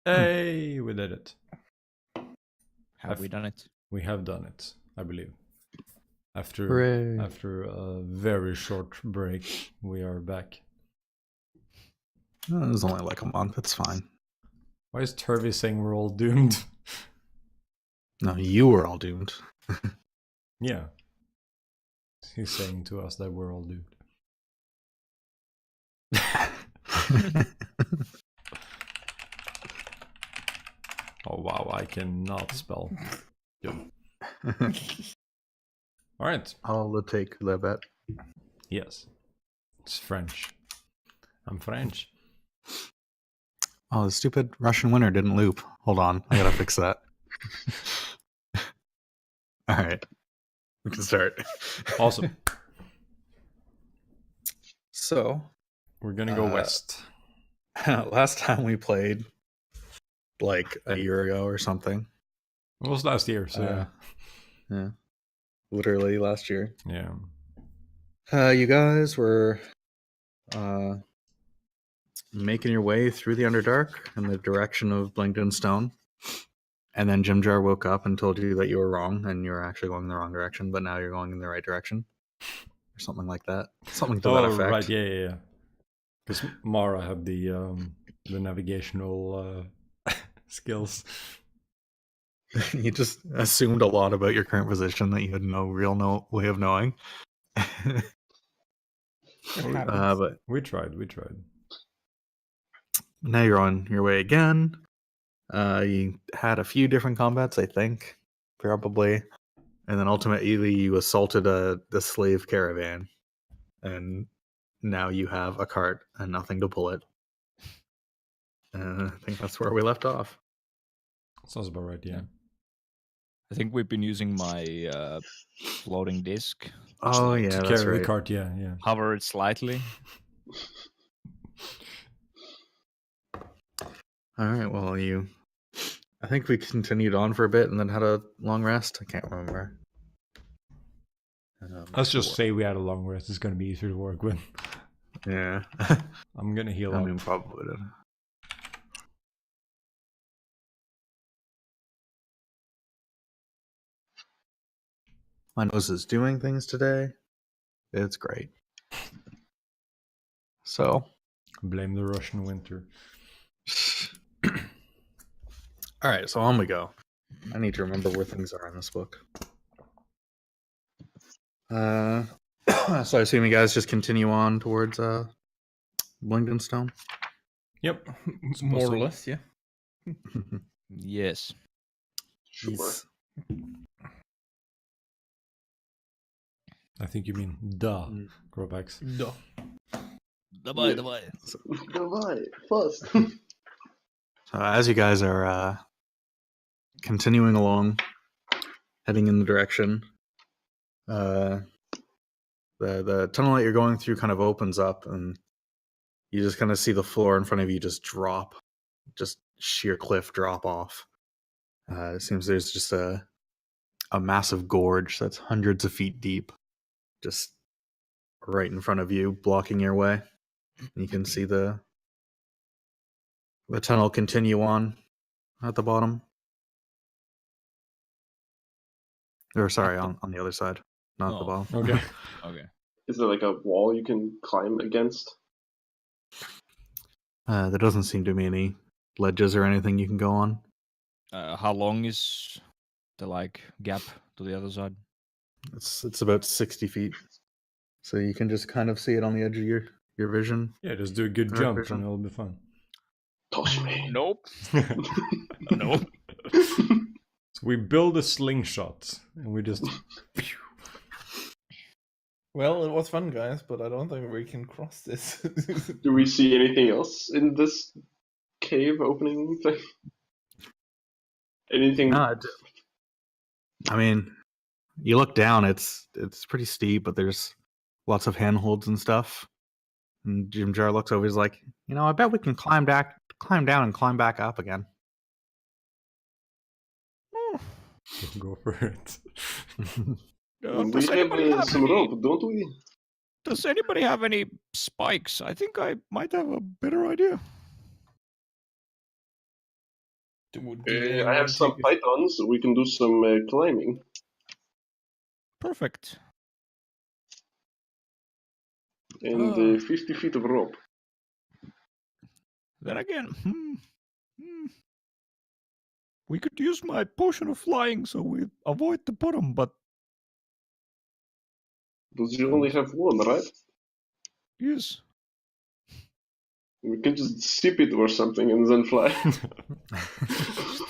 Hey, we did it. Have we done it? We have done it, I believe. Hooray. After a very short break, we are back. It was only like a month. It's fine. Why is Turvy saying we're all doomed? No, you were all doomed. Yeah. He's saying to us that we're all doomed. Oh wow, I cannot spell. Good. Alright. I'll take the bet. Yes. It's French. I'm French. Oh, the stupid Russian winter didn't loop. Hold on, I gotta fix that. Alright. We can start. Awesome. So, We're gonna go west. last time we played, like a year ago or something. It was last year, so Yeah. Literally last year. yeah. You guys were making your way through the Underdark in the direction of Blingdenstone. And then Jim Jar woke up and told you that you were wrong and you were actually going in the wrong direction, but now you're going in the right direction. Or something like that. Something to that effect. Right, yeah. Because Mara had the navigational skills. You just assumed a lot about your current position that you had no real way of knowing. But we tried. now you're on your way again. You had a few different combats, I think, probably, and then ultimately you assaulted the slave caravan, and now you have a cart and nothing to pull it. I think that's where we left off. Sounds about right, yeah. I think we've been using my floating disc. Oh yeah, To that's carry right. the cart, yeah. Hover it slightly. All right, well, I think we continued on for a bit and then had a long rest. I can't remember. Let's just say we had a long rest. It's going to be easier to work with. Yeah. I'm going to heal I up. mean, probably did. My nose is doing things today. It's great. So. Blame the Russian winter. All right, so on we go. I need to remember where things are in this book. So I assume you guys just continue on towards Blingdenstone? Yep. More or less, yeah. Yes. Sure. I think you mean duh, Growbacks. Duh. Давай. Давай, first. So as you guys are continuing along, heading in the direction, the tunnel that you're going through kind of opens up, and you just kind of see the floor in front of you just drop, just sheer cliff drop off. It seems there's just a massive gorge that's hundreds of feet deep, just right in front of you, blocking your way. You can see the tunnel continue on at the bottom. Or sorry, on the other side, not the bottom. Okay. Okay. Is there like a wall you can climb against? There doesn't seem to be any ledges or anything you can go on. How long is the gap to the other side? It's about 60 feet, so you can just kind of see it on the edge of your vision. Yeah, just do a good Direct jump vision. and it'll be fun. Toss me. Nope. Nope. So we build a slingshot and we just... Well, it was fun, guys, but I don't think we can cross this. Do we see anything else in this cave opening thing? Anything? I mean, you look down; it's pretty steep, but there's lots of handholds and stuff. And Jim Jar looks over. He's like, I bet we can climb down, and climb back up again. Go for it. we have some rope, don't we? Does anybody have any spikes? I think I might have a better idea. I have some pythons, so we can do some climbing. Perfect. And 50 feet of rope. Then again, we could use my potion of flying so we avoid the bottom, but But you only have one, right? yes. We can just sip it or something and then fly.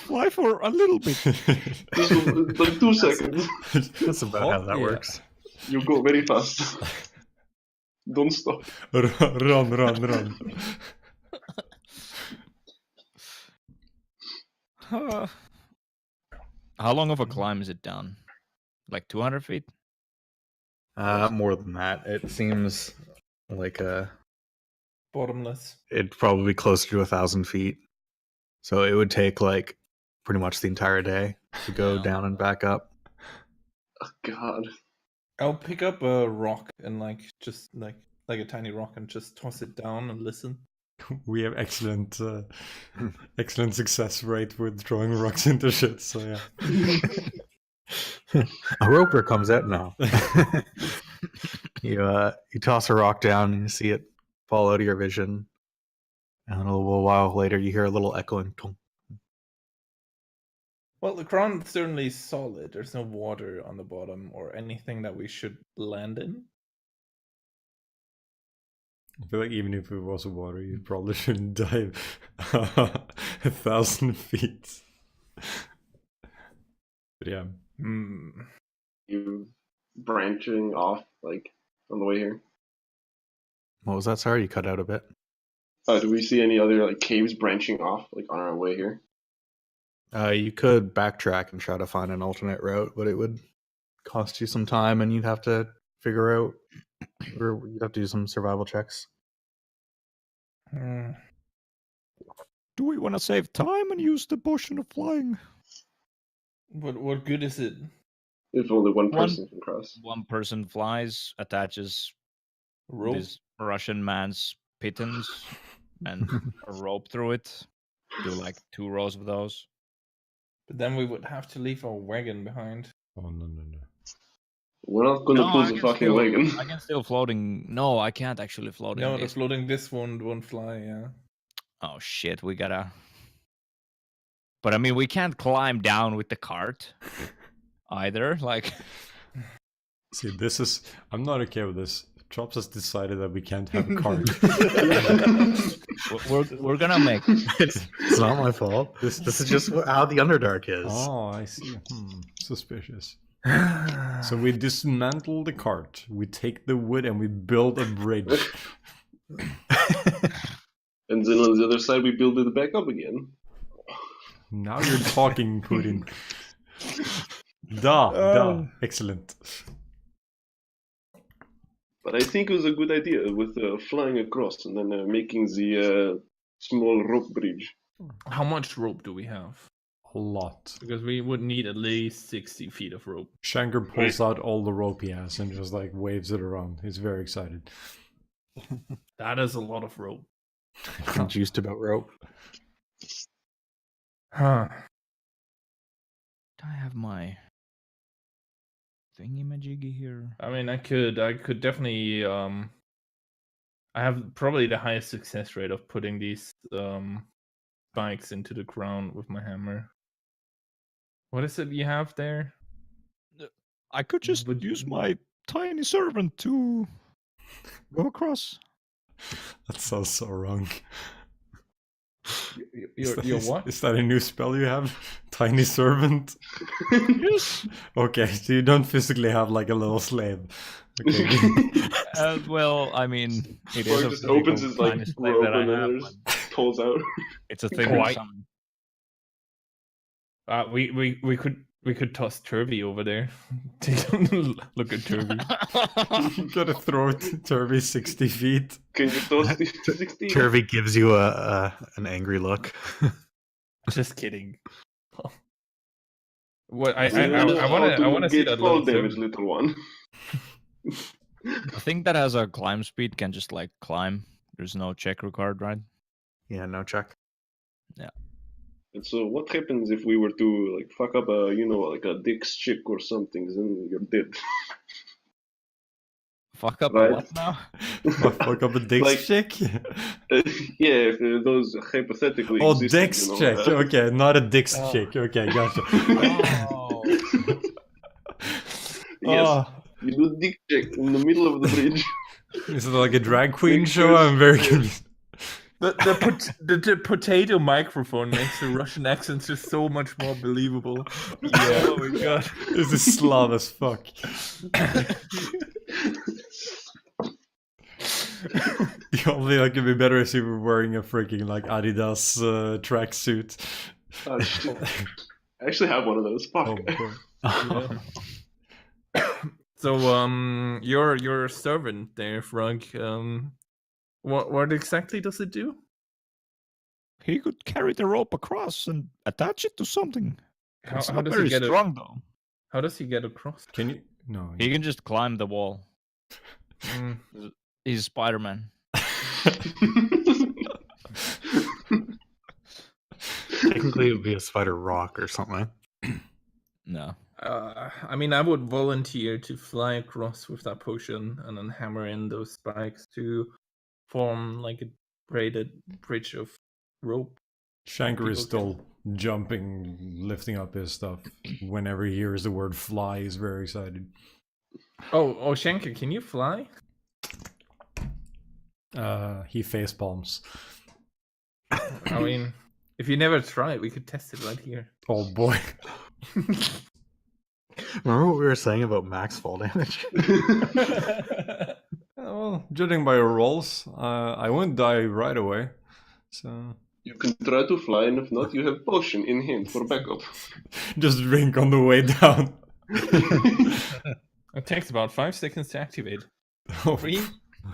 Fly for a little bit. Just like 2 seconds. That's about how that Yeah. works. You go very fast. Don't stop. Run. How long of a climb is it down? Like 200 feet? More than that. It seems like Bottomless. it'd probably be closer to 1,000 feet. So it would take like pretty much the entire day to go Yeah. down and back up. Oh, God. I'll pick up a rock and just a tiny rock and just toss it down and listen. We have excellent success rate with throwing rocks into shit. So yeah. A roper comes out now. You toss a rock down and you see it fall out of your vision. And a little while later you hear a little echoing tonk. Well, the ground's certainly solid. There's no water on the bottom or anything that we should land in. I feel like even if it was water, you probably shouldn't dive 1,000 feet. But yeah. You branching off, like, on the way here. What was that? Sorry, you cut out a bit. Do we see any other, like, caves branching off, like, on our way here? You could backtrack and try to find an alternate route, but it would cost you some time and you'd have to figure out, or you'd have to do some survival checks. Do we want to save time and use the potion of flying? What good is it? If only one person can cross. One person flies, attaches Rope? this Russian man's pittons and a rope through it. Do like 2 rows of those. But then we would have to leave our wagon behind. Oh no. We're not gonna pull the fucking wagon. I can still floating. No, I can't actually float. No, in the this. floating this one won't fly, yeah. Oh shit, we gotta. But I mean, we can't climb down with the cart either. Like, See, this is. I'm not okay with this. Chops has decided that we can't have a cart. we're gonna make. It's not my fault. This is just how the Underdark is. Oh, I see. Suspicious. So we dismantle the cart, we take the wood and we build a bridge. And then on the other side, we build it back up again. Now you're talking, Putin. Da. Excellent. But I think it was a good idea with flying across and then making the small rope bridge. How much rope do we have? A lot. Because we would need at least 60 feet of rope. Shankar pulls out all the rope he has and just like waves it around. He's very excited. That is a lot of rope. I'm juiced about rope. Huh. I have my thingy-majiggy here. I mean, I could definitely, I have probably the highest success rate of putting these spikes into the ground with my hammer. What is it you have there? I could just use my tiny servant to go across. That sounds so wrong. Your what? Is that a new spell you have? Tiny servant? Yes. Okay, so you don't physically have like a little slave. Okay. Well, I mean, it Or is it a just physical opens his like tiny slave rope that I and then have, there's but pulls out. it's a thing. Why? Some... We could toss Turvy over there. Look at Turvy. You gotta throw Turvy 60 feet. Can you toss the 16? Turvy gives you an angry look. Just kidding. What I I want to see that fall little damage, Turvy. little one. I think that has a climb speed can just like climb. There's no check required, right? Yeah, no check. And so, what happens if we were to like fuck up a, like a dick's chick or something? Then you're dead. Fuck up Right. a what now? Fuck up a dick's Like- chick? Yeah, if those hypothetically Oh, existed, dick's chick. Okay, not a dick's Oh. chick. Okay, gotcha. Oh. Yes, Oh, you do dick check in the middle of the bridge. is it like a drag queen Make show? sure- I'm very confused. The potato microphone makes the Russian accents just so much more believable. Yeah. Oh my god. This is Slav as fuck. The only like it'd be better if you were wearing a freaking like Adidas tracksuit. Oh, shit. I actually have one of those. Fuck. Oh, boy. So your servant there, Frog. What exactly does it do? He could carry the rope across and attach it to something. How, It's how not does very he get strong though. How does he get across? Can you? No. He can just climb the wall. Mm. He's Spider-Man. Technically, it would be a spider rock or something. No. I mean, I would volunteer to fly across with that potion and then hammer in those spikes to form like a braided bridge of rope. Shanker is People still jumping, lifting up his stuff. Whenever he hears the word fly, he's very excited. Oh, Shanker, can you fly? He face palms. I mean, if you never try it, we could test it right here. Oh boy. Remember what we were saying about max fall damage? Well, judging by your rolls, I won't die right away. So You can try to fly, and if not, you have potion in hand for backup. just drink on the way down. It takes about 5 seconds to activate. Oh, 3,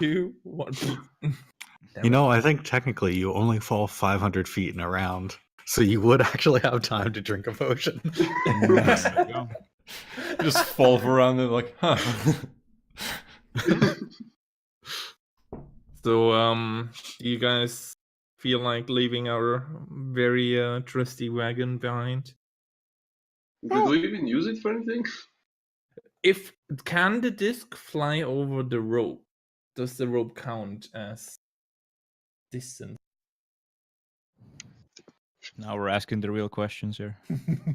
2, 1. You know, I think technically you only fall 500 feet in a round, so you would actually have time to drink a potion. There you go. just fall around and like, huh. So, do you guys feel like leaving our very trusty wagon behind? Did we even use it for anything? Can the disc fly over the rope? Does the rope count as distance? Now we're asking the real questions here.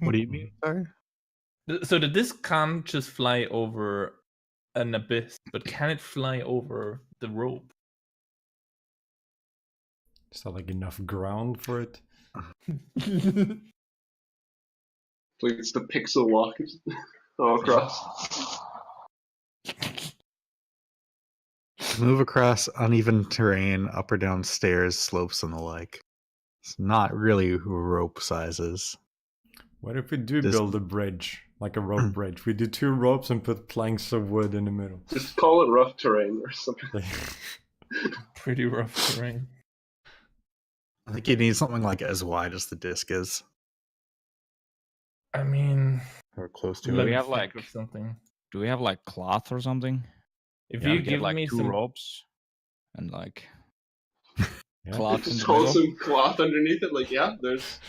What do you mean? Sorry? So the disc can't just fly over an abyss, but can it fly over the rope? Is that like enough ground for it? Like it's the pixel walk all across. Move across uneven terrain, up or down stairs, slopes, and the like. It's not really rope sizes. What if we do This- build a bridge, like a rope bridge? We do 2 ropes and put planks of wood in the middle. Just call it rough terrain or something. Pretty rough terrain. I think you need something like as wide as the disc is, I mean, or close Do to we let me it. have, think like- of something. Do we have like cloth or something? If Yeah, you get, give like me 2 some ropes and like Yeah. cloth in Just the hold middle. some cloth underneath it. Like, yeah, there's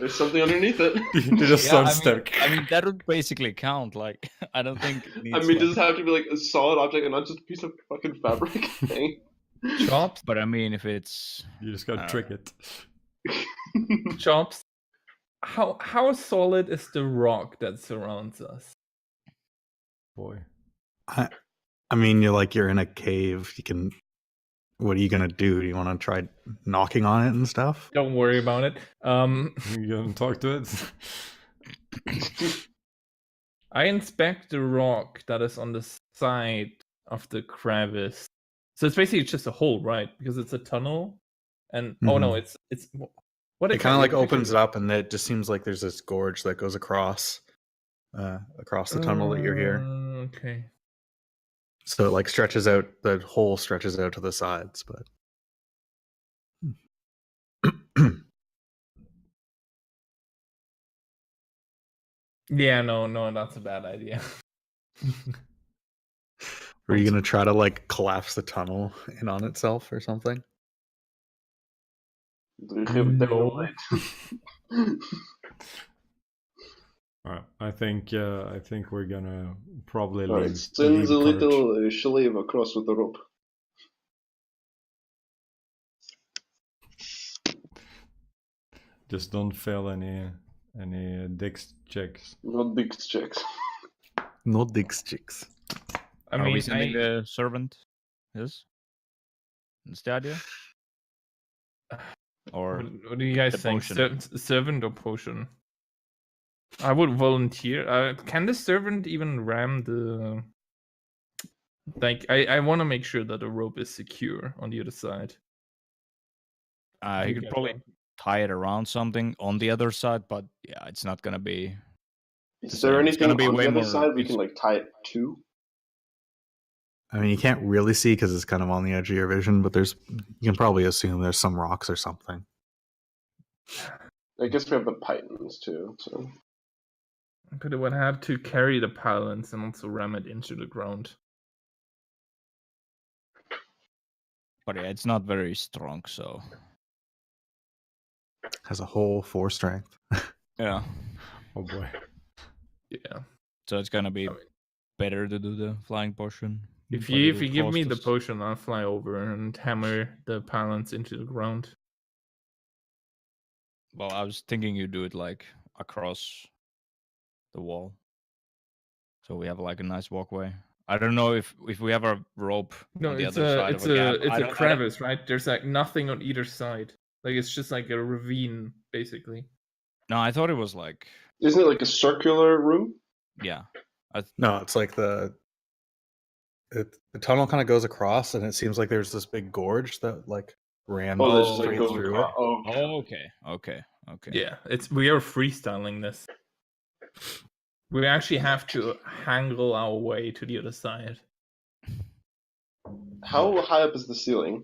something underneath it. They just Yeah, start stuck. I mean that would basically count. Like I don't think. It needs, I mean, like- does it have to be like a solid object and not just a piece of fucking fabric? Dang. chops, But I mean, if it's You just gotta trick it. chops. How solid is the rock that surrounds us? Boy. I mean, you're in a cave. You can. What are you gonna do? Do you want to try knocking on it and stuff? Don't worry about it. You gonna talk to it? I inspect the rock that is on the side of the crevice. So it's basically just a hole, right? Because it's a tunnel. And oh no, it's what It kind of like opens it up, and it just seems like there's this gorge that goes across the tunnel that you're here. Okay. So it like stretches out. The hole stretches out to the sides, but Yeah, no, that's a bad idea. are you gonna try to like collapse the tunnel in on itself or something? Do you have No. dynamite? All right, I think we're gonna probably Alright, leave. send leave the cart. little slave across with the rope. Just don't fail any dex checks. Not big checks. No dicks chicks. I Are mean, we sending the servant? Yes. That's the idea. Or what do you guys the think? potion. Servant or potion? I would volunteer. Can the servant even ram the? Like, I want to make sure that the rope is secure on the other side. he You could get probably one. tie it around something on the other side, but yeah, it's not gonna be. Is So there it's gonna anything be on way the other more- side we it's- can like tie it to? I mean, you can't really see because it's kind of on the edge of your vision, but you can probably assume there's some rocks or something. I guess we have the pythons too. So But it would have to carry the pylons and also ram it into the ground. But yeah, it's not very strong, so Has a whole 4 strength. yeah. Oh boy. Yeah. So it's gonna be I mean- better to do the flying potion. If but you it'll give me cost the us- potion, I'll fly over and hammer the pylons into the ground. Well, I was thinking you do it like across the wall, so we have like a nice walkway. I don't know if we have a rope No, on the it's other a side it's of a gap. a it's I a don't- crevice, right? There's like nothing on either side. Like it's just like a ravine, basically. No, I thought it was like isn't it like a circular room? yeah. No, it's like the tunnel kind of goes across, and it seems like there's this big gorge that like ran Oh, that's just like straight goes through across. it. Oh, Okay. Yeah, we are freestyling this. We actually have to hangle our way to the other side. how high up is the ceiling?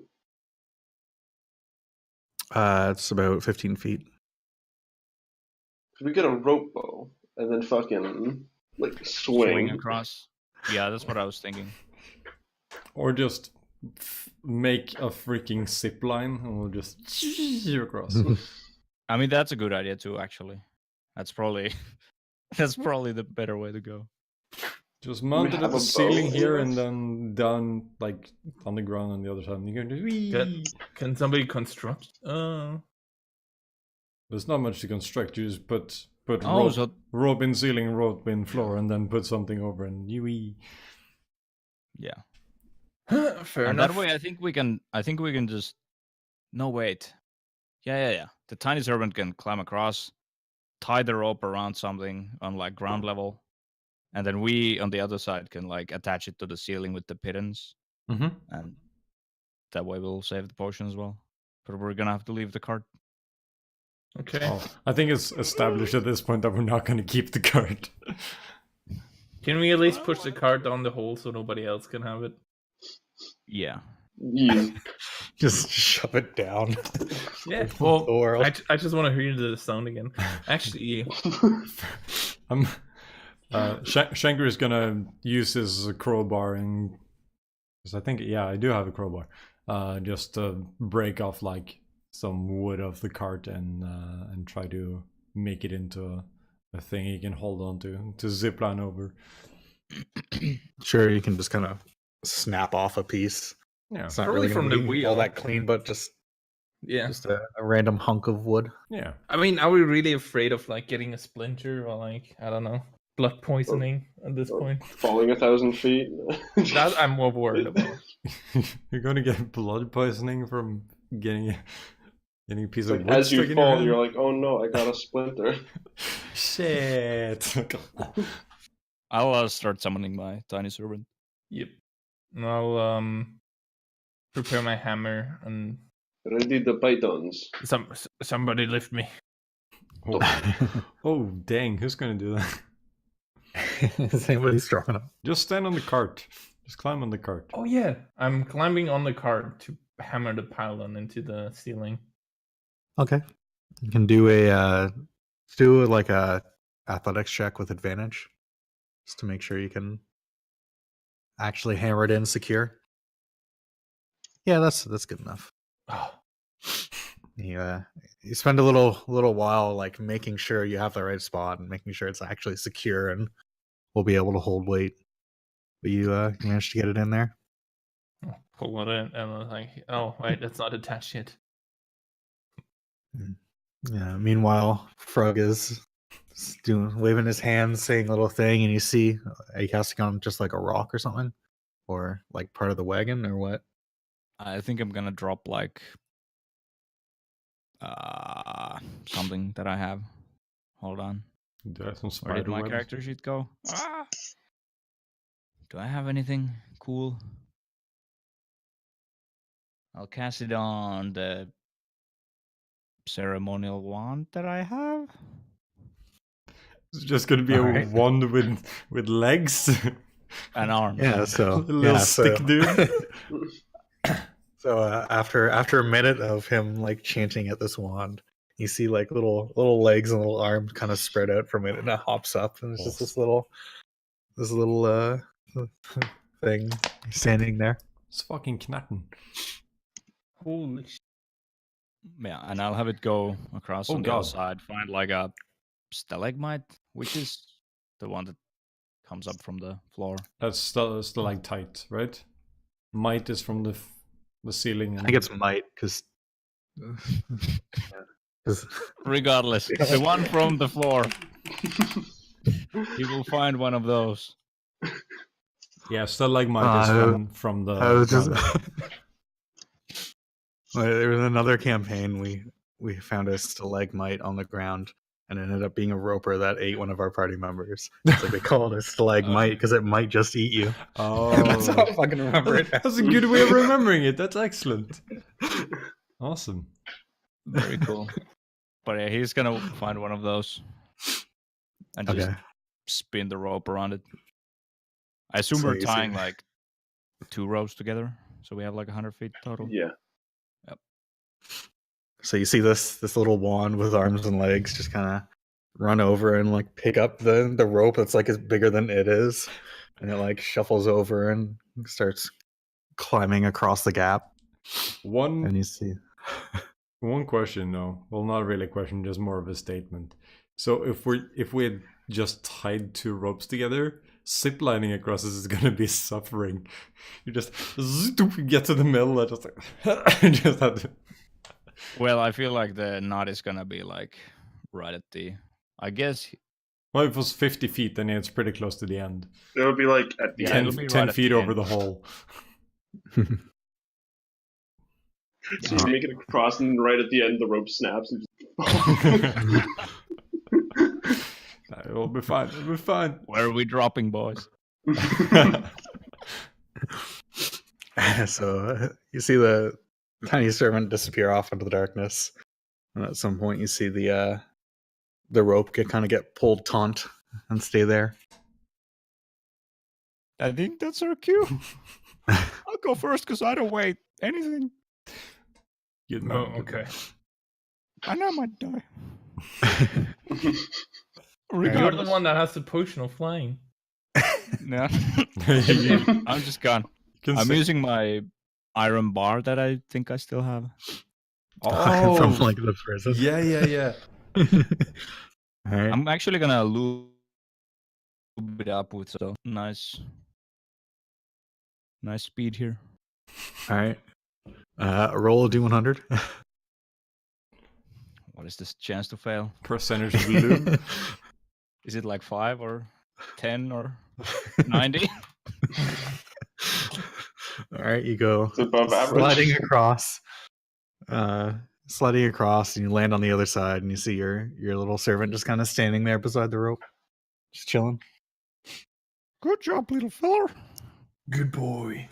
It's about 15 feet. Could we get a rope bow and then fucking like Swing swing? across. Yeah, that's what I was thinking. Or just make a freaking zip line and we'll just across. I mean, that's a good idea too. Actually, that's probably the better way to go. Just mount it have at a the bow ceiling here anyways? and then down like on the ground on the other side. And you can just wee. Can somebody construct? There's not much to construct. You just put Oh, rope, so rope in ceiling, rope in floor, and then put something over and you wee. yeah. Fair And enough. that way, I think we can just. No, wait. Yeah. The tiny servant can climb across, tie the rope around something on like ground level, and then we on the other side can like attach it to the ceiling with the pittons, Mm-hmm. and that way we'll save the potion as well. But we're gonna have to leave the cart. Okay. Oh, I think it's established at this point that we're not going to keep the cart. Can we at least push the cart down the hole so nobody else can have it? Yeah. Yeah. Just shove it down. Yeah. Well, The world. I just want to hear the sound again. Actually, Shanker is gonna use his crowbar and because I think I do have a crowbar. Just to break off like some wood off the cart and try to make it into a thing he can hold on to zip line over. Sure, you can just kind of snap off a piece. Yeah, It's not Probably really from gonna the be all wheel. that clean, but just yeah. a random hunk of wood. yeah. I mean, are we really afraid of like getting a splinter or like I don't know, blood poisoning at this point? Falling 1,000 feet. That I'm more worried about. You're gonna get blood poisoning from getting a piece It's of like, wood as stuck you in your fall, hand. you're like, oh no, I got a splinter. Shit. I'll start summoning my tiny servant. Yep. And I'll prepare my hammer and Ready the pythons. somebody lift me. Oh dang! Who's gonna do that? Is anybody strong enough? Just stand on the cart. Just climb on the cart. Oh yeah, I'm climbing on the cart to hammer the pylon into the ceiling. Okay. You can do a athletics check with advantage, just to make sure you can actually hammer it in secure. Yeah, that's good enough. Oh, You you spend a little while like making sure you have the right spot and making sure it's actually secure and will be able to hold weight. But you managed to get it in there. Pull it in, and I'm like, oh wait, it's not attached yet. Yeah. Meanwhile, Frog is waving his hands, saying a little thing, and you see are you casting on just like a rock or something, or like part of the wagon or what? I think I'm gonna drop like something that I have. Hold on. Do I have some Where did spider my webs? character sheet go? Do I have anything cool? I'll cast it on the ceremonial wand that I have. It's just gonna be a Alright. wand with legs. An arm. Yeah. So Little stick dude. So after a minute of him like chanting at this wand, you see like little legs and little arms kind of spread out from it, and it hops up, and it's just this little thing standing there. It's fucking knatten. Holy sh! Yeah, and I'll have it go across Oh, on the God. other side, find like a stalagmite, which is the one that comes up from the floor. That's stalactite, right? Might is from the ceiling. I And... think it's might because Regardless, the one from the floor. You will find one of those. yeah, stalagmite is from the. I was just. ground. There was another campaign we found a stalagmite on the ground, and it ended up being a roper that ate one of our party members. So they call it a stalagmite because it might just eat you. Oh, That's how I fucking remember it. That's a good way of remembering it. That's excellent. Awesome. Very cool. But yeah, he's gonna find one of those and just Okay. spin the rope around it. I assume So we're you see- tying like 2 ropes together, so we have like 100 feet total. Yeah. So you see this little wand with arms and legs just kind of run over and like pick up the rope that's like is bigger than it is, and it like shuffles over and starts climbing across the gap. One And you see, One question, no. Well, not really a question, just more of a statement. So if we had just tied 2 ropes together, ziplining across this is gonna be suffering. You just get to the middle and just like just have to... Well, I feel like the knot is gonna be like right at the. I guess. Well, if it was 50 feet, then it's pretty close to the end. It would be like at the Yeah, 10, it'll be 10 right at feet the over end. the hole. So you make it across, and right at the end, the rope snaps. And It will be fine. It'll be fine. Where are we dropping, boys? so you see the tiny servant disappear off into the darkness, and at some point you see the rope get pulled taut and stay there. I think that's our cue. I'll go first because I don't weigh anything. Good Oh, man. okay. And I might die. You're Regardless. the one that has the potion of flying. No. You I'm just gone. can I'm say- using my iron bar that I think I still have. From like the prison. yeah. All right. I'm actually gonna lube it up with some nice speed here. All right. Roll a D100. What is this chance to fail? Percentage of lube. Is it like 5 or 10 or 90? All right, you go it's above average. sliding across, and you land on the other side, and you see your little servant just kind of standing there beside the rope, just chilling. Good job, little feller. Good boy.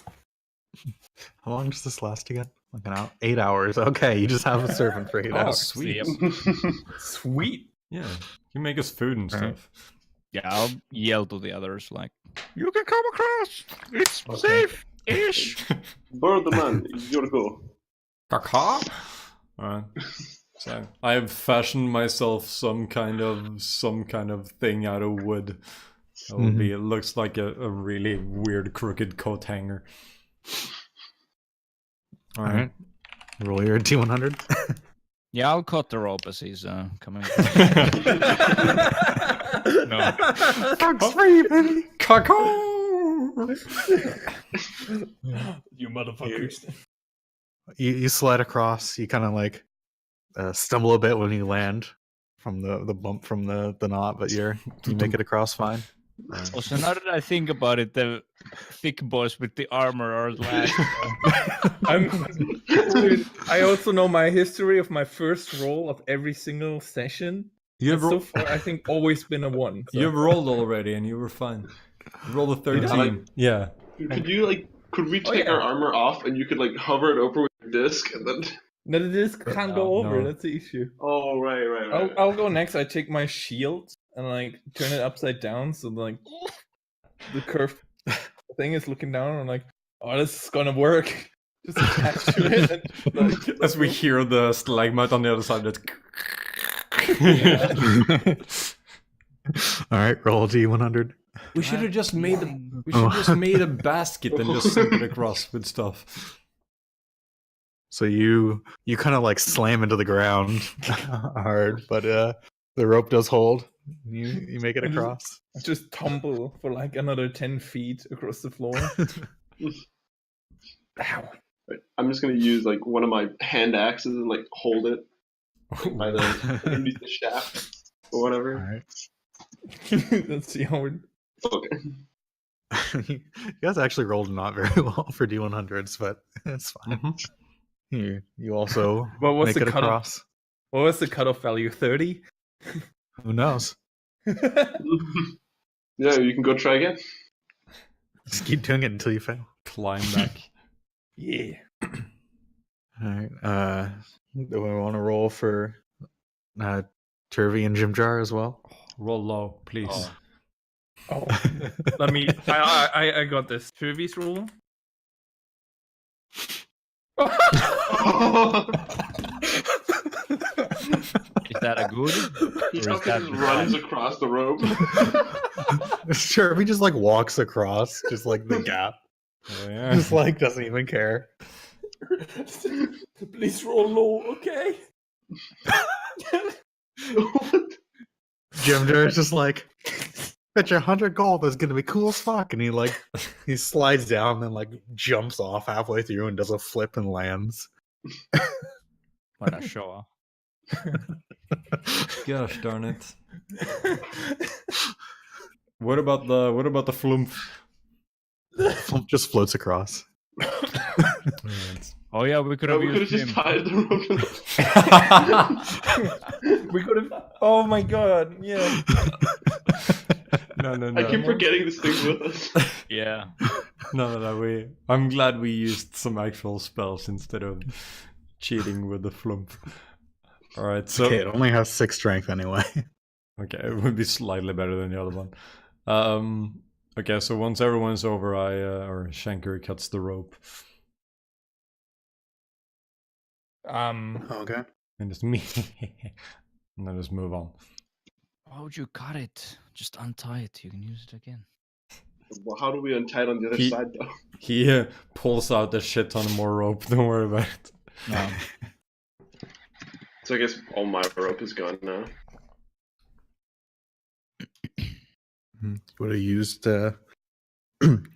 How long does this last again? Like an hour? 8 hours. Okay, you just have a servant for 8 Oh, hours. sweet. Sweet. Yeah, you make us food and Alright. stuff. Yeah, I'll yell to the others like, "You can come across. It's Okay. safe-ish." Bird the man, you're go. Kaka. Alright. So I have fashioned myself some kind of thing out of wood. It will be. It looks like a really weird crooked coat hanger. All right. Roll your D100. Yeah, I'll cut the rope as he's coming. No. Fox free, baby. You motherfuckers. You slide across. You kind of like stumble a bit when you land from the bump from the knot, but you make it across fine. Also, now that I think about it, the thick boys with the armor are last. Dude, I also know my history of my first roll of every single session. You've So far, I think always been a 1. So. You've rolled already and you were fine. You rolled a 13. Like, yeah. Could we take our armor off and you could like hover it over with your disc and then? No, the disc can't go over. No. That's the issue. Oh right. I'll go next. I take my shield and like turn it upside down, so like the curved thing is looking down. I'm like, oh, this is gonna work. Just attach to it. And, like, As we hear the stalagmite on the other side, that's... All right, roll D100. We should have just made a basket and just sent it across with stuff. So you kind of like slam into the ground hard, but the rope does hold. You make it across. just tumble for like another 10 feet across the floor. Ow. Right, I'm just gonna use like one of my hand axes and like hold it by underneath the shaft or whatever. All right. Let's see how it. Okay. You guys actually rolled not very well for D100s, but it's fine. Mm-hmm. You also What was make the it cutoff? across. What was the cutoff value? 30. Who knows? Yeah, you can go try again. Just keep doing it until you fail. Climb back. Yeah. All right. Do we want to roll for Turvy and Jimjar as well? Roll low, please. Oh, let me. I got this. Turvy's rule. Is that a good? He Or is that just runs across the rope. Turvy just like walks across, just like the gap. Oh, yeah. Just like doesn't even care. Please roll low, okay? Jimjar is just like, bet your 100 gold is gonna be cool as fuck, and he slides down and then like jumps off halfway through and does a flip and lands. What a show off. Gosh darn it. What about the flump? Flump just floats across. Oh yeah, we could have used just him. tied the rope. We could have. Oh my god! Yeah. No. I keep forgetting this thing's with us. Yeah. No. I'm glad we used some actual spells instead of cheating with the flump. All right, so Okay, it only has 6 strength anyway. okay, it would be slightly better than the other one. Okay, so once everyone's over, or Shanker cuts the rope Okay. and just me, and then just move on. Why would you cut it? Just untie it. You can use it again. Well, how do we untie it on the other side though? He pulls out a shit ton more rope. Don't worry about it. No. So I guess all my rope is gone now. Would have used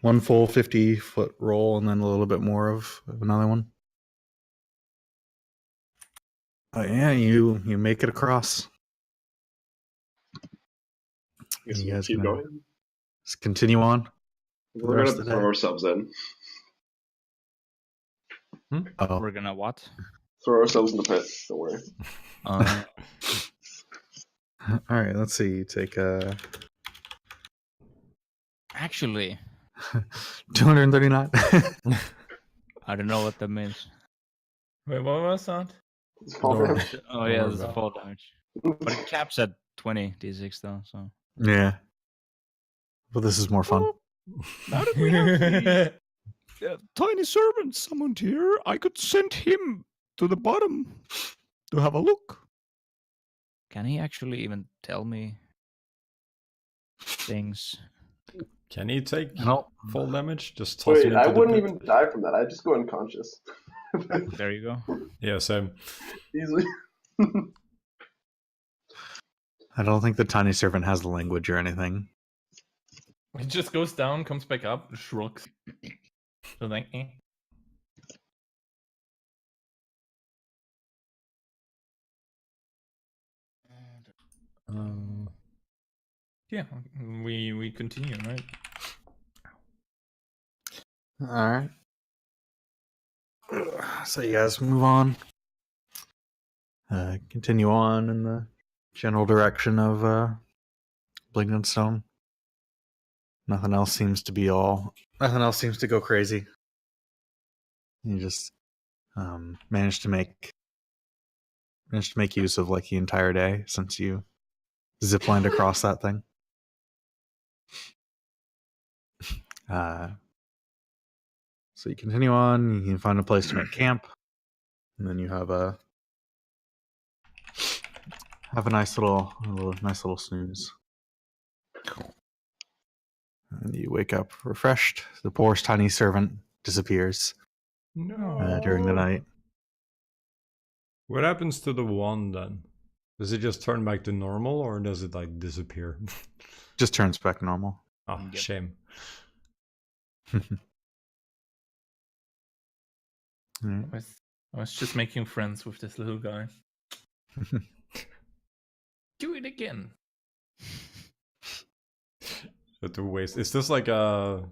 one full 50-foot roll and then a little bit more of another one. Oh yeah, you make it across. I guess You we'll guys keep gonna- going. Just continue on. We're rest gonna of the throw day. ourselves in. Oh, We're gonna what? Throw ourselves in the pit. Don't worry. all right. Let's see. You take Actually, 239. I don't know what that means. Wait, what was that? It's fall No. damage. Oh yeah, there's a fall damage. But it caps at 20 d6 though, so. Yeah. But this is more fun. Now that we have the tiny servant summoned here, I could send him to the bottom to have a look. Can he actually even tell me things? Can he take No. full damage? Just toss him Wait, into I the wouldn't pit? even die from that. I'd just go unconscious. There you go. Yeah, same. Easily. I don't think the tiny servant has the language or anything. It just goes down, comes back up, shrugs. So like, eh. Yeah, we continue, right? All right. So you guys move on. Continue on in the general direction of Blingdenstone. Nothing else seems to go crazy. You just managed to make use of like the entire day since you ziplined across that thing. So you continue on. You can find a place to make camp, and then you have a nice little snooze. And you wake up refreshed. The poor tiny servant disappears No. during the night. What happens to the wand then? Does it just turn back to normal, or does it like disappear? Just turns back normal. Oh, Yep. shame. Alright. I was just making friends with this little guy. Do it again. But the waste. Is this like a?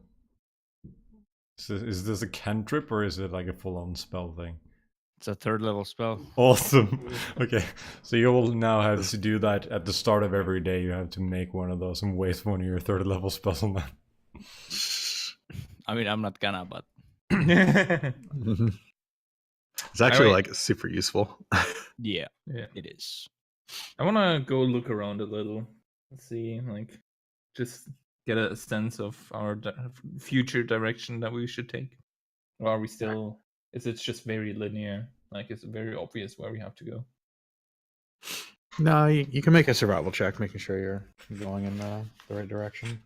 Is this a cantrip or is it like a full-on spell thing? It's a 3rd level spell. Awesome. Okay, so you will now have to do that at the start of every day. You have to make one of those and waste one of your 3rd level spells on that. I mean, I'm not gonna, but It's actually Alright. like super useful. yeah, Yeah. it is. I want to go look around a little. See, like, just get a sense of our future direction that we should take. Or are we still? Is it just very linear? Like, it's very obvious where we have to go. No, you can make a survival check, making sure you're going in the right direction.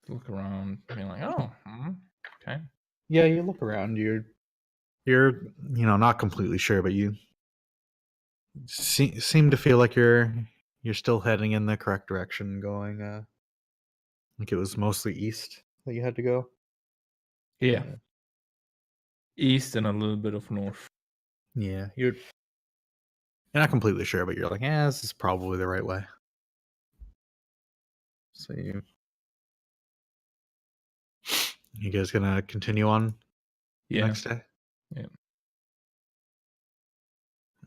Look around, being like, oh, okay. Yeah, you look around. You're not completely sure, but you seem to feel like you're still heading in the correct direction, going. I think it was mostly east that you had to go. Yeah. East and a little bit of north. Yeah, you're not completely sure, but you're like, yeah, this is probably the right way. So you guys gonna continue on Yeah. next day? Yeah.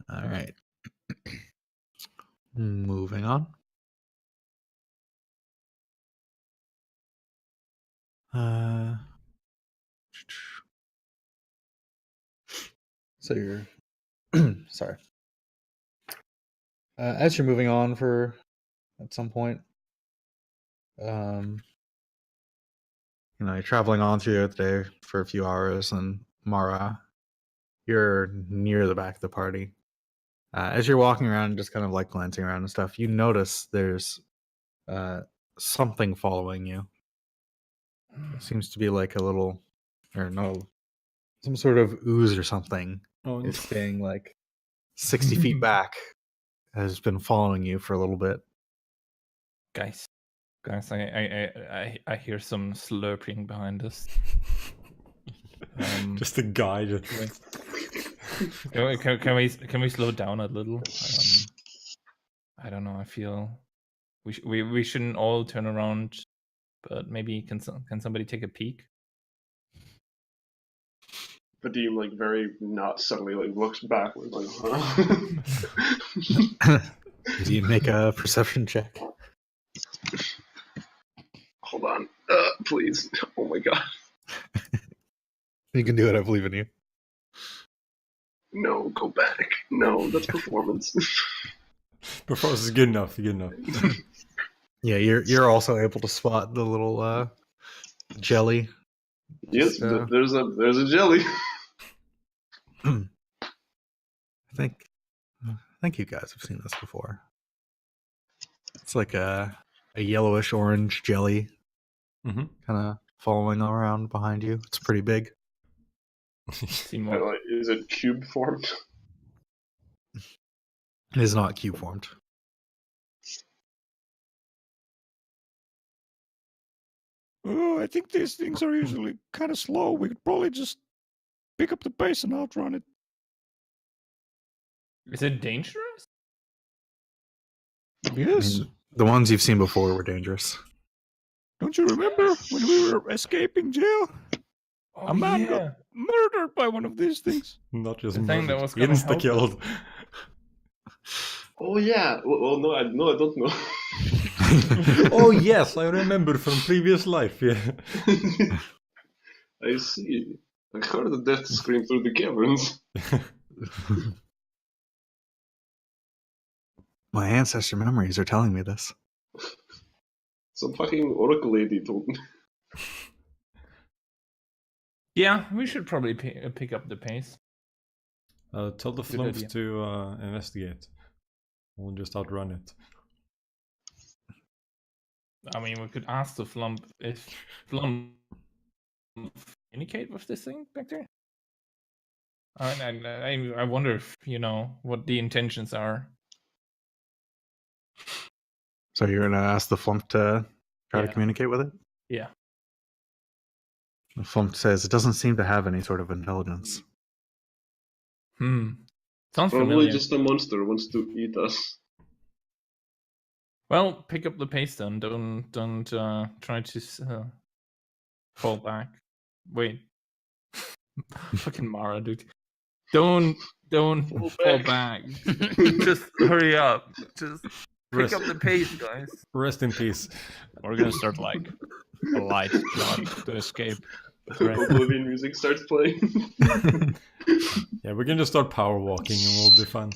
All right. Moving on. So you're sorry. As you're moving on at some point, you're traveling on through the day for a few hours, and Mara, you're near the back of the party. As you're walking around, just kind of like glancing around and stuff, you notice there's something following you. It seems to be like a little, or no, some sort of ooze or something. Oh, Is staying like 60 feet back. Has been following you for a little bit. Guys, I hear some slurping behind us. just a guy. Can we slow down a little? I don't know. I feel we shouldn't all turn around, but maybe can somebody take a peek? Vadim like very not subtly like looks backwards like, huh? Do you make a perception check? Hold on, please. Oh my god. You can do it. I believe in you. No, go back. No, that's performance. Performance is good enough. Good enough. Yeah, you're also able to spot the little jelly. Yes, there's a jelly. I think you guys have seen this before. It's like a yellowish orange jelly, Mm-hmm. kind of following around behind you. It's pretty big. See more. Is it cube formed? It is not cube formed. Oh, I think these things are usually kind of slow. We could probably just pick up the pace and outrun it. Is it dangerous? I Yes. mean, the ones you've seen before were dangerous. Don't you remember when we were escaping jail? Oh, A man yeah. got murdered by one of these things. Not just The thing that murdered, was gonna help us. insta-killed. Oh yeah. Well, no, I don't know. Oh yes, I remember from previous life. Yeah. I see. I heard the death scream through the caverns. My ancestor memories are telling me this. Some fucking oracle lady told me. Yeah, we should probably pick up the pace. Tell the Good Flumph idea. to investigate. We'll just outrun it. I mean, we could ask the Flump if Flump communicate with this thing back there. I wonder if what the intentions are. So you're gonna ask the Flump to try to Yeah. communicate with it? Yeah. The Flump says it doesn't seem to have any sort of intelligence. Sounds Probably familiar. just a monster wants to eat us. Well, pick up the pace then. Don't try to fall back. Wait, fucking Mara, dude. Don't fall back. Just hurry up. Just pick up the pace, guys. Rest in peace. We're gonna start like a light jog to escape. Right. Oblivion music starts playing. Yeah, we can just start power walking and we'll be fine.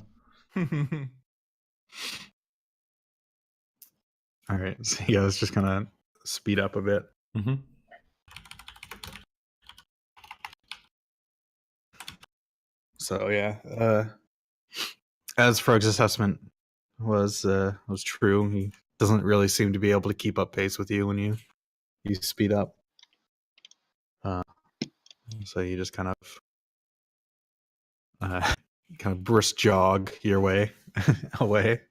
All right, so you guys just gonna speed up a bit. Mm-hmm. So yeah, as Frog's assessment was true, he doesn't really seem to be able to keep up pace with you when you speed up. So you just kind of brisk jog your way away,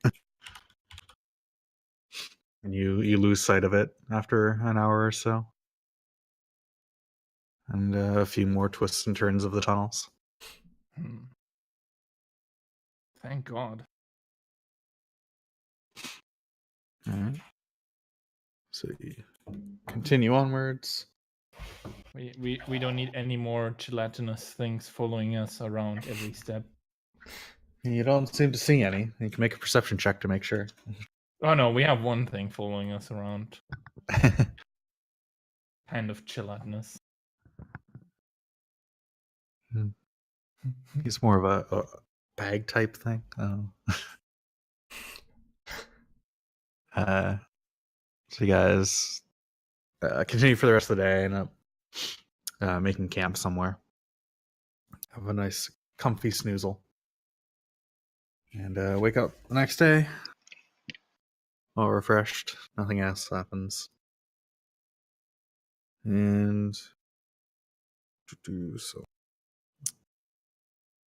and you lose sight of it after an hour or so, and a few more twists and turns of the tunnels. Thank God. All right. So you continue onwards. We don't need any more gelatinous things following us around every step. You don't seem to see any. You can make a perception check to make sure. Oh no, we have one thing following us around. Kind of gelatinous. It's more of a bag type thing. So you guys continue for the rest of the day and making camp somewhere. Have a nice comfy snoozle. And wake up the next day all refreshed. Nothing else happens. And so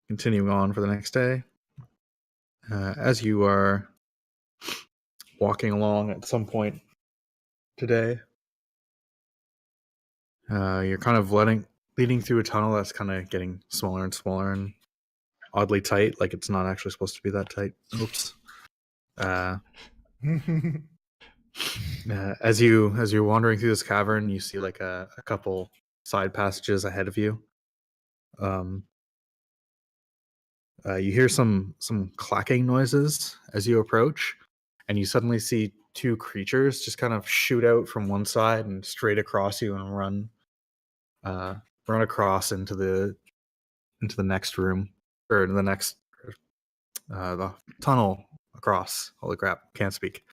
continuing on for the next day. As you are walking along at some point today, you're kind of leading through a tunnel that's kind of getting smaller and smaller and oddly tight, like it's not actually supposed to be that tight. Oops. As you're wandering through this cavern, you see like a couple side passages ahead of you. You hear some clacking noises as you approach, and you suddenly see two creatures just kind of shoot out from one side and straight across you and run across into the next room, or the next the tunnel across. Holy crap, can't speak.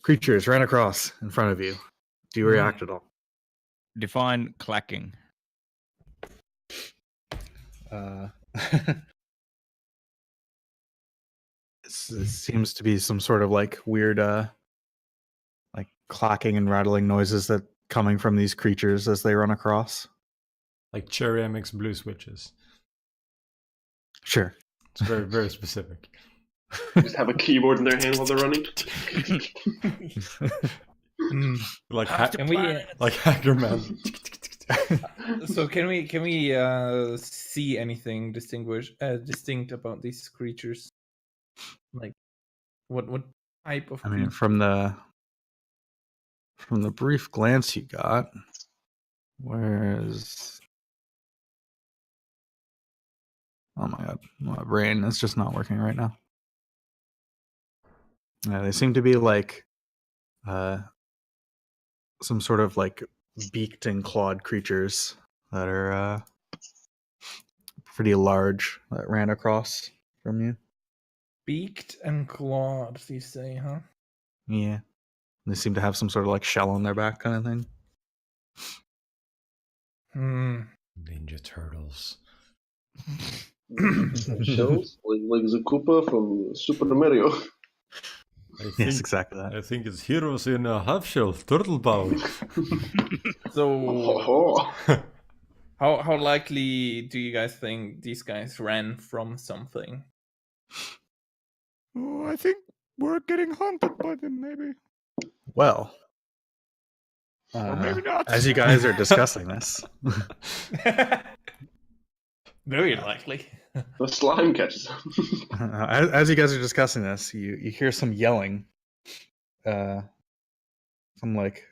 Creatures ran across in front of you. Do you react at all? Define clacking. It seems to be some sort of like weird like clacking and rattling noises that coming from these creatures as they run across. Like Cherry MX blue switches. Sure. It's very, very specific. Just have a keyboard in their hand while they're running. Like Can we? like Hacker Man. So can we see anything distinct about these creatures? Like what type of I mean, creature? from the brief glance you got, where's oh my god, my brain is just not working right now. Yeah, they seem to be like some sort of like beaked and clawed creatures that are pretty large that ran across from you. Beaked and clawed, you say, huh? Yeah. They seem to have some sort of like shell on their back kind of thing. Ninja Turtles. Shells like the Koopa from Super Mario. I think, Yes, exactly that. I think it's heroes in a half shell, turtle power. So how likely do you guys think these guys ran from something? Oh, I think we're getting hunted by them, maybe. Well, Or maybe not. as you guys are discussing this, Very likely. The slime catches them. as you guys are discussing this, you hear some yelling, some like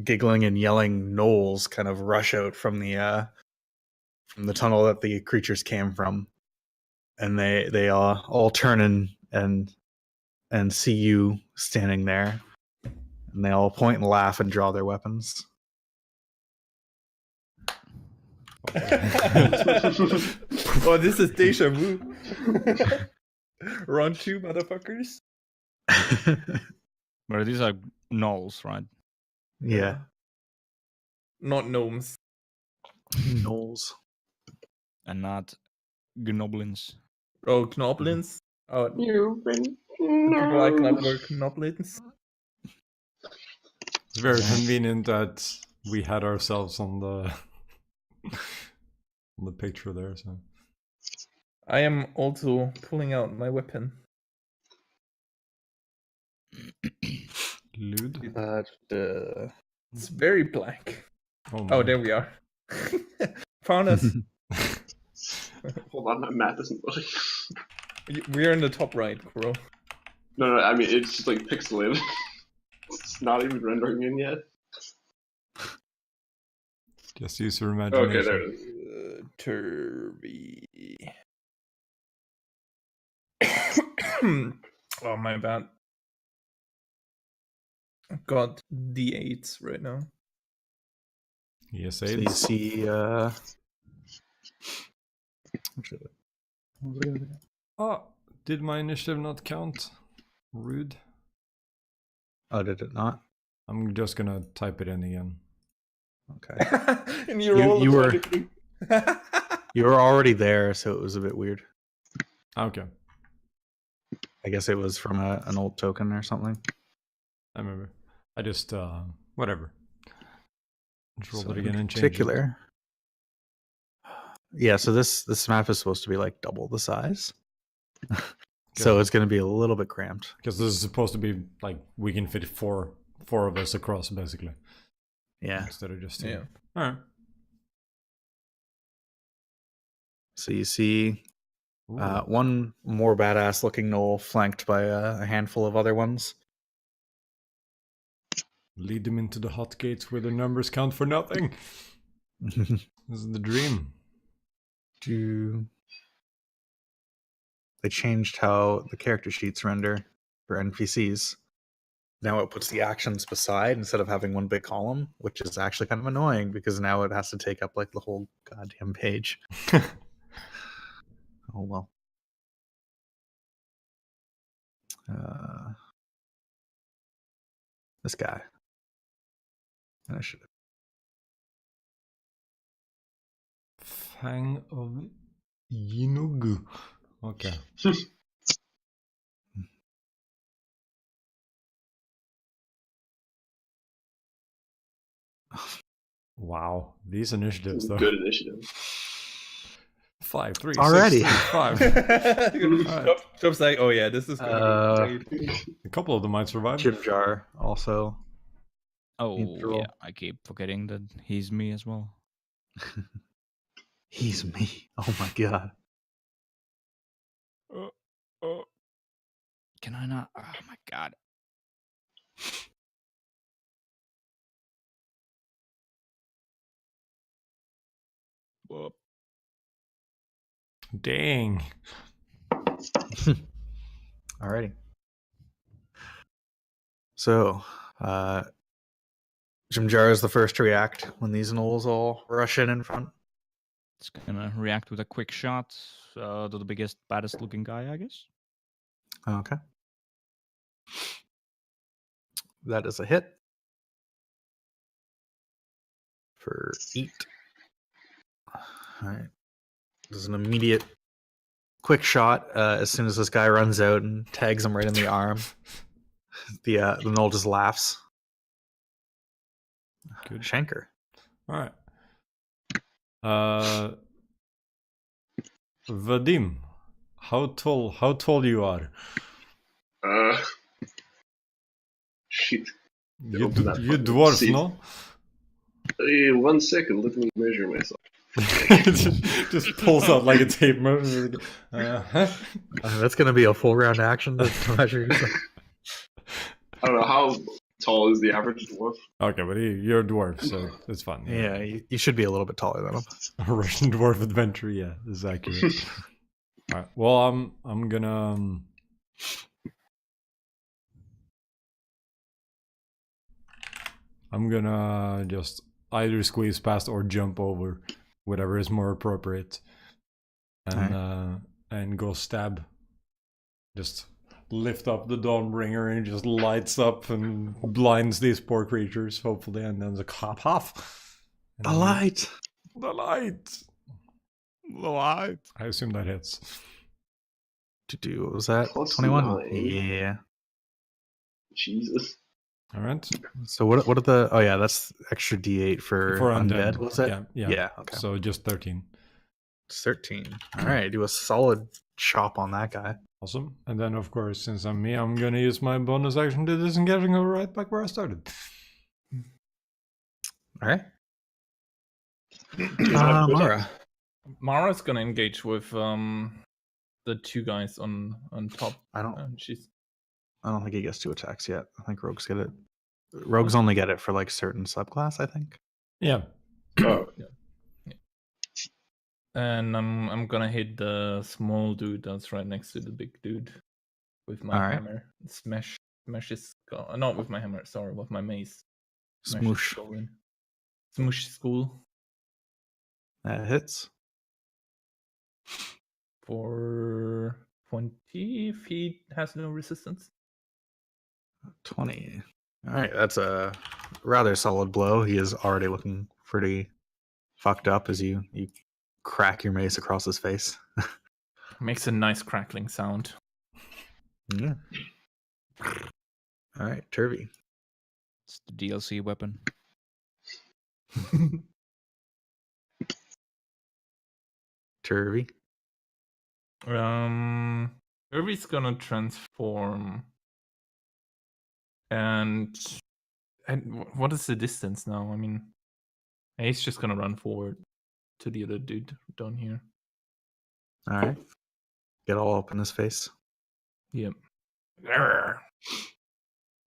giggling and yelling gnolls kind of rush out from the tunnel that the creatures came from, and they all turn and see you standing there, and they all point and laugh and draw their weapons. Oh, this is deja vu. Round 2, motherfuckers. But these are gnolls, right? Yeah, Not gnomes. gnolls. And not gnoblins. Oh, knoblins. Oh, You've been people like clever knoblins. It's very convenient that we had ourselves on the on the picture there. So I am also pulling out my weapon. lewd. It's very black. Oh, Oh, my. there we are. Found us. Hold on, my map isn't loading. We're in the top right, bro. No, I mean it's just like pixelated. It's not even rendering in yet. Just use your imagination. Okay, there it is. Turby. Oh, my bad. Got D8s right now. Yes, So you see, Oh, did my initiative not count? Rude. oh, did it not? I'm just gonna type it in again. Okay. And You were you were already there, so it was a bit weird. Okay, I guess it was from an old token or something. I remember. I just whatever. Control So it again in and change it. particular, yeah. So this map is supposed to be like double the size, so it's going to be a little bit cramped. Because this is supposed to be like we can fit four of us across basically. Yeah. Instead of just two. Yeah. All right. So you see Ooh. one more badass looking gnoll flanked by a handful of other ones. Lead them into the hot gates where their numbers count for nothing. This is the dream. They changed how the character sheets render for NPCs. Now it puts the actions beside instead of having one big column, which is actually kind of annoying because now it has to take up like the whole goddamn page. Oh well. This guy. I should have. Fang of Yinugu. Okay. Wow, these initiatives though. Good initiative. 5, 3, Already. 6, 3, 5. Chop's like, oh yeah, this is gonna be great. A couple of them might survive. Jim Jar also. Oh Need to roll. yeah, I keep forgetting that he's me as well. He's me. Oh my god. Can I not? Oh my god. Whoop. Dang. Alrighty. So, Jim Jar is the first to react when these gnolls all rush in front. It's gonna react with a quick shot to the biggest, baddest looking guy, I guess. Okay. That is a hit. For 8. Alright. There's an immediate quick shot as soon as this guy runs out and tags him right in the arm. The gnoll just laughs. Good. Shanker. All right. Vadim, how tall you are? Shit. You Open that fucking dwarf, seat. no? 1 second, let me measure myself. Just pulls out like a tape measure. That's going to be a full round action to measure yourself. I don't know, how tall is the average dwarf? Okay, but you're a dwarf, so it's fine. Yeah, you should be a little bit taller than him. A Russian dwarf adventure, yeah, is accurate. All right. Well, I'm gonna. I'm gonna just either squeeze past or jump over, whatever is more appropriate, and go stab. Just lift up the Dawnbringer and it just lights up and blinds these poor creatures, hopefully, and then the cop off. The light. The light. The light. I assume that hits. What was that? Plus 21. 9. Yeah. Jesus. All right. So what are the? Oh yeah, that's extra D8 for undead. Was it? Yeah. Okay. So just 13. 13. All right, do a solid chop on that guy. Awesome. And then, of course, since I'm me, I'm gonna use my bonus action to disengage and go right back where I started. All right. Mara. Mara. Mara's gonna engage with the two guys on top. I don't think he gets 2 attacks yet. I think rogues get it. Rogues only get it for like certain subclass, I think. Yeah. Oh, And I'm gonna hit the small dude that's right next to the big dude with my Alright. hammer. Smash his skull. Not with my hammer, sorry, with my mace. Smash his Smoosh. skull in. Smoosh skull That hits. for 20 if he has no resistance. 20. All right, that's a rather solid blow. He is already looking pretty fucked up as you crack your mace across his face. Makes a nice crackling sound. Yeah. All right, Turvy. It's the DLC weapon. Turvy. Irvy's gonna transform. And what is the distance now? I mean, he's just gonna run forward to the other dude down here. All right. Get all up in his face. Yep. All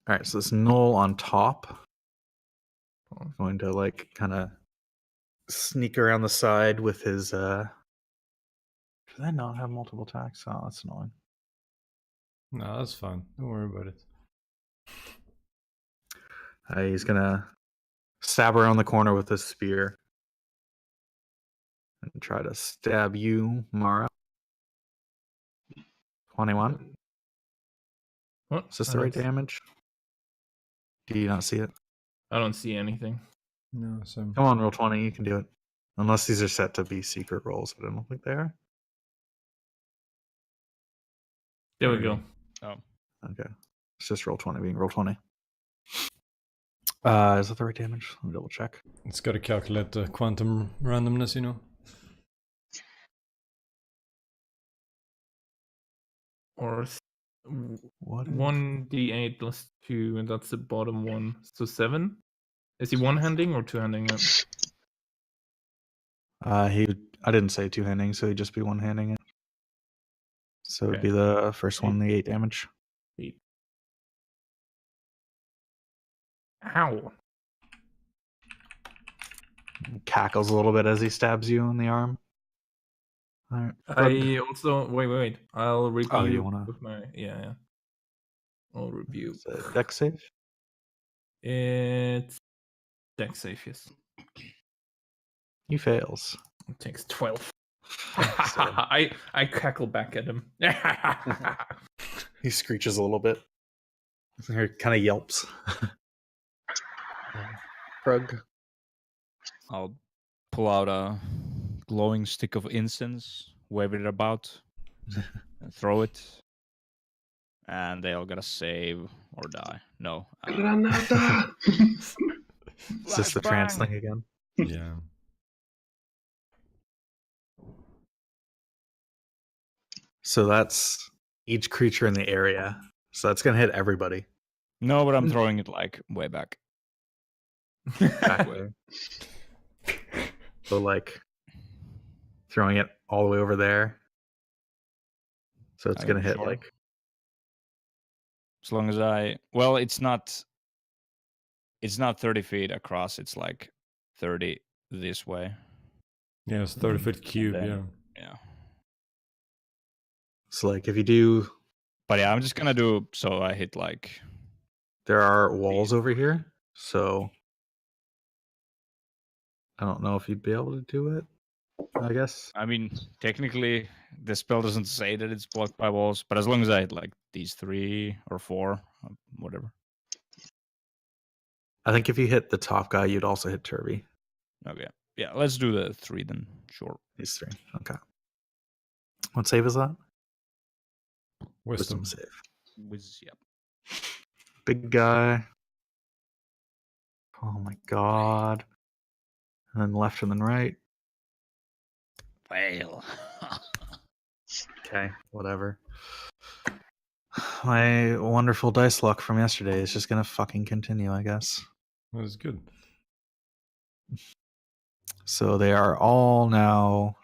right, so this gnoll on top going to like kind of sneak around the side with his does that not have multiple attacks? Oh, that's annoying. No, that's fine. Don't worry about it. He's gonna stab around the corner with his spear and try to stab you, Mara. 21. What? Is this the right damage? Do you not see it? I don't see anything. No, so Come on, roll 20. You can do it. Unless these are set to be secret rolls, but I don't think they are. There we go. Oh. Okay. It's just roll 20 being roll 20. Is that the right damage? Let me double check. It's got to calculate the quantum randomness, you know. Or What is- 1d8 plus 2, and that's the bottom one. So 7? Is he one-handing or two-handing it? I didn't say two-handing, so he'd just be one-handing it. So it'd be the first one, the 8 damage. 8. Ow. Cackles a little bit as he stabs you in the arm. All right. I also wait. I'll review you wanna- with my yeah. I'll review. Is it dex save? It's dex safe, yes. He fails. It takes 12. So I cackle back at him. he screeches a little bit. He kind of yelps. Krug. I'll pull out a glowing stick of incense, wave it about, and throw it. And they all gotta save or die. No. Granada! Is this the trance thing again? Yeah. So that's each creature in the area. So that's going to hit everybody. No, but I'm throwing it like way back. Back way. So like throwing it all the way over there. So it's going to hit Sure. like... As long as it's not 30 feet across, it's like 30 this way. Yeah, it's 30-foot cube, then- yeah. Yeah. So like if you do... But yeah, I'm just gonna do so I hit like There are walls over here. So I don't know if you'd be able to do it, I guess. I mean, technically the spell doesn't say that it's blocked by walls, but as long as I hit like these 3 or 4, whatever. I think if you hit the top guy, you'd also hit Turby. Okay. Yeah, let's do the 3 then. Sure. These 3. Okay. What save is that? Wisdom. save. Yep. Big guy. Oh my god. And then left and then right. Fail. Okay, whatever. My wonderful dice luck from yesterday is just gonna fucking continue, I guess. That was good. So they are all now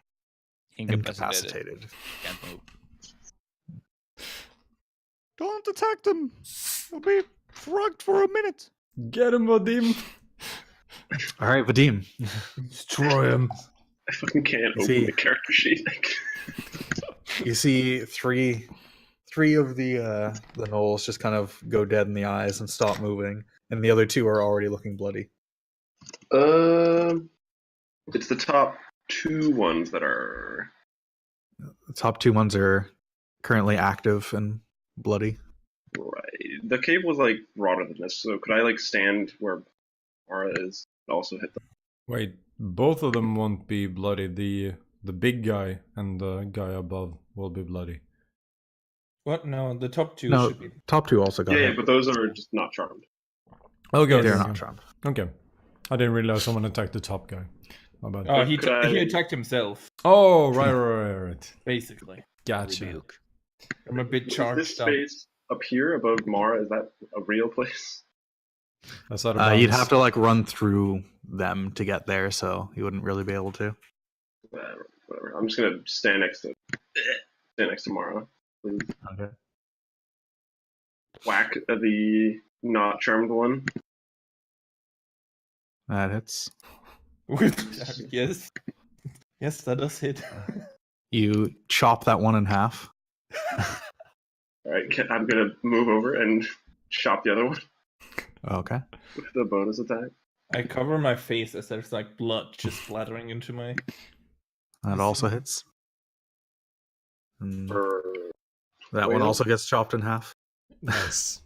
Incapacitated. incapacitated. Can't move. Don't attack them. They'll be frugged for a minute. Get him, Vadim! All right, Vadim. Destroy him. I fucking can't open See. the character sheet. You see three of the gnolls just kind of go dead in the eyes and stop moving, and the other 2 are already looking bloody. It's the top 2 ones that are. The top 2 ones are currently active and bloody. Right. The cave was like broader than this, so could I like stand where Mara is and also hit them? Wait, both of them won't be bloody. The big guy and the guy above will be bloody. What? No, the top 2 No, should be. top 2 also got Yeah, hit. but those are just not charmed. Okay, They're okay, not okay. charmed. Okay. I didn't realize someone attacked the top guy. My bad. Oh, Could I- he attacked himself, Oh, right. basically. Gotcha. I'm a bit Is this charged up. space up here above Mara, is that a real place? That's out of You'd bounds. have to like run through them to get there, so you wouldn't really be able to. Whatever. I'm just gonna stand next to Mara. Please. Okay. Whack at the not charmed one. That hits. Yes. Yes, that does hit. You chop that one in half. Alright, I'm gonna move over and chop the other one Okay. with the bonus attack. I cover my face as there's like blood just splattering into my. That also hits. And For that one Whale? also gets chopped in half. Nice.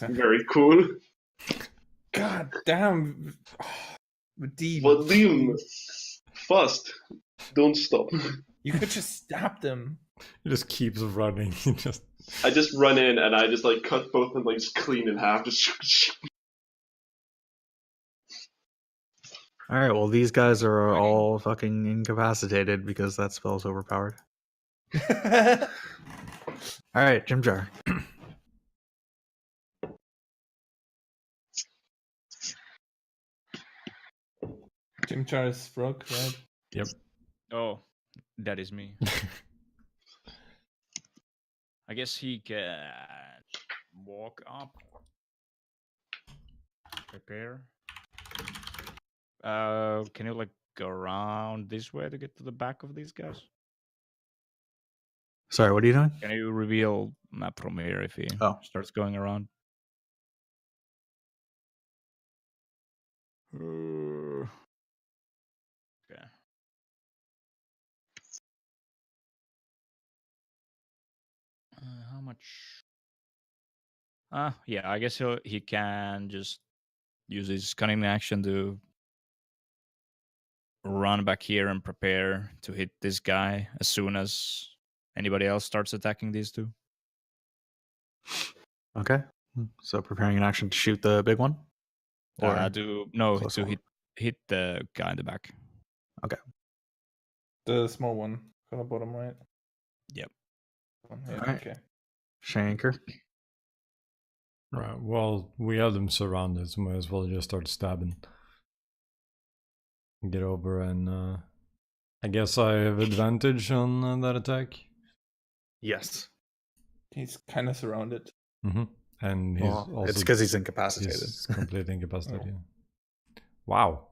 very cool. God damn. Vadim. Vadim, fast. Don't stop. You could just stab them. He just keeps running. He just I just run in and I just like cut both of them like just clean in half. Just All right. Well, these guys are all fucking incapacitated because that spell's overpowered. All right, Jim Jar. Jim Char's frog, right? Yep. Oh, that is me. I guess he can walk up. Prepare. Can you like go around this way to get to the back of these guys? Sorry, what are you doing? Can you reveal map from here if he Oh. starts going around? Okay. How much? Yeah, I guess he can just use his cunning action to run back here and prepare to hit this guy as soon as anybody else starts attacking these two. Okay. So preparing an action to shoot the big one? Or close to one? hit the guy in the back. The small one on the bottom right. Yep. Yeah, Alright. okay. Shanker. Right. Well, we have them surrounded, so might as well just start stabbing. Get over and I guess I have advantage on that attack. Yes. He's kind of surrounded. Mm-hmm. And he's Well, also it's because he's incapacitated. he's completely incapacitated. Oh. Wow.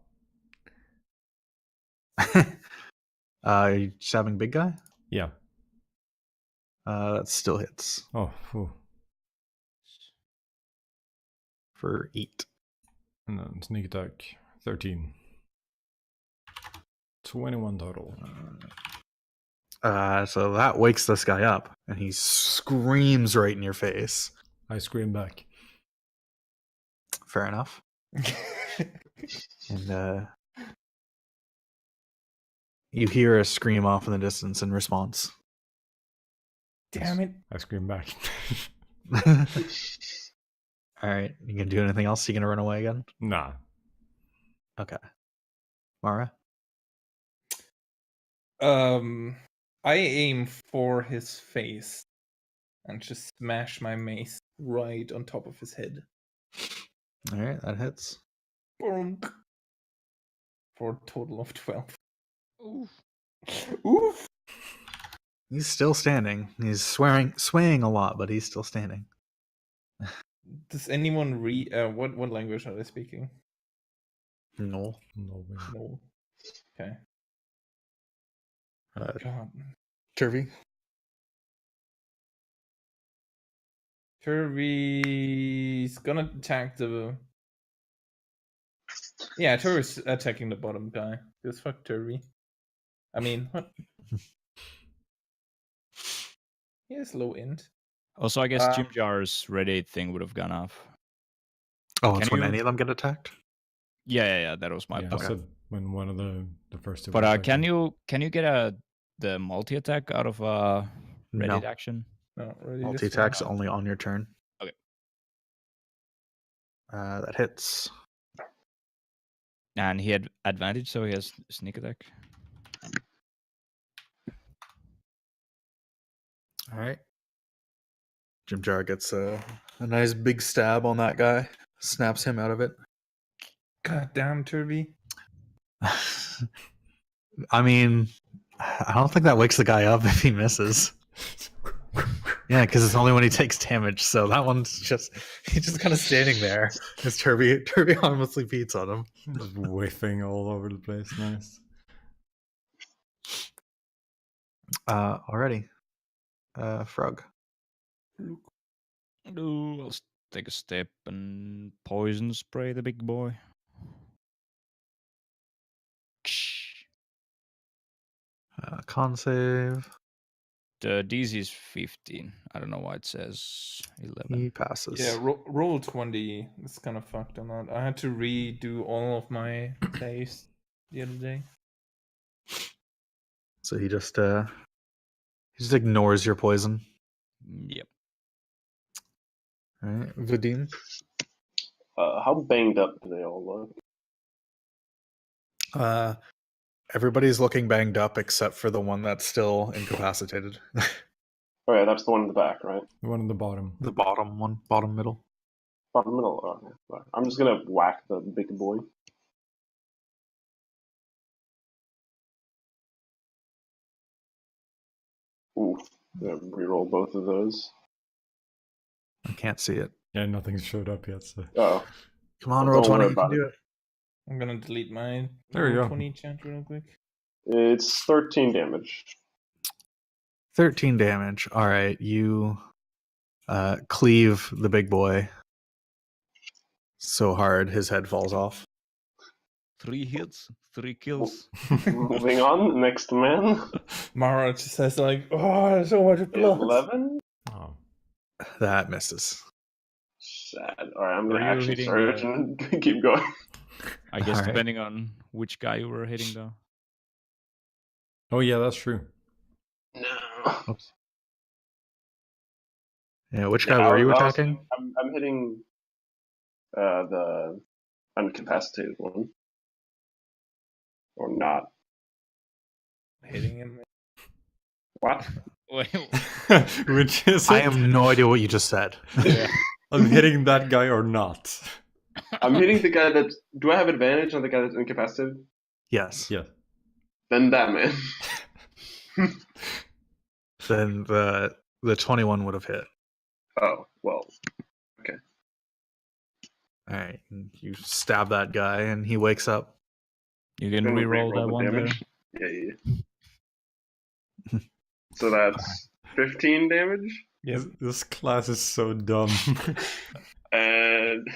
Are you stabbing big guy? Yeah. That still hits Oh. Phew. for 8. And then sneak attack 13. 21 total. So that wakes this guy up, and he screams right in your face. I scream back. Fair enough. And you hear a scream off in the distance in response. Damn it. I scream back. All right, you gonna do anything else? You gonna run away again? Nah. Okay. Mara? I aim for his face and just smash my mace right on top of his head. All right, that hits. Bonk. For a total of 12. Oof. Oof. He's still standing. He's swaying a lot, but he's still standing. Does anyone read? What language are they speaking? No. No way. No. Okay. Uh, God. Turvy? Turvy's gonna attack the. Yeah, Turvy's attacking the bottom guy. Because fuck Turvy. I mean, what? He has low int. Also, I guess Jim Jar's Reddit thing would have gone off. Oh, Can it's when you- any of them get attacked? Yeah. That was my Yeah, point. I said when one of the first two. But were can attacking. you get the multi attack out of Reddit No. action? No, really. Multi-attack's only on your turn. Okay. That hits. And he had advantage, so he has sneak attack. All right. Jim Jar gets a nice big stab on that guy. Snaps him out of it. God damn, Turvy. I mean, I don't think that wakes the guy up if he misses. Yeah, because it's only when he takes damage. So that one's he's just kind of standing there as Turvy harmlessly beats on him. Just whiffing all over the place. Nice. Alrighty. Frog. Ooh, I'll take a step and poison spray the big boy. Con save. The DC is 15. I don't know why it says 11. He passes. Yeah, roll 20. It's kind of fucked on that. I had to redo all of my saves the other day. So he just ignores your poison. Yep. All right, Vadim. How banged up do they all look? Everybody's looking banged up except for the one that's still incapacitated. Oh yeah, that's the one in the back, right? The one in the bottom. The bottom one, bottom middle. Bottom middle. Oh, okay. Right. I'm just gonna whack the big boy. Ooh, reroll both of those. I can't see it. Yeah, nothing showed up yet. So Oh, Come on, Well, roll don't 20. worry You can about do it. I'm gonna delete my There we go. 20 chant real quick. it's 13 damage. 13 damage. All right, you cleave the big boy so hard his head falls off. 3 hits, 3 kills. Moving on, next man. Mara just says like, oh, so much blood. 11. oh. That misses. Sad. All right, I'm gonna Are you action hitting, surge and keep going. I guess Alright. depending on which guy you were hitting though. Oh yeah, that's true. No. Oops. Yeah, which Yeah, guy were you I was- attacking? I'm hitting the incapacitated one, or not. Hitting him. What? Wait, Which is I it? have no idea what you just said. I'm hitting that guy or not? I'm hitting the guy that. Do I have advantage on the guy that's incapacitated? Yes. Yeah. Then that man. Then the 21 would have hit. Oh well. All right, and you stab that guy, and he wakes up. you can Gonna reroll reroll that the one there. damage. Yeah. So that's 15 damage, This class is so dumb. and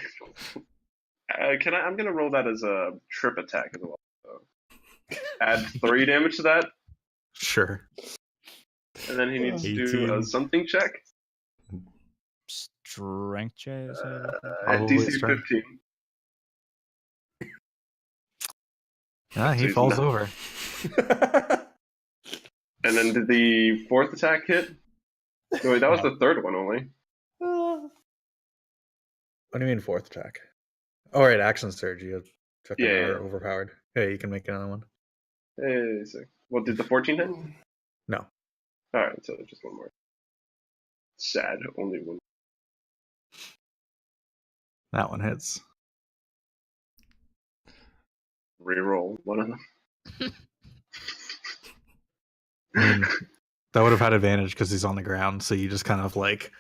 I'm gonna roll that as a trip attack as well. So add 3 damage to that, Sure. and then he needs to do 18. a something check. Strength check. is it? At Probably DC strength. 15. Yeah, he So he's falls not- over. And then did the 4th attack hit? No, wait, that was the 3rd one only. What do you mean fourth attack? Oh, right, action surge. You took Yeah, another yeah. overpowered. Hey, you can make another one. Hey, so, well, did the 14 hit? No. Alright, so just one more. Sad, only one. That one hits. Reroll one of them. I mean, that would have had advantage because he's on the ground. So you just kind of like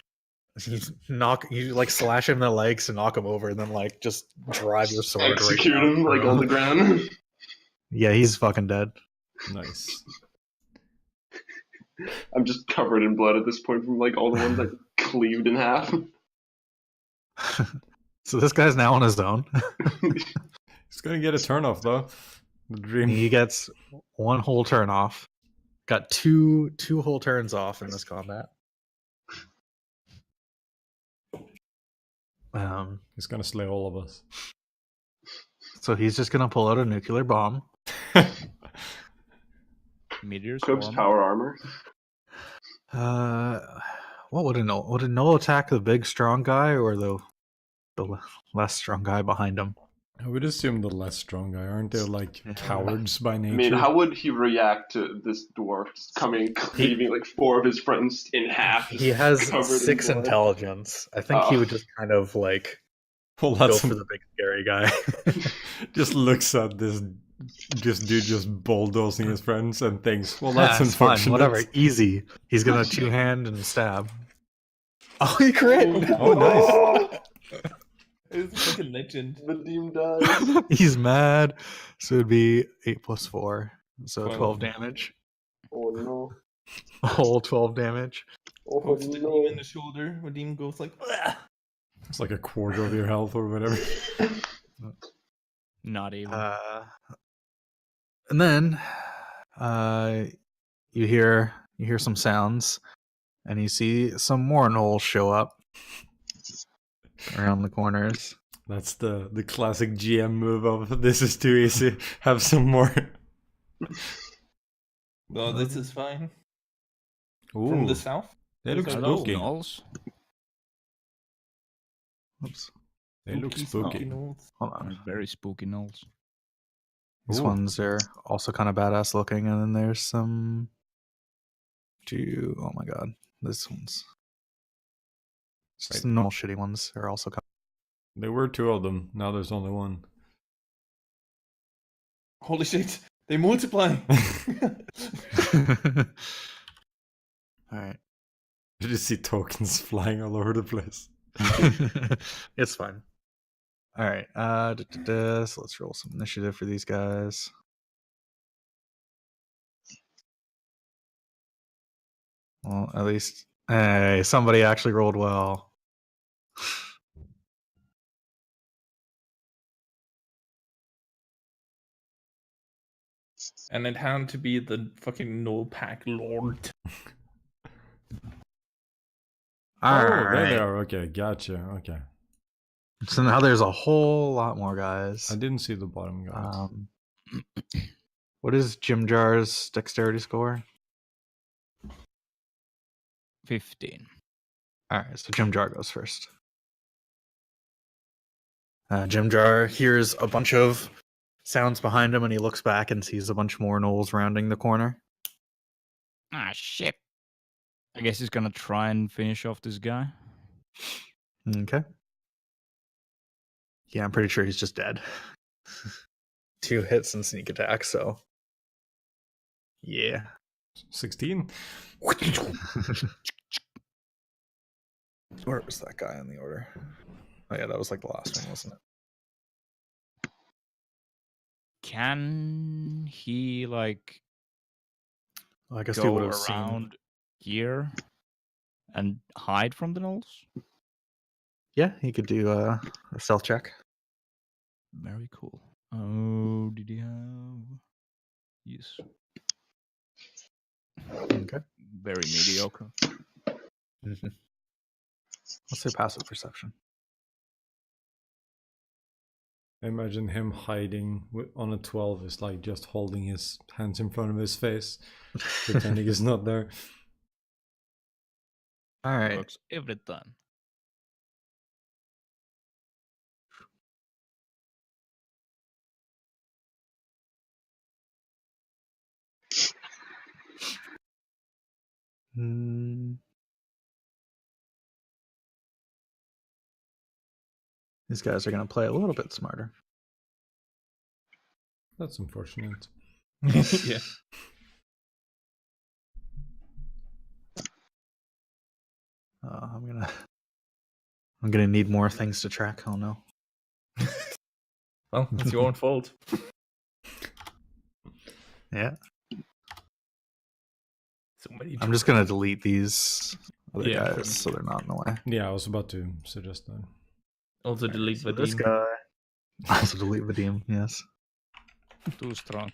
you like slash him in the legs to knock him over, and then like just drive your sword Execute right him like on the ground. Yeah, he's fucking dead. Nice. I'm just covered in blood at this point from like all the ones that cleaved in half. So this guy's now on his own. He's gonna get a turn off though. The dream. He gets one whole turn off. Got two whole turns off in this combat. He's gonna slay all of us. So he's just gonna pull out a nuclear bomb. Meteor Cope's swarm. power armor. What would a null? Would a null attack the big strong guy or the less strong guy behind him? I would assume the less strong guy. Aren't they like Yeah. cowards by I nature? mean, how would he react to this dwarf just coming, cleaving like 4 of his friends in half? He has covered in 6 blood? intelligence. I think he Oh. would just kind of like Well, go that's for the big scary guy. just looks at this dude just bulldozing his friends and thinks, well, that's It's fine, unfortunate. whatever, easy. He's gonna 2-hand and stab. Oh, he crit! Oh, nice. It's like a legend. The demon dies. He's mad. So it'd be 8 plus 4. So 12. 12 damage. Oh no. A whole 12 damage. Oh Pokes the demon no. in the shoulder. Where demon goes like, "Ugh." It's like a quarter of your health or whatever. Not even. And then you hear some sounds, and you see some more gnolls show up around the corners. That's the classic GM move of this is too easy. Have some more. No, this is fine. Ooh, From the south. they look Those are Hello, spooky. gnolls. Oops. They look spooky. gnolls. Hold on. Very spooky gnolls. These Ooh. ones are also kind of badass looking, and then there's some. Oh my god, this one's. Just the normal shitty ones are also coming. There were 2 of them. Now there's only 1. Holy shit! They multiply. All right. Did you see tokens flying all over the place? It's fine. All right. So let's roll some initiative for these guys. Well, at least, hey, somebody actually rolled well. And it had to be the fucking null pack lord. There they are. Okay, gotcha. Okay. So now there's a whole lot more guys. I didn't see the bottom guys. What is Jim Jar's dexterity score? 15. All right, so Jim Jar goes first. Jim Jar hears a bunch of sounds behind him, and he looks back and sees a bunch more gnolls rounding the corner. Ah, shit. I guess he's gonna try and finish off this guy. Okay. Yeah, I'm pretty sure he's just dead. 2 hits and sneak attack, so. Yeah. 16? Where was that guy in the order? Oh yeah, that was like the last one, wasn't it? Can he like Well, I guess he go would have seen. around here and hide from the gnolls? Yeah, he could do a stealth check. Very cool. Oh, did he have? Yes. Okay. Very mediocre. Let's say passive perception. I imagine him hiding on a 12 is like just holding his hands in front of his face, pretending he's not there. All right. Works every time. These guys are going to play a little bit smarter. That's unfortunate. Yeah. I'm gonna need more things to track. Oh no. Well, it's your own fault. Yeah. So many. I'm just gonna delete these other Yeah, guys so they're not in the way. Yeah, I was about to suggest that. Also delete So Vadim. this guy. Also delete Vadim. Yes. Too strong.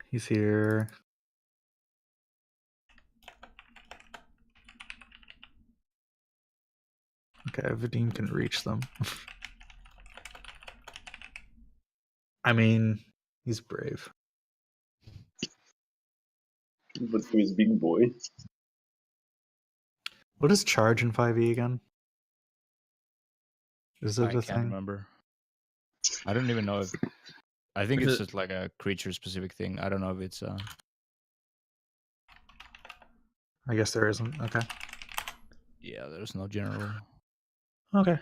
He's here. Okay, Vadim can reach them. I mean, he's brave. But he's big boy. What is charge in 5e again? Is it I a can't thing? remember. I don't even know if. I think Is it's it- just like a creature-specific thing. I don't know if it's. I guess there isn't. Okay. Yeah, there's no general. Okay.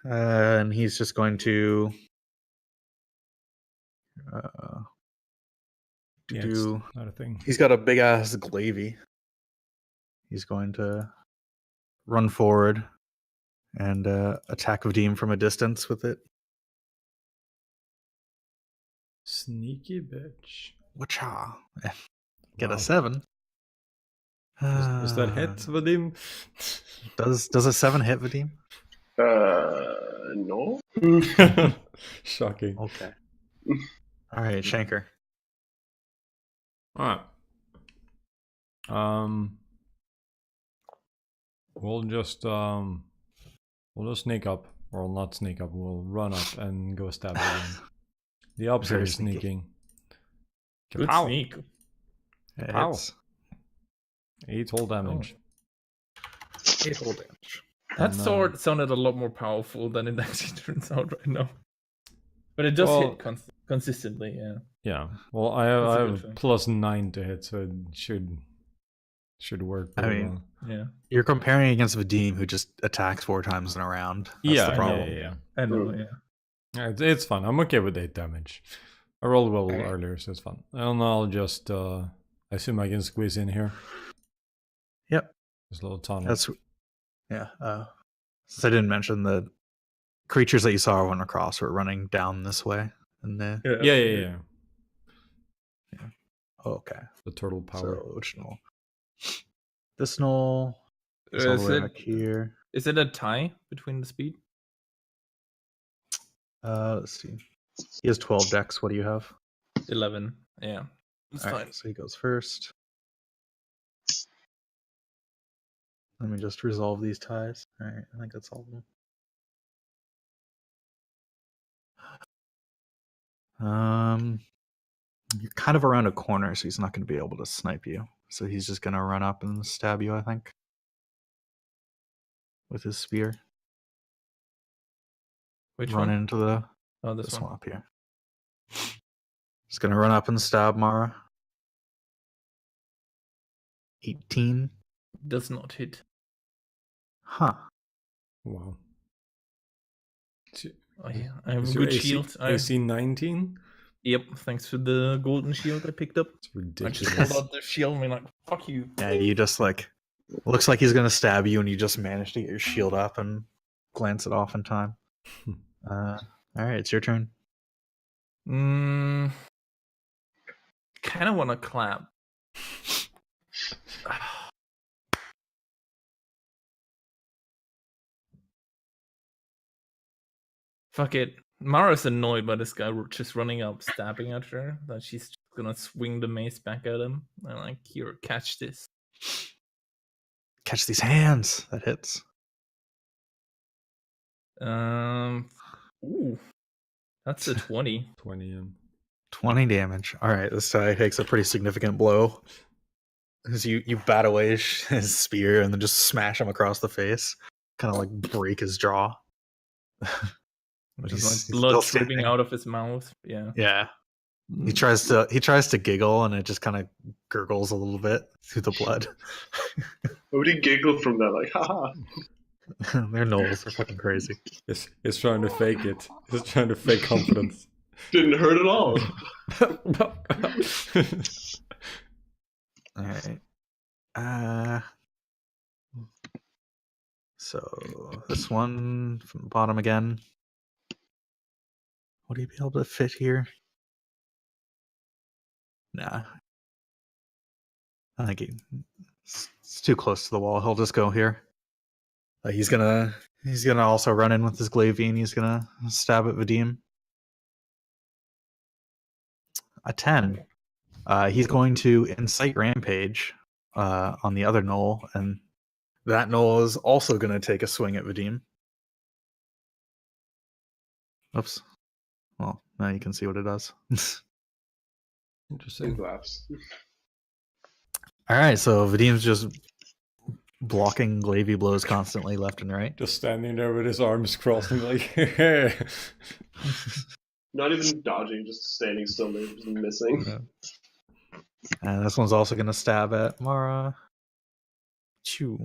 And he's just going to Yeah, do. it's not a thing. He's got a big ass glavy. He's going to run forward and attack Vadim from a distance with it. Sneaky bitch. Wacha. Get Wow. a 7. Does that hit, Vadim? Does a 7 hit Vadim? No. Shocking. Okay. All right, Shanker. Alright. We'll just sneak up, or not sneak up. We'll run up and go stab again. The opposite Very is sneaky. sneaking. Good Kapow! sneak. It Ow. hits. 8 whole damage. 8 whole damage. That And, sword sounded a lot more powerful than it actually turns out right now. But it does Well, hit consistently. Yeah. Yeah. Well, I That's a have, good thing. +9 to hit, so it should work I pretty mean, well. Yeah. You're comparing against Vadim, who just attacks 4 times in a round. That's Yeah, the problem. yeah. I know. Mm. Yeah. It's fun. I'm okay with 8 damage. I rolled well Okay. earlier, so it's fun. And I'll just, I assume I can squeeze in here. Yep. This little tunnel. That's yeah. Since I didn't mention, the creatures that you saw went across were running down this way, and the Yeah. oh, okay. The turtle power. So which gnoll? This gnoll is all the way back here. Is it a tie between the speed? Let's see. He has 12 decks. What do you have? 11. Yeah. It's All fine. right, so he goes first. Let me just resolve these ties. All right, I think that's all of them. You're kind of around a corner, so he's not going to be able to snipe you. So he's just going to run up and stab you, I think, with his spear. Which Run one? into the Oh, this this one one. up here. Just going to run up and stab Mara. 18. Does not hit. Huh. Wow. I have Is a your good AC, shield. AC 19? Yep, thanks for the golden shield I picked up. It's I just ridiculous. pulled out the shield and be like, fuck you. Yeah, you just like looks like he's gonna stab you, and you just manage to get your shield up and glance it off in time. All right, it's your turn. Kind of want to clap. Fuck it. Mara's annoyed by this guy just running up, stabbing at her. That she's just gonna swing the mace back at him. And like, here, catch this. Catch these hands. That hits. Ooh, that's a 20. 20. 20 damage. All right, this guy takes a pretty significant blow. As you bat away his spear and then just smash him across the face, kind of like break his jaw. But Just he's like blood still dripping standing. out of his mouth. Yeah. Yeah, he tries to giggle, and it just kind of gurgles a little bit through the blood. Nobody giggled from that, like, haha. They're gnolls. They're fucking crazy. He's trying to fake it. He's trying to fake confidence. Didn't hurt at all. All right. So this one from the bottom again. Would he be able to fit here? Nah. I think it's too close to the wall. He'll just go here. He's gonna also run in with his glaive and he's gonna stab at Vadim. A 10. He's going to incite rampage on the other gnoll, and that gnoll is also going to take a swing at Vadim. Oops. Well, now you can see what it does. Interesting. Laughs. All right, so Vadim's just blocking glavey blows constantly left and right. Just standing there with his arms crossing like Not even dodging, just standing still there, just missing. And this one's also going to stab at Mara. Chew.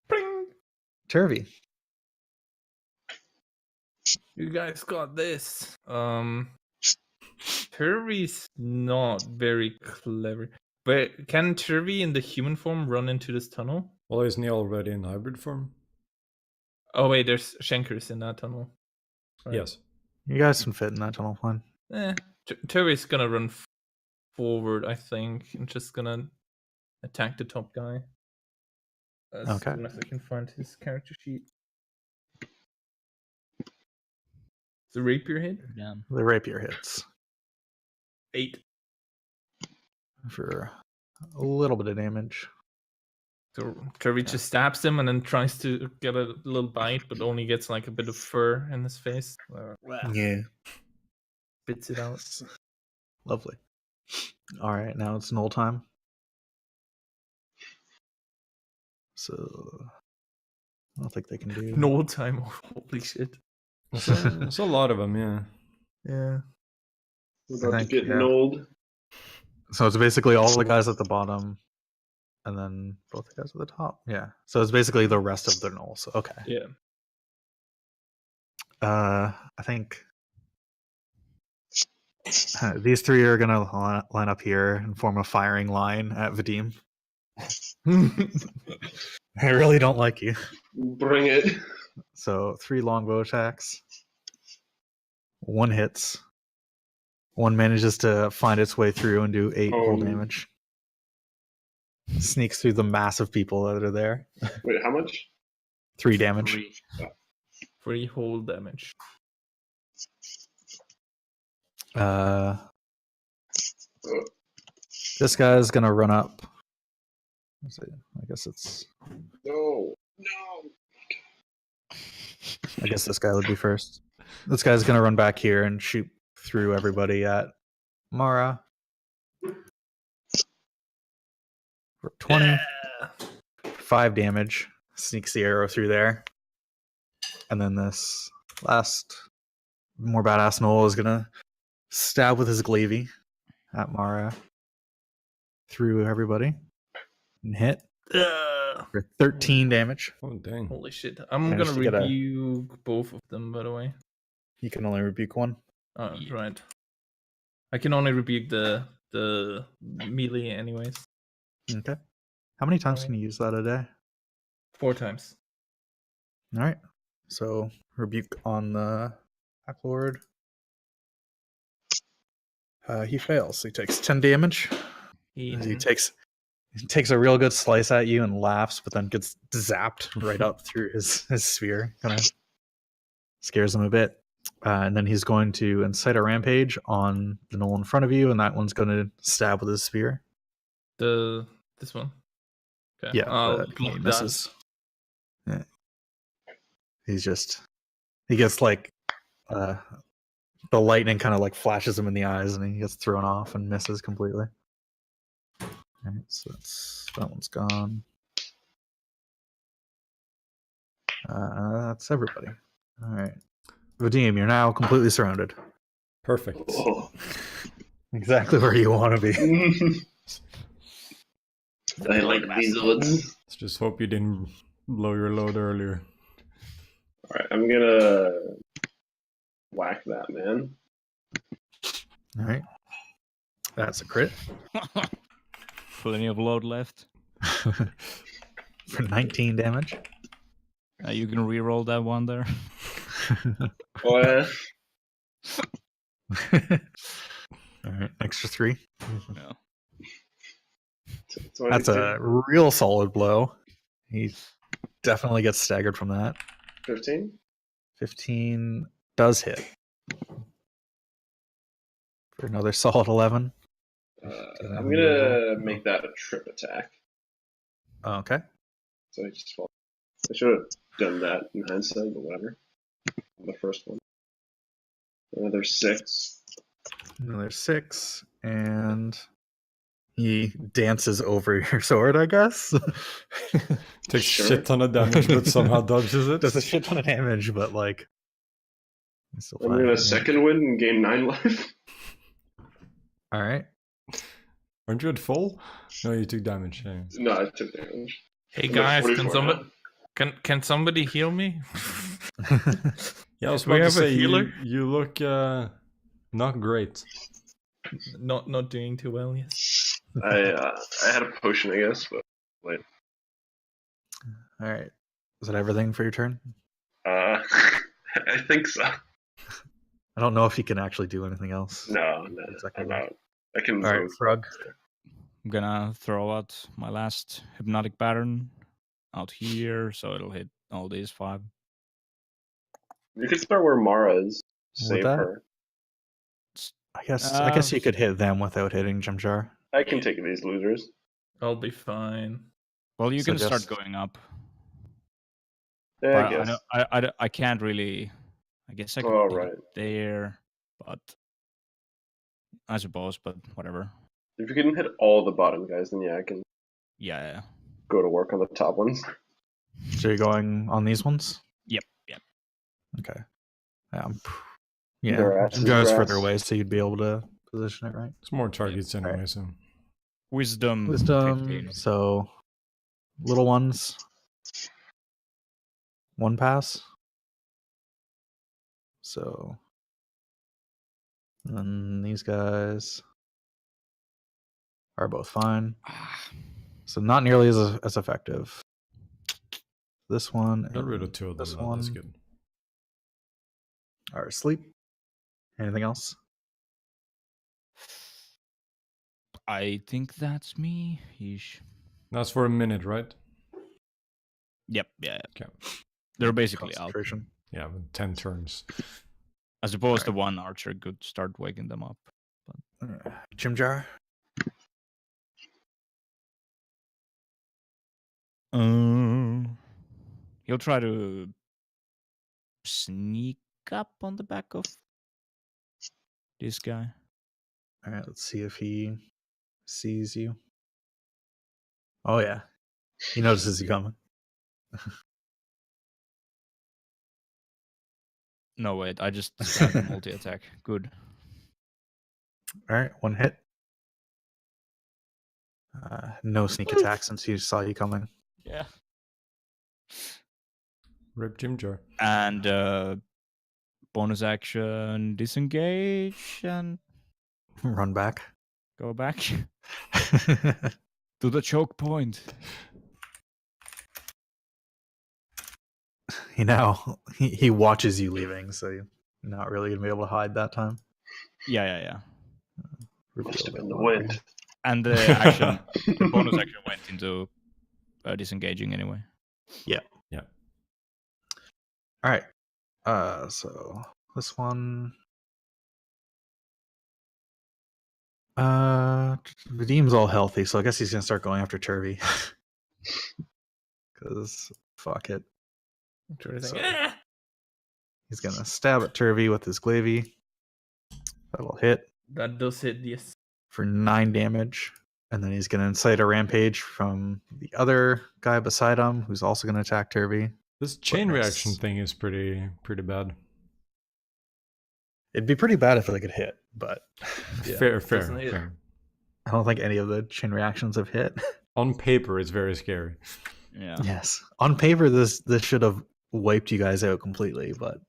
Bring. Turvy. You guys got this. Turvy's not very clever. But can Turvy in the human form run into this tunnel? Well, isn't he already in hybrid form? Oh wait, there's Shankers in that tunnel. Right. Yes. You guys can fit in that tunnel fine. Turvy's gonna run forward, I think, and just gonna attack the top guy. As Okay. soon as I can find his character sheet. The rapier hit? Yeah. The rapier hits 8. for a little bit of damage. So Turvy just stabs him and then tries to get a little bite, but only gets like a bit of fur in his face. Yeah. Spits it out. Lovely. All right, now it's null time. So I don't think they can do. No time. Holy shit. There's a lot of them, yeah. Yeah. We're about think, to get yeah. gnolled. So it's basically all the guys at the bottom, and then both the guys at the top. Yeah. So it's basically the rest of the gnolls. Okay. Yeah. I think these three are gonna line up here and form a firing line at Vadim. I really don't like you. Bring it. So 3 longbow attacks. 1 hits. 1 manages to find its way through and do 8 whole damage. Sneaks through the mass of people that are there. Wait, how much? 3 damage. 3 whole damage. This guy's gonna run up. Let's see. I guess it's. No. I guess this guy would be first. This guy's gonna run back here and shoot through everybody at Mara. For 20. Yeah. 5 damage. Sneaks the arrow through there. And then this last more badass gnoll is gonna stab with his glaive at Mara through everybody and hit for 13 damage. Oh dang! Holy shit! I'm Managed gonna to get a- rebuke both of them, by the way. You can only rebuke one. Oh, Yeah. right. I can only rebuke the melee, anyways. Okay. How many times Alright. can you use that a day? 4 times. All right. So rebuke on the Pack Lord. He fails. He takes 10 damage. He takes a real good slice at you and laughs, but then gets zapped right up through his sphere. Kind of scares him a bit. And then he's going to incite a rampage on the gnoll in front of you, and that one's going to stab with his spear. This one. Okay. Yeah, I'll but he block misses. Yeah. He gets like the lightning kind of like flashes him in the eyes, and he gets thrown off and misses completely. All right, so that one's gone. That's everybody. All right, Vadim, you're now completely surrounded. Perfect. Oh. Exactly where you want to be. I like these ones. Let's just hope you didn't blow your load earlier. Alright, I'm gonna whack that man. All right, that's a crit Plenty of load left. for 19 damage. You can re-roll that one there. Oh, yeah. All right, extra 3. Yeah. That's a real solid blow. He definitely gets staggered from that. 15? 15 does hit. For another solid 11. I'm gonna make that a trip attack. Okay. So I just fall. I should have done that in hindsight, but whatever. The first one. Another 6. Another 6. And he dances over your sword, I guess. Takes Sure. shit ton of damage, but somehow dodges it. Does a shit ton of damage, but like. he's still I'm fine. gonna second win and gain 9 life. All right. Aren't you at full? No, you took damage. Yeah. No, I took damage. Hey I'm at guys, 44 now. can somebody heal me? Yeah, I was Do we about to have a say healer? you look not great. Not doing too well, yes. I had a potion, I guess, but wait. All right. Is that everything for your turn? I think so. I don't know if you can actually do anything else. No, Exactly. I'm out. I can All right, move. Frog. I'm gonna throw out my last hypnotic pattern out here, so it'll hit all these 5. You could start where Mara is. With Save that? her. I guess you could hit them without hitting Jimjar. I can take these losers. I'll be fine. Well, you So can start just- going up. Yeah, I But guess. I can't really. I guess I could Oh, do right. it there, but I suppose. But whatever. If you can hit all the bottom guys, then yeah, I can Yeah. go to work on the top ones. So you're going on these ones? Yep. Okay. Yeah, Yeah, Grass is Jimjar's grass. further away, so you'd be able to position it right. It's more targets anyway, Alright. so Wisdom. Wisdom. 15. So little ones. 1 pass. So and these guys are both fine. Ah, So not nearly as effective. This one. got rid of and 2 of them. This Though. That's one good. are asleep. Anything else? I think that's me. Yeesh. That's for a minute, right? Yep. Yeah. Okay. They're basically out. Concentration. Yeah, with 10 turns. I suppose the Alright. one archer could start waking them up. Jimjar. He'll try to sneak up on the back of this guy. All right, let's see if he sees you. Oh yeah, he notices you coming. No, wait. I just had a multi-attack. Good. All right, 1 hit. No sneak attack since he saw you coming. Yeah. Rip Jimjar. And bonus action, disengage, and Run back. go back to the choke point. He watches you leaving, so you're not really gonna be able to hide that time. Yeah. Must have Reveal been the that wind. And the action, the bonus action went into disengaging anyway. All right. So this one. Redeem's all healthy, so I guess he's gonna start going after Turvy. Cause fuck it. Turvey's So- like, "Ah!" He's gonna stab at Turvy with his glaive. That'll hit That does hit, yes. for 9 damage. And then he's gonna incite a rampage from the other guy beside him, who's also gonna attack Turvy. This chain Witness. reaction thing is pretty bad. It'd be pretty bad if it could hit, but Yeah, fair. doesn't hit. I don't think any of the chain reactions have hit. On paper, it's very scary. Yeah. Yes. On paper, this should have wiped you guys out completely, but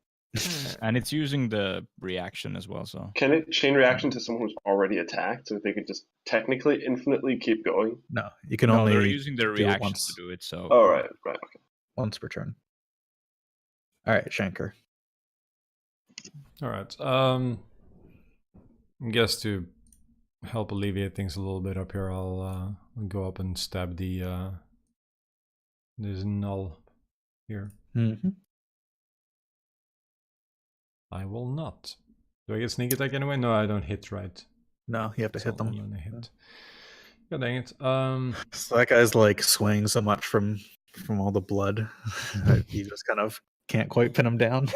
And it's using the reaction as well, so Can it chain reaction to someone who's already attacked so that they could just technically infinitely keep going? no, you can no, only they're using their do it reaction once. to do it. So Oh, right, okay. once per turn. All right, Shanker. All right. I guess to help alleviate things a little bit up here, I'll go up and stab the this gnoll here. Mm-hmm. I will not. Do I get sneak attack anyway? No, I don't hit, right? No, you have to hit So them. I'm gonna hit. God dang it. So that guy's like swaying so much from all the blood that you just kind of can't quite pin him down.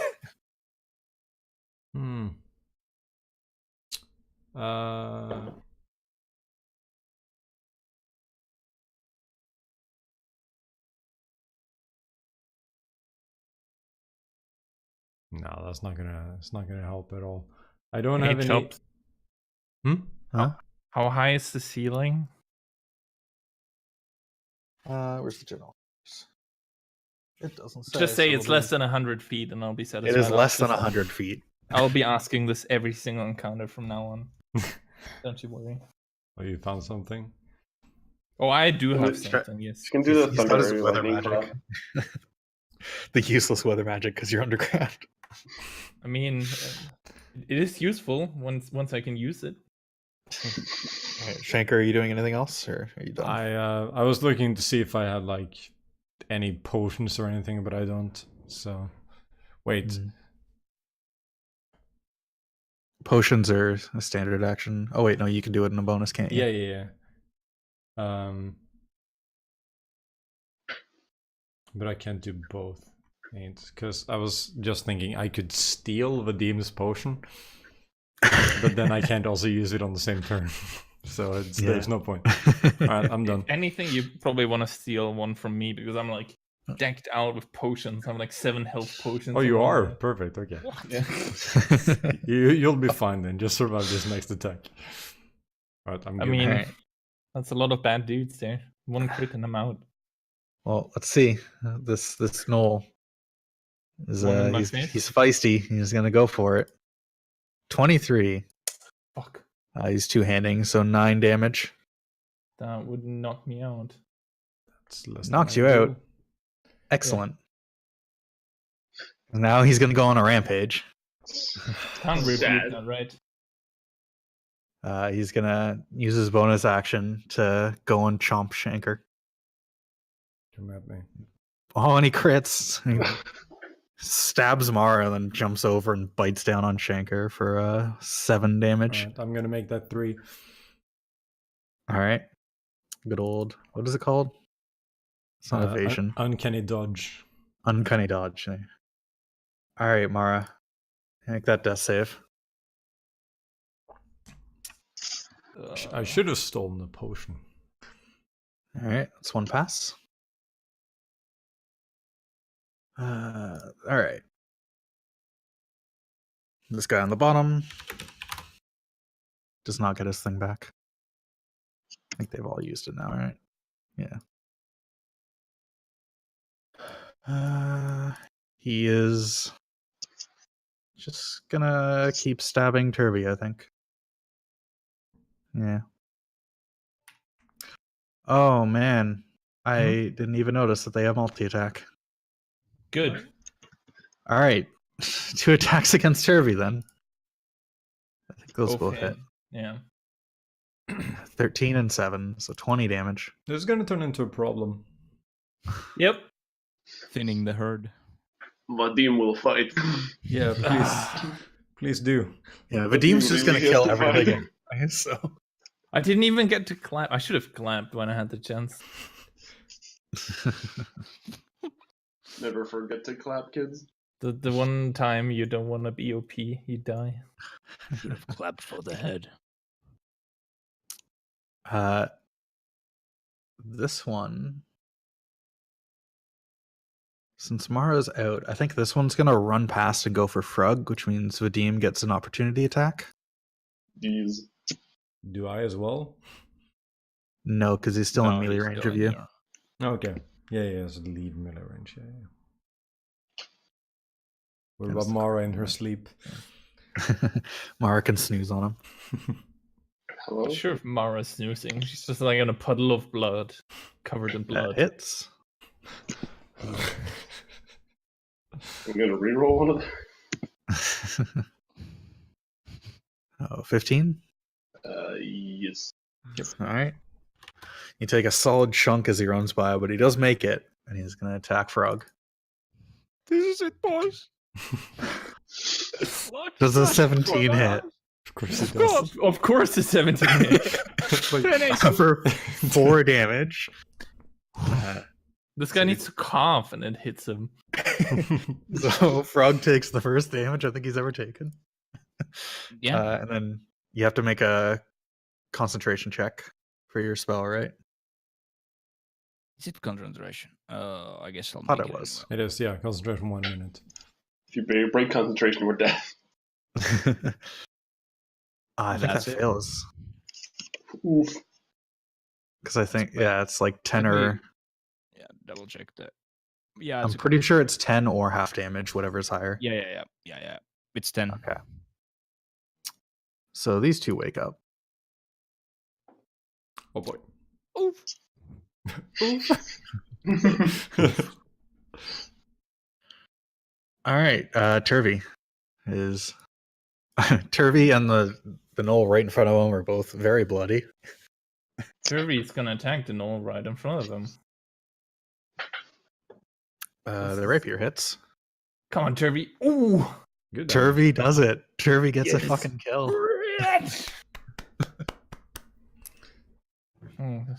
No, that's not gonna. It's not gonna help at all. I don't Hey, have any. Chops, Huh? how high is the ceiling? Where's the journal? It doesn't say. Just say so it's it'll less be- than 100 feet and I'll be satisfied. It is I'll less than just- 100 feet. I'll be asking this every single encounter from now on. Don't you worry. Oh, you found something? Oh, I do have Let's try- something, yes. You can do the He's got his thunder weather lightning magic. cloud. The useless weather magic because you're underground. I mean, it is useful once I can use it. All right, Shanker, are you doing anything else, or are you done? I was looking to see if I had like any potions or anything, but I don't. So wait. Mm. Potions are a standard action. Oh wait, no, you can do it in a bonus, can't you? Yeah. But I can't do both. Because I was just thinking I could steal Vadim's potion, but then I can't also use it on the same turn. So there's no point. Alright, I'm done. If anything, you probably want to steal one from me because I'm like decked out with potions. I have like 7 health potions. Oh, you on are my- perfect. Okay, Yeah. you'll be fine then. Just survive this next attack. All right, I'm I good. mean, Alright. that's a lot of bad dudes there. 1 crit and I'm out. Well, let's see. This gnoll is One in my he's face? feisty. He's gonna go for it. 23. Fuck. He's two-handing, so 9 damage. That would knock me out. That's less Knocked than you out. ideal. Excellent. Now he's gonna go on a rampage. Can't repeat Sad. that, right? He's gonna use his bonus action to go and chomp Shanker. Come at me. Oh, and he crits. He stabs Mara, then jumps over and bites down on Shanker for 7 damage. All right, I'm gonna make that 3. All right. Good old. What is it called? It's not evasion. Uncanny dodge. Uncanny dodge. All right, Mara. Make that death save. I should have stolen the potion. All right, that's 1 pass. All right. This guy on the bottom does not get his thing back. I think they've all used it now, right? Yeah. He is just gonna keep stabbing Turvy, I think. Yeah. Oh man, I didn't even notice that they have multi-attack. Good. All right, 2 attacks against Turvy then. I think those both hit. Yeah. 13 and 7, so 20 damage. This is gonna turn into a problem. Yep. Thinning the herd. Vadim will fight. Yeah, please, please do. Yeah, But Vadim's you just gonna really kill have to everything. So I didn't even get to clap. I should have clapped when I had the chance. Never forget to clap, kids. The one time you don't want to be OP, you die. Should have clapped for the head. this one, since Mara's out, I think this one's gonna run past and go for Frug, which means Vadim gets an opportunity attack. These. Do I as well? No, because he's still in No, melee he's range still of in you. here. Okay. Yeah, so leave melee range. Yeah. What That about was the Mara in her sleep? Mara can snooze on him. Hello? Not sure if Mara's snoozing. She's just like in a puddle of blood, covered in blood. That hits. I'm gonna reroll one of them. 15? Yes. All right. You take a solid chunk as he runs by, but he does make it, and he's going to attack Frog. This is it, boys. Does a 17 hit? Of course it does. Of course, the 17 hit. For 4 damage. This guy needs to cough and it hits him. So Frog takes the first damage I think he's ever taken. Yeah. And then you have to make a concentration check for your spell, right? Is it concentration? I guess I'll Thought make it was. It is, yeah. Concentration 1 minute. If you break concentration, we're dead. I think That's that it. fails. Oof. Because I think, yeah, it's like 10 Let me- or... Yeah, double check that. Yeah, I'm it's a pretty sure it's 10 or half damage, whatever's higher. Yeah. It's 10. Okay. So these two wake up. Oh boy. Oof. All right, Turvy is... Turvy and the gnoll right in front of him are both very bloody. Turvey's gonna attack the gnoll right in front of him. The rapier hits. Come on, Turvey. Ooh! Good. Turvy does it. Turvy gets a Yes. fucking kill.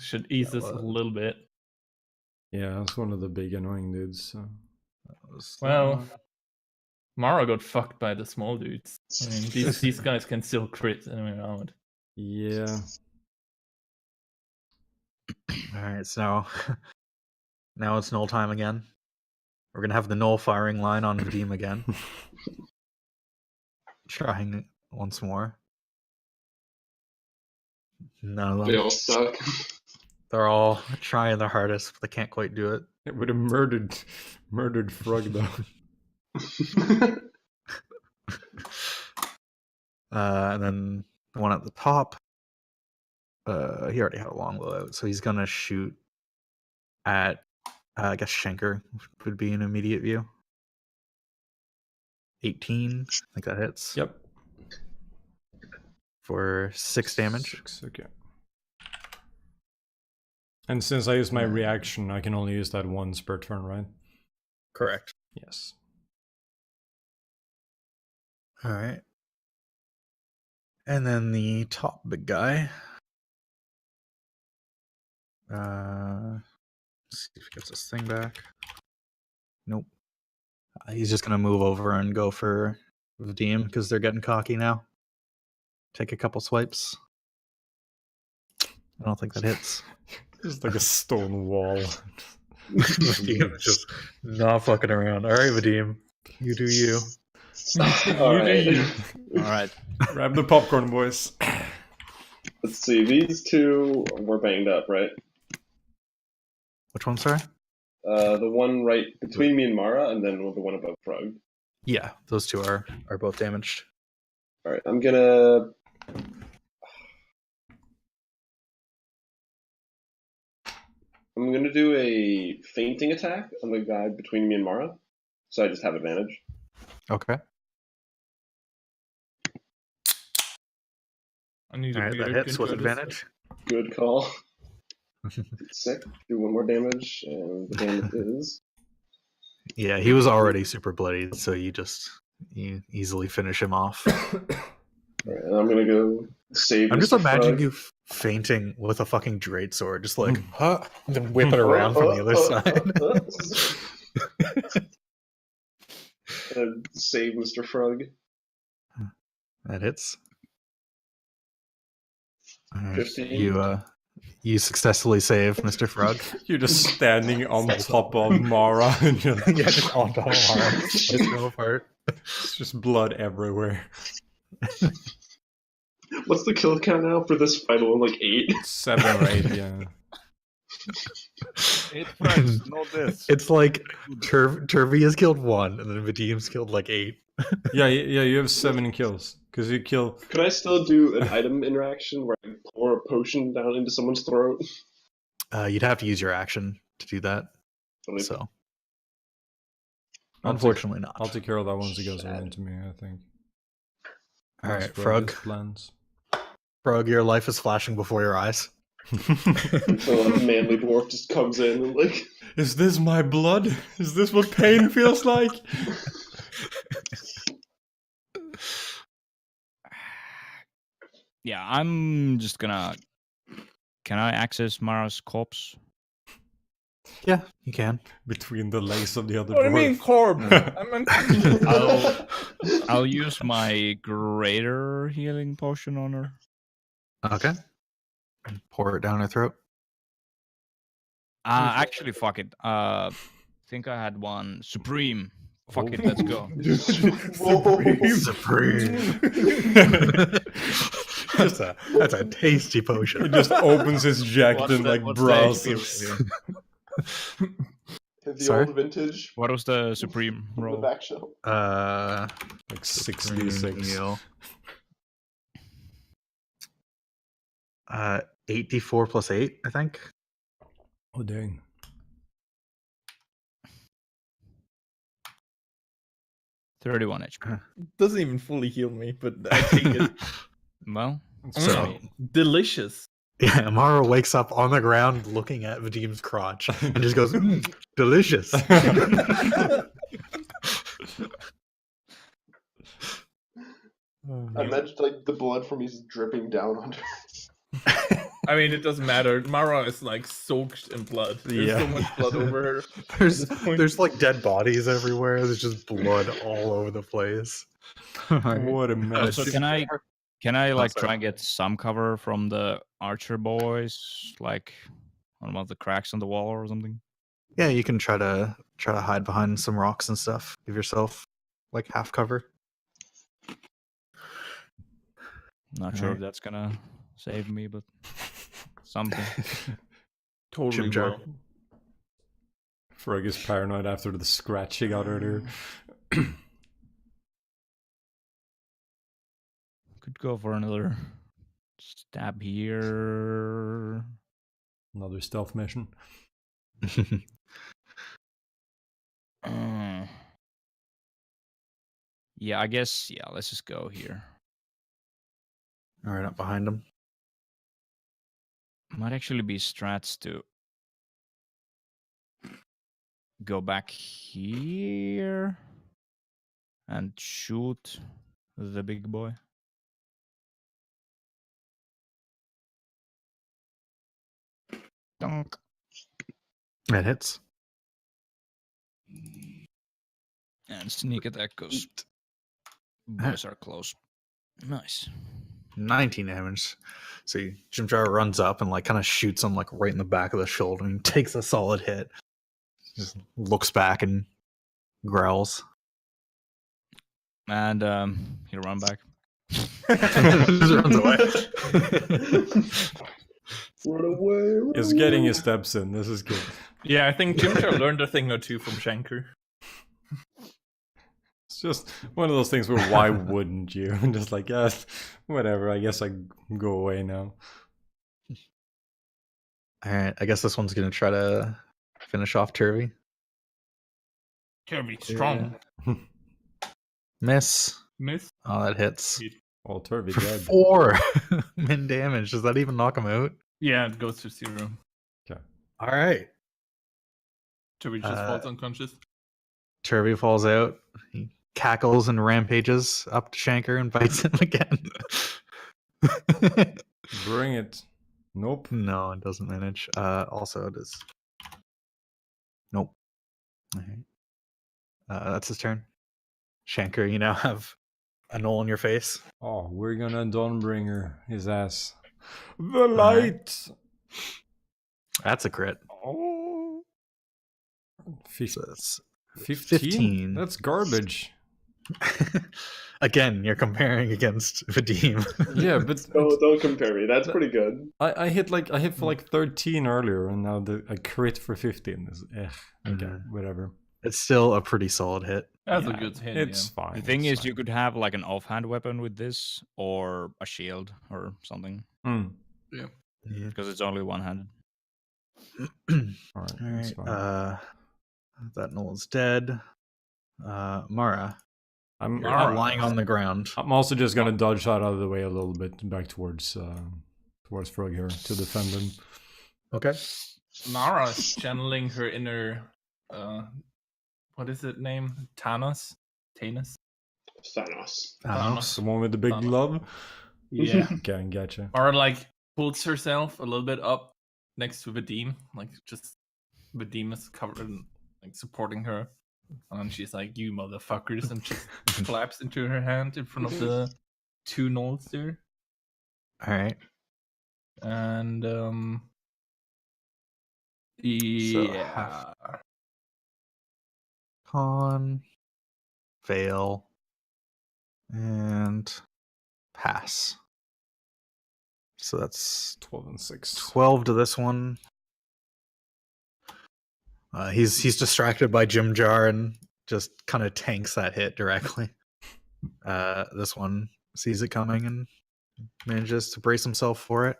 Should ease That this a was- little bit. Yeah, that's one of the big annoying dudes. So. Well, Mara got fucked by the small dudes. I mean, these guys can still crit anyway out. Yeah. All right, so now it's null time again. We're gonna have the gnoll firing line on Vadim again. Trying once more. None of They them. all suck. They're all trying their hardest, but they can't quite do it. It would have murdered Frog though. And then the one at the top, he already had a longbow out, so he's gonna shoot at, I guess Schenker would be an immediate view. 18, I think that hits. Yep. For 6 damage. 6, okay. And since I use my reaction, I can only use that once per turn, right? Correct. Yes. All right. And then the top big guy. Let's see if he gets this thing back. Nope. He's just gonna move over and go for Vadim because they're getting cocky now. Take a couple swipes. I don't think that hits. It's like a stone wall. Vadim just not fucking around. All right, Vadim, you do you. All right. All right. Grab the popcorn, boys. Let's see. These two were banged up, right? Which one, sorry? The one right between me and Mara, and then the one above Frog. Yeah, those two are both damaged. All right. I'm gonna do a fainting attack on the guy between me and Mara, so I just have advantage. Okay. I need All a right, that beard hits with control. advantage. Good call. Sick. Do one more damage, and the damage is Yeah, he was already super bloodied, so you easily finish him off. Alright, and I'm gonna go save. I'm just Mr. imagining Frog. you fainting with a fucking great sword, just like, huh, and then whip it around from the other side. And save Mr. Frog. That hits. 15. You successfully save Mr. Frog. You're just standing on top of Mara and just, Yeah, just on top of Mara. Just go apart. it's just blood everywhere. What's the kill count now for this final one? Like 8? 7 or 8, yeah. 8 friends, know this. It's like Turvy has killed 1, and then Vadim's killed like 8. Yeah, you have 7 kills. Because you kill... Could I still do an item interaction where I pour a potion down into someone's throat? You'd have to use your action to do that. Only- So, unfortunately not. I'll take care of that once he goes around to me, I think. All right, As for Frog. his plans. Frog, your life is flashing before your eyes. Until a manly dwarf just comes in and like... Is this my blood? Is this what pain feels like? Yeah, I'm just gonna. Can I access Mara's corpse? Yeah, you can. Between the legs of the other What do you dwarf. mean, Corb? I'll use my greater healing potion on her. Okay. Pour it down her throat. Actually, fuck it. Think I had one supreme. Fuck it, let's go. Supreme. That's a tasty He potion. just opens his jacket What's and the- like what's the browses. HP? The Sorry? old vintage What was the supreme from the roll? back shelf. Like Supreme 6d6. heal. 8d4 plus 8, I think. Oh dang. $31 HP. Doesn't even fully heal me, but I take it. Well, So, Delicious. yeah, Amara wakes up on the ground looking at Vadim's crotch and just goes, delicious. I imagine like the blood from me is dripping down onto. I mean, it doesn't matter. Mara is like soaked in blood. There's Yeah. so much blood over her. There's like dead bodies everywhere. There's just blood all over the place. What a mess. so can I like sorry. try and get some cover from the archer boys, like on one of the cracks on the wall or something? Yeah, you can try to try to hide behind some rocks and stuff. Give yourself like half cover. Not sure if that's gonna save me, but something. Totally Chimchar. will. Frog is paranoid after the scratch he got earlier. Could go for another stab here. Another stealth mission. Yeah, I guess. Yeah, let's just go here. All right, up behind him. Might actually be strats to go back here and shoot the big boy. Donk. That hits. And sneak attack goes. Boys are close. Nice. 19 damage. So Chimchar runs up and like kind of shoots him like right in the back of the shoulder and takes a solid hit. Just looks back and growls. And he'll run back. Just runs away. Run away. Run Is getting away. his steps in. This is good. Yeah, I think Chimchar learned a thing or two from Shanker. It's just one of those things where why wouldn't you? Just like, yeah, whatever. I guess I go away now. All right, I guess this one's gonna try to finish off Turvy. Kirby, strong. Miss. Miss. Oh, that hits. All Turvy For dead. 4 min damage. Does that even knock him out? Yeah, it goes to 0. Okay. All right. Kirby just falls unconscious. Turvy falls out. He cackles and rampages up to Shanker and bites him again. Bring it. Nope. No, it doesn't manage. Also, it is. Nope. All right. That's his turn. Shanker, you now have a gnoll in your face. Oh, we're gonna Dawnbringer his ass. The light. That's a crit. Oh. So that's 15? 15. That's garbage. Again, you're comparing against Vadim. Yeah, but Don't compare me. That's pretty good. I hit for like 13 earlier, and now I crit for 15. Okay, whatever. It's still a pretty solid hit. That's Yeah, a good hit. It's fine. The thing it's is, you fine. could have like an offhand weapon with this, or a shield, or something, Mm. Yeah. because it's only one-handed. All right. All That's right. fine. That gnoll's dead. Mara, I'm you're Mara. lying on the ground. I'm also just gonna dodge out of the way a little bit back towards Frog here to defend him. Okay. Mara's channeling her inner, what is it name? Thanos? Thanos. The one with the big Thanos. glove. Yeah. Okay, gotcha. Mara like pulls herself a little bit up next to Vadim, like just Vadim is covered and like supporting her. And she's like, "You motherfuckers," and she claps into her hand in front of the 2 gnolls there. All right. And yeah. Con, fail, and pass. So that's 12 and 6. 12 to this one. He's distracted by Jim Jar and just kind of tanks that hit directly. This one sees it coming and manages to brace himself for it.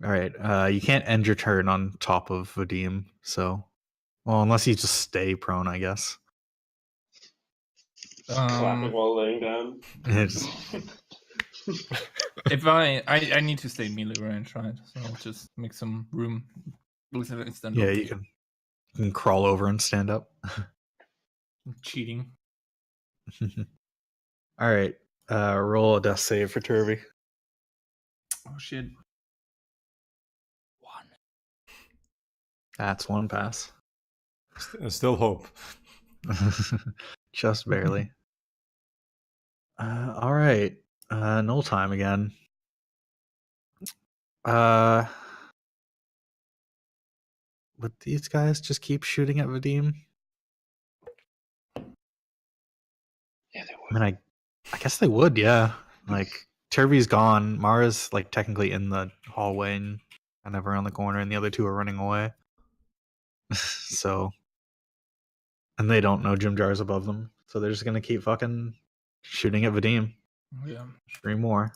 All right. You can't end your turn on top of Vadim, so unless you just stay prone, I guess. Clapping while laying down. It's, If I need to stay melee range, right? So I'll just make some room. yeah, you can crawl over and stand up. Cheating. All right. Roll a death save for Turvy. Oh shit. 1. That's one pass. Still hope. Just barely. All right. Null time again. would these guys just keep shooting at Vadim? Yeah, they I mean, I guess they would, yeah. Like, Turvey's gone. Mara's, like, technically in the hallway and kind of around the corner, and the other two are running away. So, and they don't know Jim Jar's above them. So they're just going to keep fucking shooting at Vadim. Yeah. 3 more.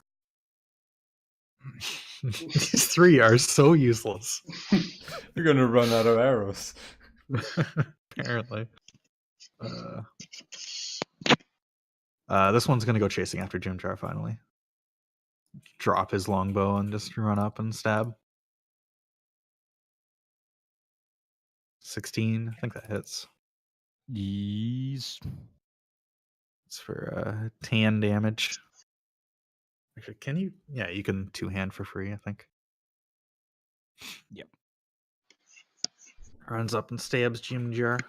These 3 are so useless. You're gonna run out of arrows. Apparently. This one's gonna go chasing after Jim Jar finally. Drop his longbow and just run up and stab. 16. I think that hits. Yes. It's for 10 damage. Actually, can you? Yeah, you can 2-hand for free, I think. Yep. Runs up and stabs Jim Jar.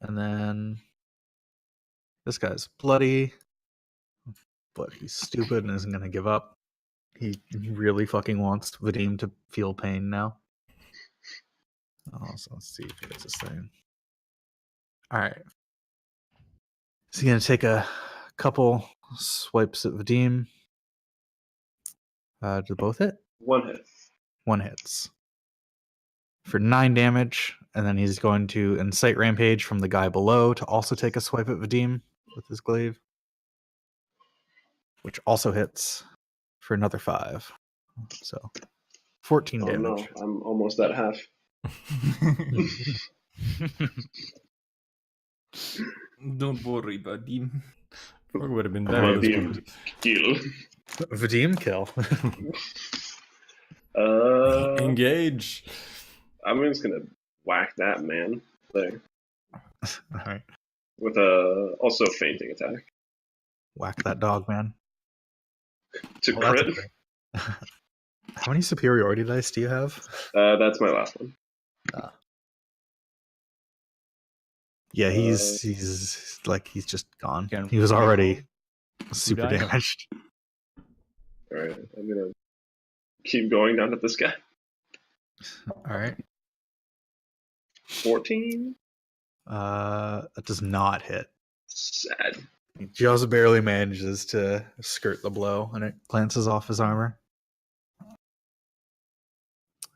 And then this guy's bloody, but he's stupid and isn't going to give up. He really fucking wants Vadim to feel pain now. Oh, so let's see if he does this thing. All right. So he's going to take a couple swipes at Vadim. Do both hit? 1 hit. 1 hits. For 9 damage, and then he's going to incite rampage from the guy below to also take a swipe at Vadim with his glaive, which also hits for another 5. So 14 Oh damage. no, I'm almost at half. Don't worry, Vadim. It would have been I'm there. gonna This be point. kill. Vadim kill. Engage. I'm just gonna whack that man there All right. with a also fainting attack Whack that dog, man. to Well, that's crit. okay. How many superiority dice do you have? That's my last one. Yeah, he's just gone. Can- He was already super died? damaged. All right, I'm gonna keep going down at this guy. All right. 14. That does not hit. Sad. He just barely manages to skirt the blow, and it glances off his armor.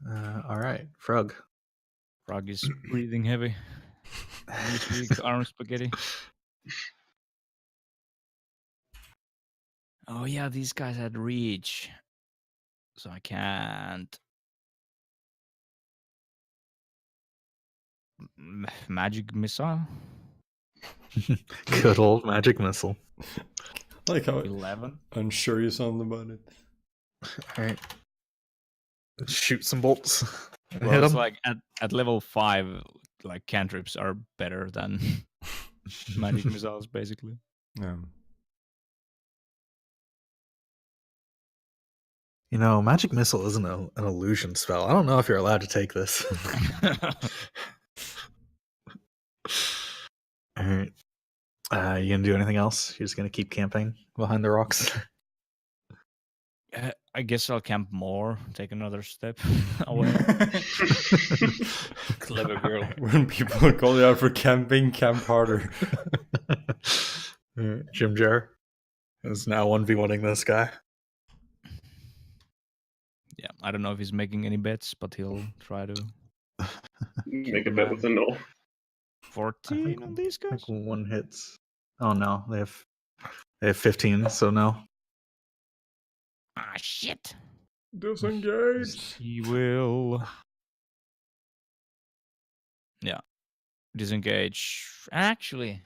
All right, Frog. Frog is breathing heavy. This week, arm spaghetti. Oh yeah, these guys had reach, so I can't. Magic missile. Good old magic missile. I like how 11. unsure you sound about it. All right. Shoot some bolts. And Well, hit it's him. like at level 5, like cantrips are better than magic missiles, basically. Yeah. You know, magic missile isn't an illusion spell. I don't know if you're allowed to take this. All right. You gonna do anything else? You're just gonna keep camping behind the rocks? I guess I'll camp more, take another step away. Clever girl. When people call you out for camping, camp harder. Jim Jar is now 1v1ing this guy. Yeah, I don't know if he's making any bets, but he'll try to. Make a bet with a null. 14 on these I guys? think 1 hits. Oh no, they have 15, so no. Ah, shit. Disengage. He will. Yeah. Disengage. Actually,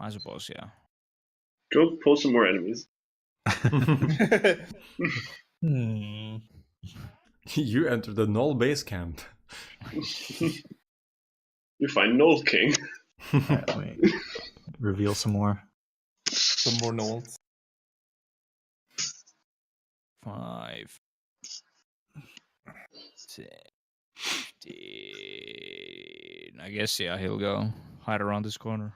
I suppose, yeah. Go pull some more enemies. Hmm. You enter the null base camp. You find Null King. Alright, let me reveal some more. Some more gnolls. 5, 10, 15. I guess, yeah, he'll go hide around this corner.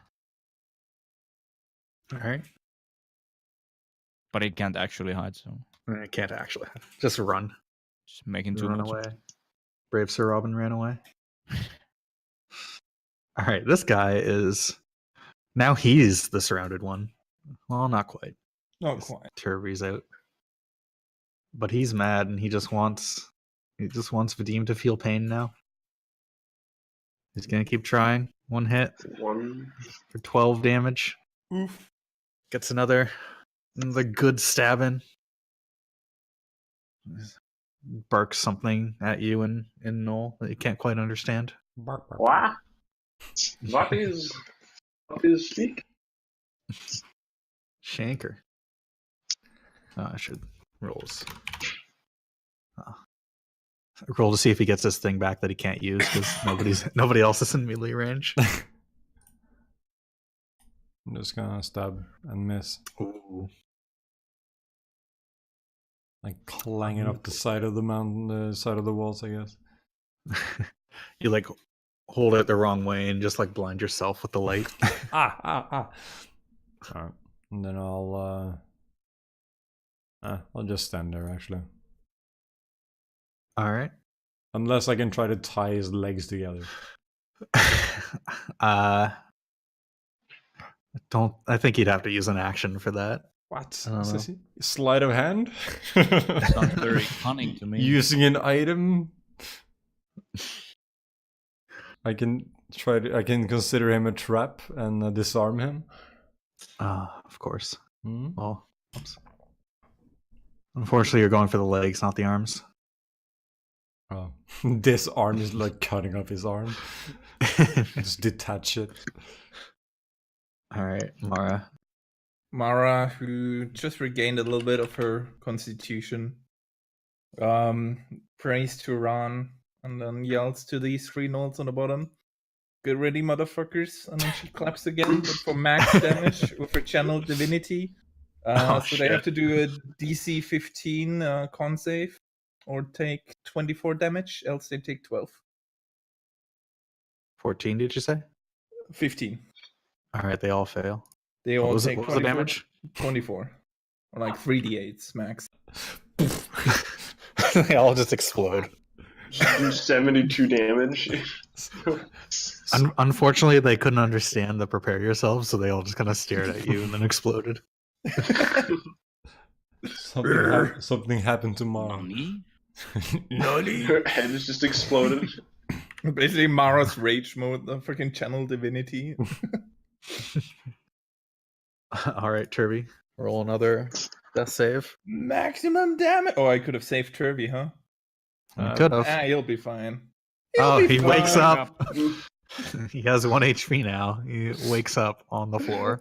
Alright. But he can't actually hide, so I can't actually. Just run. just making too Run much. away. Brave Sir Robin ran away. All right, this guy is now he's the surrounded one. Well, not quite. Not quite. Turby's out, but he's mad and he just wants Vadim to feel pain now. He's gonna keep trying. One hit One. for 12 damage. Oof. Gets another good stabbing. Barks something at you in Knoll that you can't quite understand. Bark, bark. What? What is speak? Shanker. I should rolls. Roll to see if he gets this thing back that he can't use because nobody else is in melee range. I'm just gonna stab and miss. Ooh. Like clanging up the side of the mountain, the side of the walls, I guess. You like hold it the wrong way and just like blind yourself with the light. Alright. And then I'll just stand there actually. All right. Unless I can try to tie his legs together. I think you'd have to use an action for that. What? I don't Is know. this sleight of hand? Sounds very cunning to me. Using an item? I can consider him a trap and disarm him. Of course. Hmm? Well, oops. Unfortunately, you're going for the legs, not the arms. Oh. This arm is like cutting off his arm. Just detach it. All right, Mara. Mara, who just regained a little bit of her constitution, prays to Ran and then yells to these 3 gnolls on the bottom, "Get ready, motherfuckers!" And then she claps again, but for max damage with her channel divinity. So shit. they have to do a DC 15 con save or take 24 damage, else they take 12. 14, did you say? 15. All right, they all fail. They What all was take the damage? 24. Or like 3d8s max. They all just explode. Do 72 damage. Unfortunately, they couldn't understand the prepare yourself, so they all just kind of stared at you and then exploded. Something happened to Mom. Nani? Her head is just exploded. Basically, Mara's rage mode, the freaking channel divinity. All right, Turby, roll another death save. Maximum damage. Oh, I could have saved Turby, huh? You could have. He'll be fine. He wakes fine. up. He has 1 HP now. He wakes up on the floor.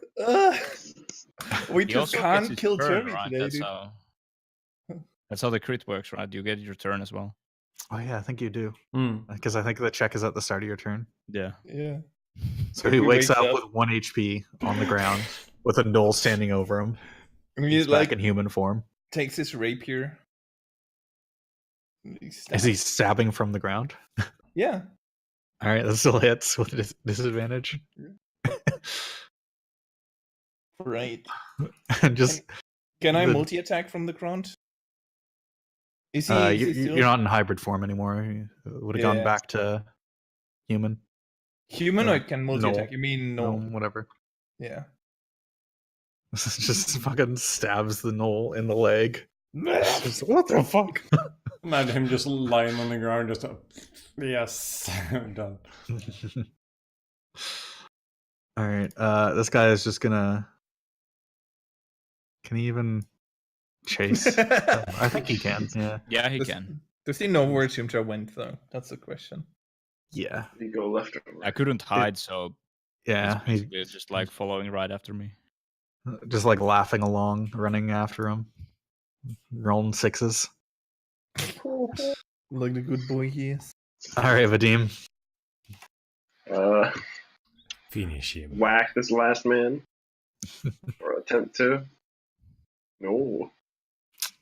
We He just also gets can't his kill turn, Turby right? today, dude. That's how the crit works, right? You get your turn as well. Oh yeah, I think you do. Hmm. Because I think the check is at the start of your turn. Yeah. Yeah. So he wakes up with 1 HP on the ground with a gnoll standing over him. He He's back in human form. takes his rapier. Is he stabbing from the ground? Yeah. All right, that still hits with disadvantage. Right. And just Can I The- multi-attack from the ground? Is he? you're not in hybrid form anymore. You would have gone Yeah. back to human. human, or can multi-attack? No. You mean No, no? whatever. Yeah. Just fucking stabs the gnoll in the leg. Just, what the fuck? Imagine him just lying on the ground, just yes, I'm done. All right, this guy is just gonna. Can he even chase? I think he can. Yeah. Yeah, he can. Does he know where Chimcha went, though? That's the question. Yeah. You go left or I right. couldn't hide, so Yeah. it's basically just like following right after me. Just like laughing along, running after him, rolling 6s. Like the good boy he is. All right, Vadim. Finish him. Whack this last man. Or attempt to. No.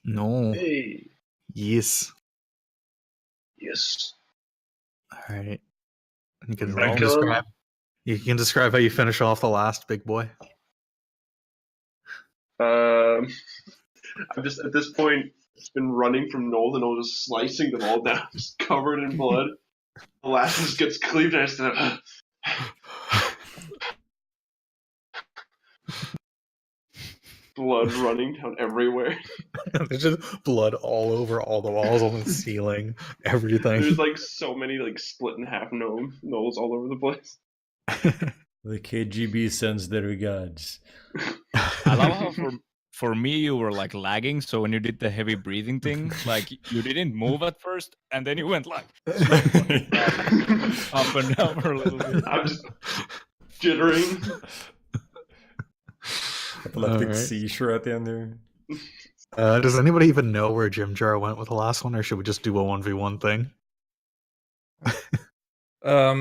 No. Hey. Yes. Yes. All right. You can, Right, describe. You can describe how you finish off the last big boy. I'm just at this point It's been running from Noel, and Noel just slicing them all down, just covered in blood. The last one just gets cleaved, and I just blood running down everywhere. There's just blood all over all the walls, on the ceiling, everything. There's like so many like split in half Noels all over the place. The KGB sends their regards. I love how for me you were like lagging, so when you did the heavy breathing thing, like you didn't move at first, and then you went like up and down for a little bit. I'm just jittering. Epileptic Alright. seizure at the end there. Does anybody even know where Jim Jar went with the last one, or should we just do a 1v1 thing?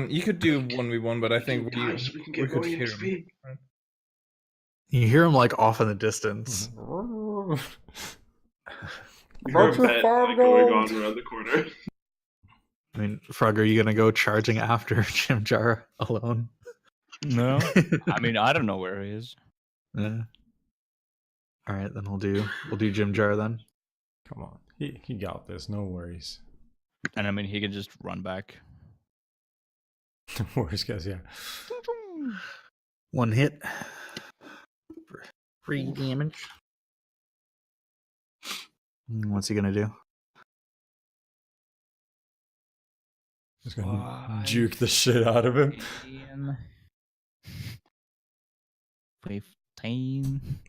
You could do 1v1, but I think Guys, we can get could going hear into him. speed. You hear him like off in the distance. You hear a pet like, going on around the corner. I mean, Frog, are you gonna go charging after Jim Jar alone? No, I mean I don't know where he is. Yeah. All right, then we'll do Jim Jar then. Come on. He got this, no worries. And I mean he can just run back. No worries, guys, yeah. One hit. 3 damage. What's he gonna do? Just gonna Five. juke the shit out of him. 15,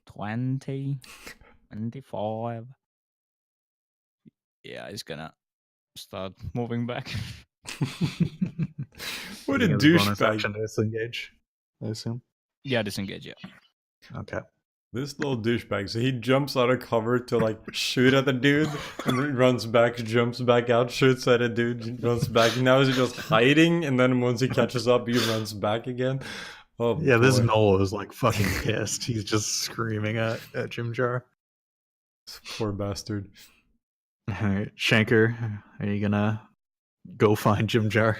20, 25. Yeah, he's gonna start moving back. What a He has bonus douchebag. action to disengage, I assume. Yeah, disengage, yeah. Okay. This little douchebag. So he jumps out of cover to like shoot at the dude, and then runs back, jumps back out, shoots at a dude, runs back. Now he's just hiding, and then once he catches up, he runs back again. Oh Yeah, this boy. Noel is like fucking pissed. He's just screaming at Jim Jar. Poor bastard. All right, Shanker, are you gonna go find Jim Jar?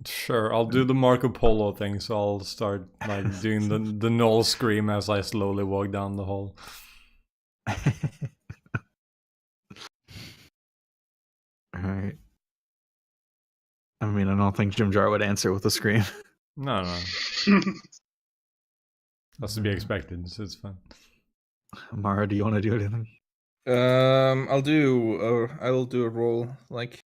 Sure, I'll do the Marco Polo thing, so I'll start like doing the Knoll scream as I slowly walk down the hall. All right. I mean, I don't think Jim Jar would answer with a scream. No. That's to be expected, so it's fine. Mara, do you want to do anything? I'll do a roll, like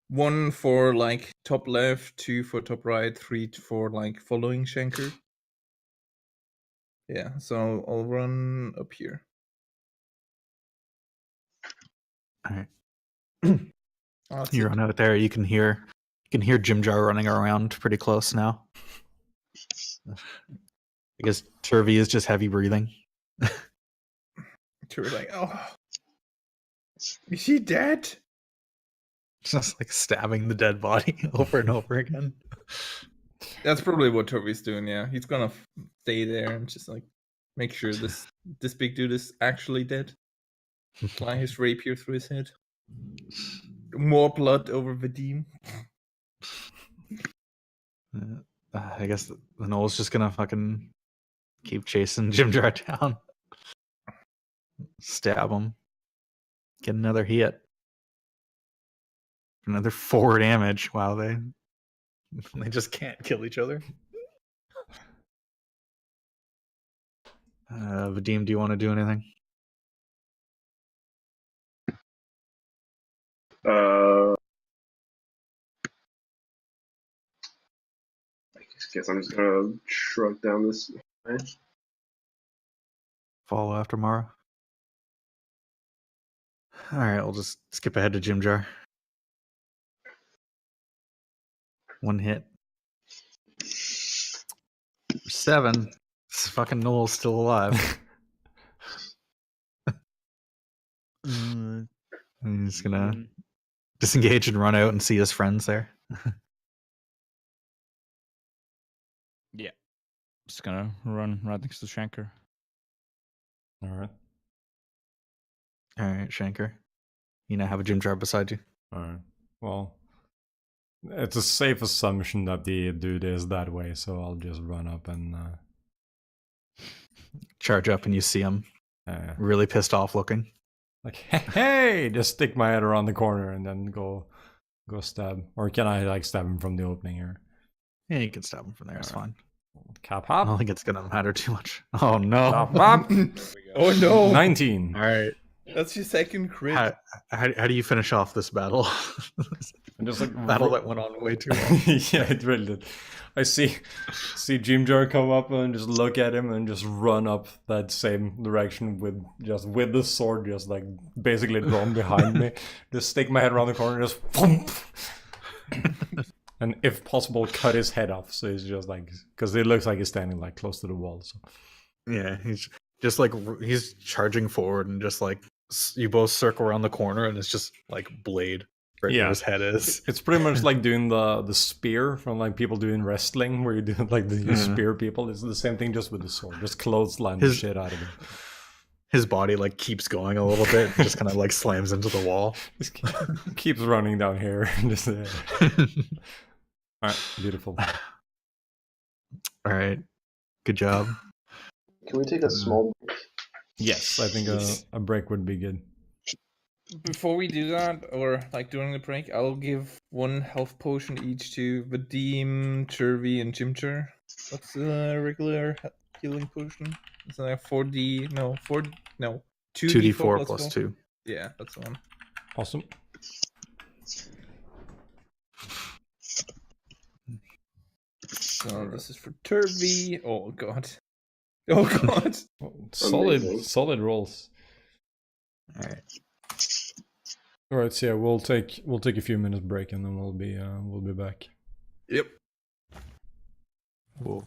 1 for like top left, 2 for top right, 3 for like following Shanker. Yeah, so I'll run up here. All right. Oh, that's You it. run out there. You can hear Jim Jar running around pretty close now. I guess Turvey is just heavy breathing. We're like, oh, is he dead? Just like stabbing the dead body over and over again. That's probably what Toby's doing. Yeah, he's gonna stay there and just like make sure this big dude is actually dead. Fly his rapier through his head. More blood over Vadim. I guess the Knoll's just gonna fucking keep chasing Jim Jar down. Stab him. Get another hit. Another 4 damage. Wow, they just can't kill each other. Vadim, do you want to do anything? I guess I'm just gonna shrug down this way. Follow after Mara? Alright, we'll just skip ahead to Jim Jar. 1 hit. 7. This fucking Noel's still alive. And he's gonna disengage and run out and see his friends there. Yeah. Just gonna run right next to Shanker. Alright. Alright, Shanker. You now have a Jim Jar beside you. Alright. Well, it's a safe assumption that the dude is that way, so I'll just run up and Charge up and you see him Really pissed off looking. Like, hey, just stick my head around the corner and then go stab. Or can I like stab him from the opening here? Yeah, you can stab him from there. It's fine. Cap I hop. don't think it's gonna matter too much. Oh no! Hop, hop. Oh no! 19. All right. That's your second crit. How do you finish off this battle? And just like battle that went on way too long. Yeah, it really did. I see Jim Jar come up and just look at him and just run up that same direction with the sword just like basically drawn behind me. Just stick my head around the corner, just thump. And if possible, cut his head off. So he's just like, because it looks like he's standing like close to the wall. So Yeah, he's just like he's charging forward and just like you both circle around the corner and it's just like blade right where his head is. It's pretty much like doing the spear from like people doing wrestling, where you do like you spear people. It's the same thing, just with the sword. Just clothesline the shit out of him. His body like keeps going a little bit, just kind of like slams into the wall. Just keeps running down here. Just, All right, beautiful. All right, good job. Can we take a small break? Yes, I think a break would be good. Before we do that, or like during the break, I'll give 1 health potion each to Vadim, Chervy, and Jimcher. What's the regular healing potion? Is that 4D? No, 2d4 plus 2. Yeah, that's the one. Awesome. So this is for Turvy. Oh god. Oh god. Solid rolls. All right. All right, so yeah, we'll take a few minutes break and then we'll be back. Yep. Cool.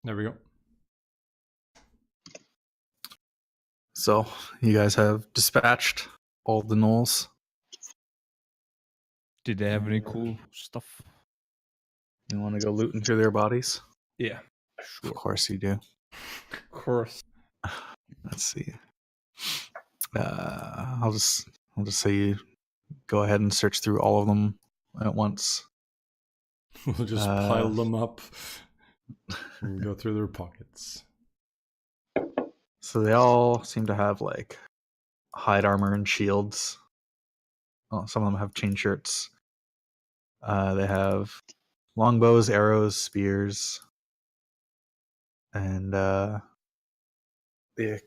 There we go. So you guys have dispatched all the gnolls. Did they have any cool stuff? You want to go looting through their bodies? Yeah, Of course you do. of course. Let's see. I'll just say you go ahead and search through all of them at once. We'll just pile them up and go through their pockets. So they all seem to have like hide armor and shields. Oh, some of them have chain shirts. They have longbows, arrows, spears, and a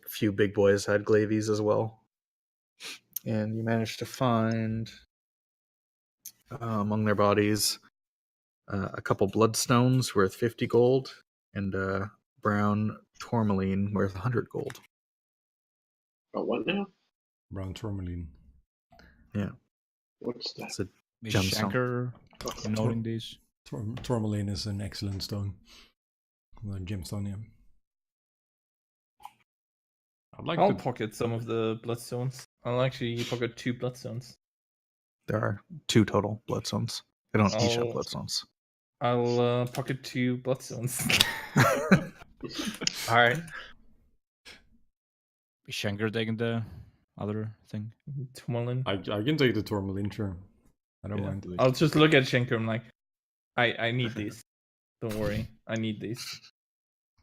few big boys had glaives as well. And you managed to find among their bodies a couple bloodstones worth 50 gold and a brown tourmaline worth 100 gold. Oh, what now? Brown tourmaline. Yeah. What's that? It's a Is gemstone. Shanker noting these? Tourmaline is an excellent stone. The gemstone, yeah. I'll pocket some of the bloodstones. I'll actually pocket 2 bloodstones. There are 2 total bloodstones. They don't each have Oh. bloodstones. I'll pocket 2 bloodstones. All right. Is Shanker taking the other thing? Tourmaline. I can take the tourmaline, sure. I don't Yeah. mind. I'll just look at Shanker. I'm like, I need these. Don't worry, I need these.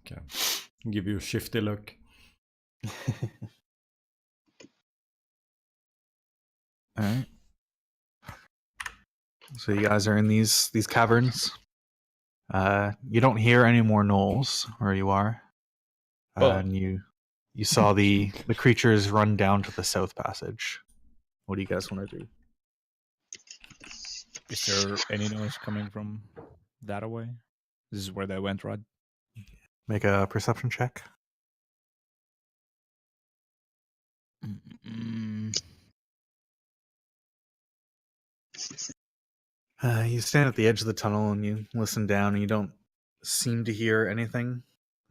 Okay. Give you a shifty look. All right. So you guys are in these caverns. You don't hear any more gnolls where you are, Oh. and you saw the creatures run down to the south passage. What do you guys want to do? Is there any noise coming from that away? This is where they went, right? Make a perception check. Mm. You stand at the edge of the tunnel and you listen down, and you don't seem to hear anything.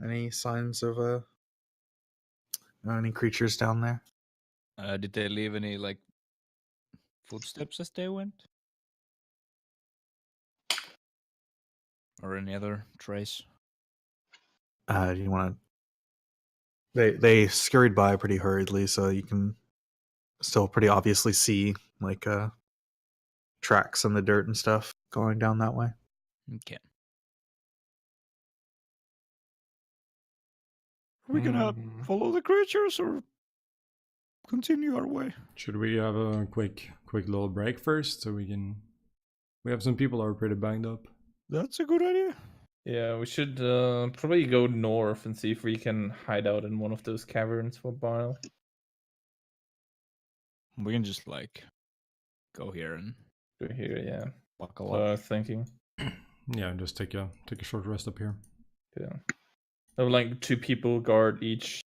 Any signs of any creatures down there? Did they leave any like footsteps as they went, or any other trace? Do you want to? They scurried by pretty hurriedly, so you can still pretty obviously see like tracks in the dirt and stuff going down that way. Okay. Are we gonna follow the creatures or continue our way? Should we have a quick little break first so we have some people who are pretty banged up. That's a good idea. Yeah, we should probably go north and see if we can hide out in one of those caverns for a while. We can just like go here and Go here, yeah. buckle So I up. was thinking, Yeah, just take a short rest up here. yeah. I would like 2 people guard each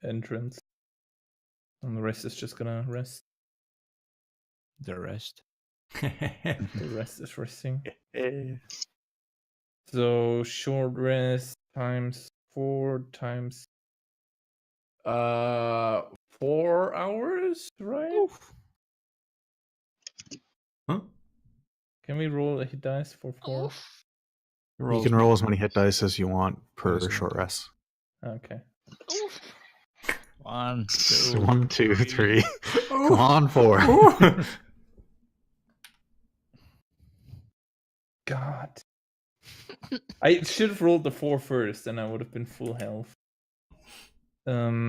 entrance, and the rest is just gonna rest. The rest. The rest is resting. So short rest times 4 times 4 hours, right? Huh? Can we roll a hit dice for 4? You can roll as many hit dice as you want per as short many rest. Okay. 1, 2, 1, 2, 3. Oh. Come on, 4. Oh. God. I should have rolled the 4 first, and I would have been full health. How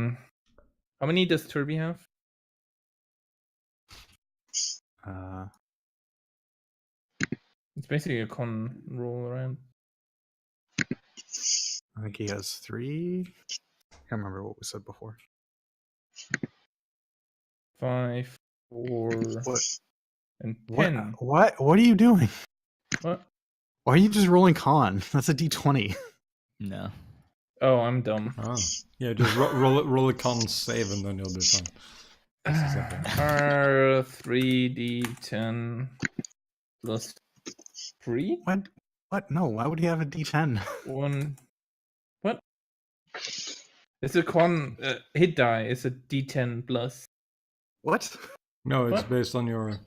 many does Turby have? It's basically a con roll around. I think he has 3. Can't remember what we said before. 5, 4, What? and 10. What are you doing? What? Why are you just rolling con? That's a d20. No. Oh, I'm dumb. Oh. Yeah, just roll a con save and then you'll be fine. R 3d10 plus 3? What? No, why would he have a d10? 1. What? It's a con hit die. It's a D10 plus. What? No, it's What? based on your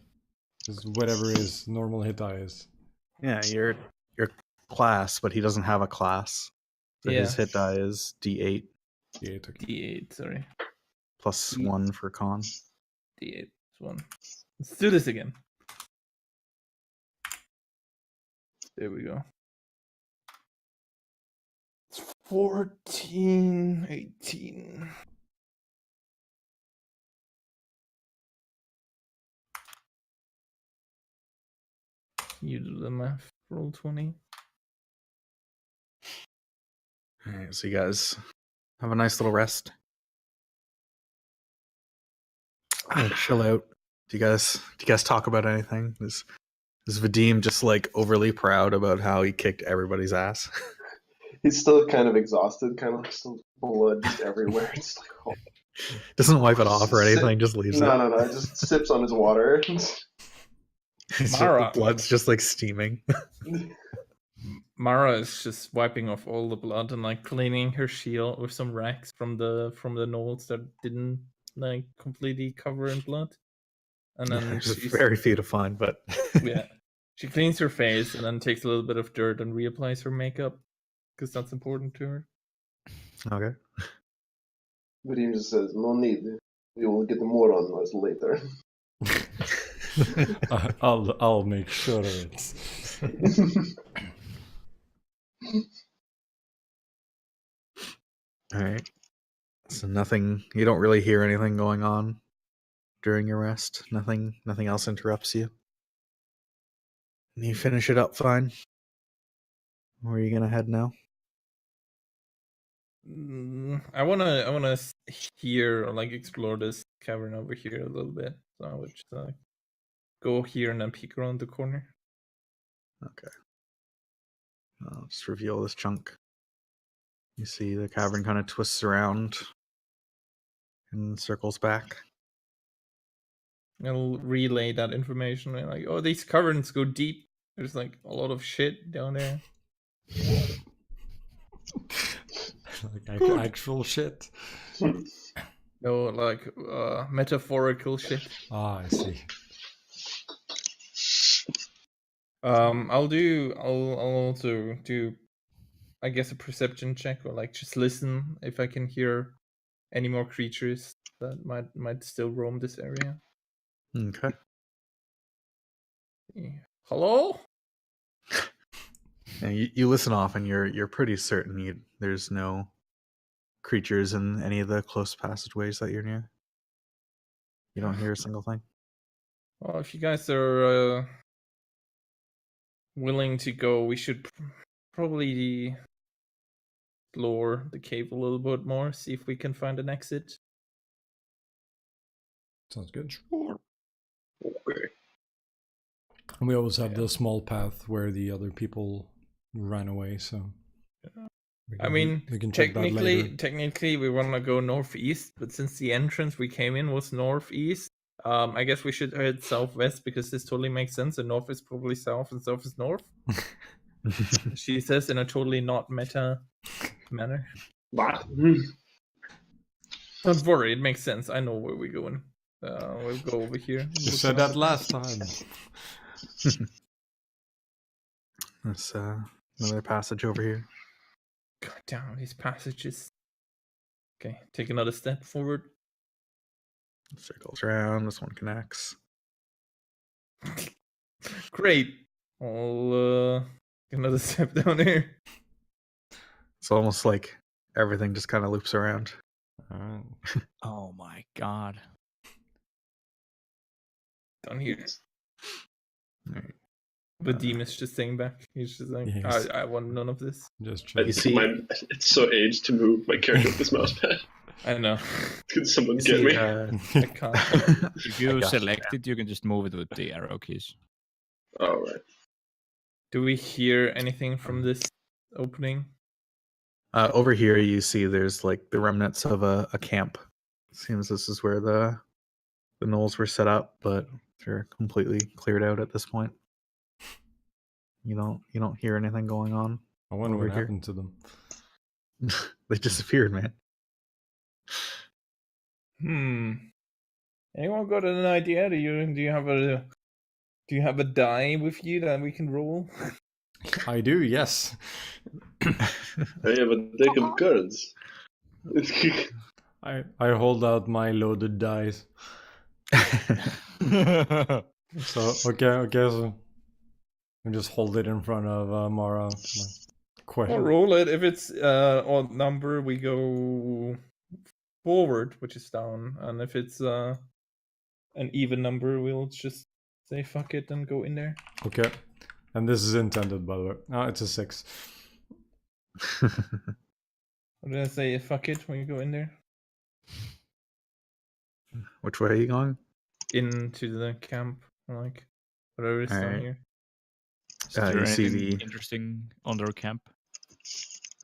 whatever his normal hit die is. Yeah, your class, but he doesn't have a class. So his Yeah. hit die is D8 Yeah, it took D8. Sorry. plus Mm. 1 for con. D8 is 1. Let's do this again. There we go. It's 14, 18. You do the math. Roll 20. All right, so you guys have a nice little rest. Chill out. Do you guys talk about anything? Is Vadim just like overly proud about how he kicked everybody's ass? He's still kind of exhausted, kind of like still blood just everywhere. It's like, oh. Doesn't wipe it off or anything, just leaves it. No. Just sips on his water. Mara. The blood's just like steaming. Mara is just wiping off all the blood and like cleaning her shield with some rags from the gnolls that didn't like completely cover in blood. And then It's she's, very few to find, but yeah, she cleans her face and then takes a little bit of dirt and reapplies her makeup because that's important to her. Okay. But he just says, "No need. You will get more on us later." I'll make sure of it. All right. So nothing. You don't really hear anything going on during your rest. Nothing else interrupts you. And you finish it up fine. Where are you gonna head now? I wanna hear or like explore this cavern over here a little bit. So I would just go here and then peek around the corner. Okay. I'll just reveal this chunk. You see the cavern kind of twists around and circles back. I'll relay that information. And like, oh, these caverns go deep. There's like a lot of shit down there. Like actual shit. No, like metaphorical shit. Ah, I see. I'll also do, I guess, a perception check or like just listen if I can hear any more creatures that might still roam this area. Okay. Yeah. Hello? And you listen off, and you're pretty certain there's no creatures in any of the close passageways that you're near. You don't hear a single thing. Well, if you guys are willing to go, we should probably explore the cave a little bit more, see if we can find an exit. Sounds good. Okay. And we always have the small path where the other people ran away, so I mean, we can check that later. technically we want to go northeast, but since the entrance we came in was northeast, I guess we should head southwest because this totally makes sense. And north is probably south and south is north. She says in a totally not meta manner. What? Don't worry, it makes sense. I know where we're going. We'll go over here. You said that last time. There's another passage over here. God damn, these passages. Okay, take another step forward. Circles around. This one connects. Great. I'll take another step down here. It's almost like everything just kind of loops around. Oh my god. Down here. All right. The demon's just staying back. He's just like, Yes. I want none of this. Just I check. see- it's so aged to move my character with this mouse pad. I know. Can someone You get see, me? I can't. If you I got select it, you can just move it with the arrow keys. All right. Do we hear anything from this opening? Over here, you see there's like the remnants of a camp. Seems this is where the gnolls were set up, but they're completely cleared out at this point. You don't hear anything going on. I wonder over what here. happened to them. They disappeared, man. Anyone got an idea? Do you have a die with you that we can roll? I do, yes. I have a deck of cards. I hold out my loaded dice. So okay, so I just hold it in front of Mara. I'll roll it. If it's odd number, we go forward, which is down, and if it's an even number, we'll just say fuck it and go in there. Okay, and this is intended, by the way. No, it's a 6. What did I say? Fuck it when you go in there Which way are you going? into the camp, like whatever is down Alright. here. Is there you see anything the- interesting under camp?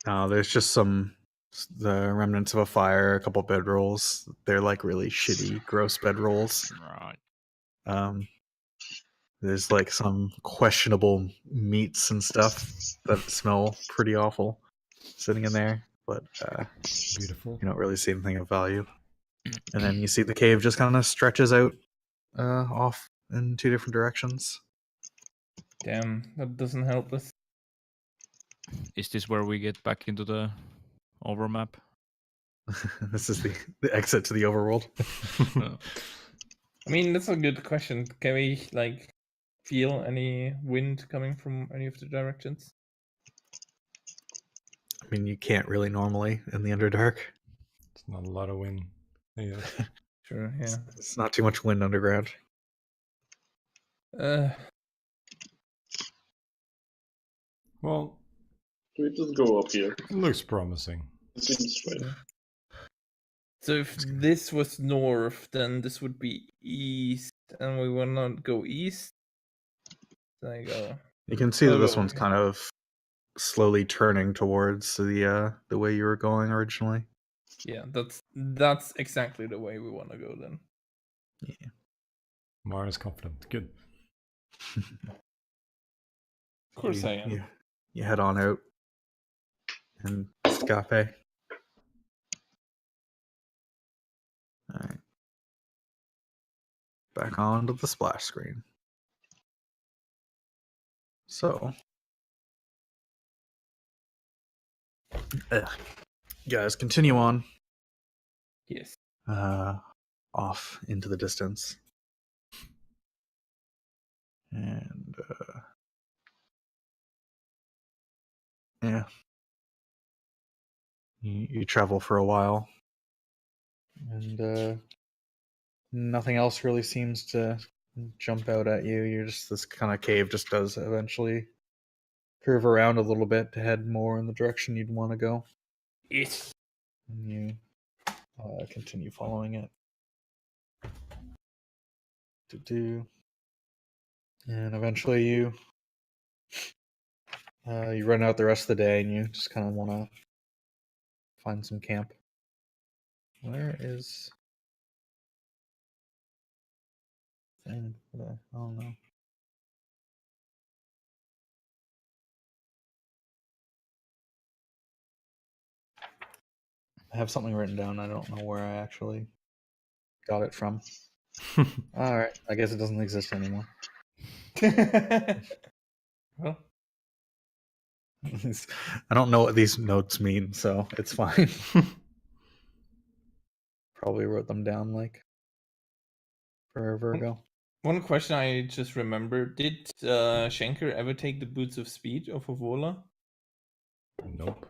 No, there's just the remnants of a fire, a couple bedrolls. They're like really shitty, gross bedrolls. Right. There's like some questionable meats and stuff that smell pretty awful sitting in there, but Beautiful. you don't really see anything of value. And then you see the cave just kind of stretches out off in 2 different directions. Damn, that doesn't help us. Is this where we get back into the overmap? This is the exit to the overworld. I mean, that's a good question. Can we like feel any wind coming from any of the directions? I mean, you can't really normally in the Underdark. It's not a lot of wind. Yeah. Sure, yeah. It's not too much wind underground. Well, We just go up here. it looks promising. It seems right. So if this was north, then this would be east, and we will not go east. There you go. You can see that Oh, this one's okay. kind of slowly turning towards the way you were going originally. Yeah, that's exactly the way we want to go then. Mara's confident. Good. Of course I am. You head on out and escape. Alright. Back onto the splash screen. So you guys continue on Yes. off into the distance. And yeah. You travel for a while. And nothing else really seems to jump out at you. You're just, this kind of cave just does eventually curve around a little bit to head more in the direction you'd want to go. Yes. And you continue following it. And eventually you run out the rest of the day and you just kind of want to find some camp. Where is thing? I don't know. I have something written down. I don't know where I actually got it from. All right, I guess it doesn't exist anymore. Well, I don't know what these notes mean, so it's fine. Probably wrote them down like forever ago. one question I just remembered: did Schenker ever take the boots of speed off of Vola? Nope.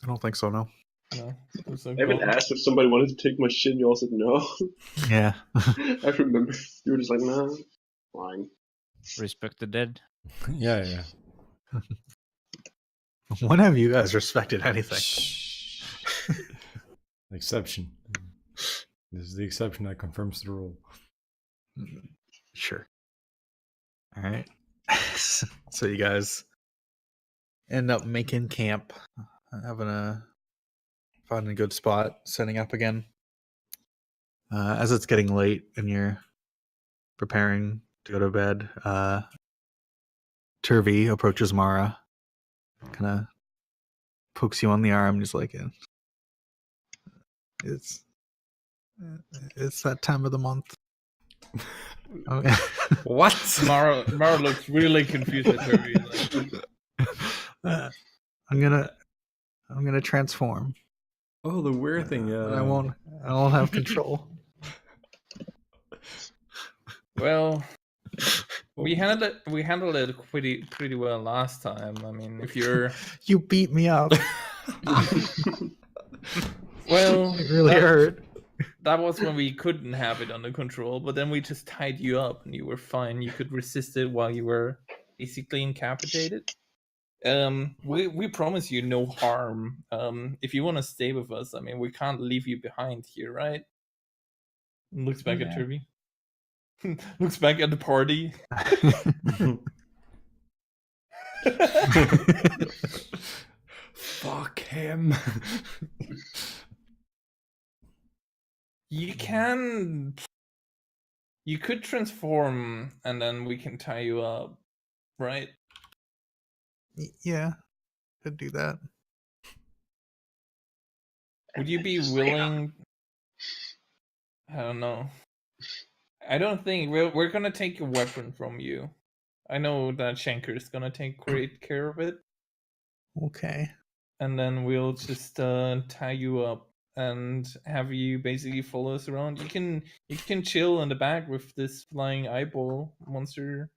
I don't think so, no. No. Those are I even gone. asked if somebody wanted to take my shit, and you all said no. Yeah. I remember. You were just like, no, fine. Respect the dead. Yeah. When have you guys respected anything? Exception. This is the exception that confirms the rule. Sure. All right. So you guys end up making camp, finding a good spot, setting up again. As it's getting late and you're preparing to go to bed, Turvey approaches Mara, kind of pokes you on the arm, and he's like, It's that time of the month. Okay. What? Mara looks really confused at Turvy. Like, I'm gonna transform. Oh, the weird thing. But I won't have control. well, we handled it pretty well last time. I mean, if you're You beat me up. well, It really hurt. that was when we couldn't have it under control, but then we just tied you up and you were fine. You could resist it while you were basically incapacitated. We promise you no harm. If you want to stay with us, I mean, we can't leave you behind here, right? Looks back at Turvy. Looks back at the party. Fuck him. You could transform and then we can tie you up, right? Yeah, could do that. Would you be willing? I don't know. I don't think we're gonna take your weapon from you. I know that Shanker is gonna take great care of it, Okay. and then we'll just tie you up and have you basically follow us around. You can chill in the back with this flying eyeball monster,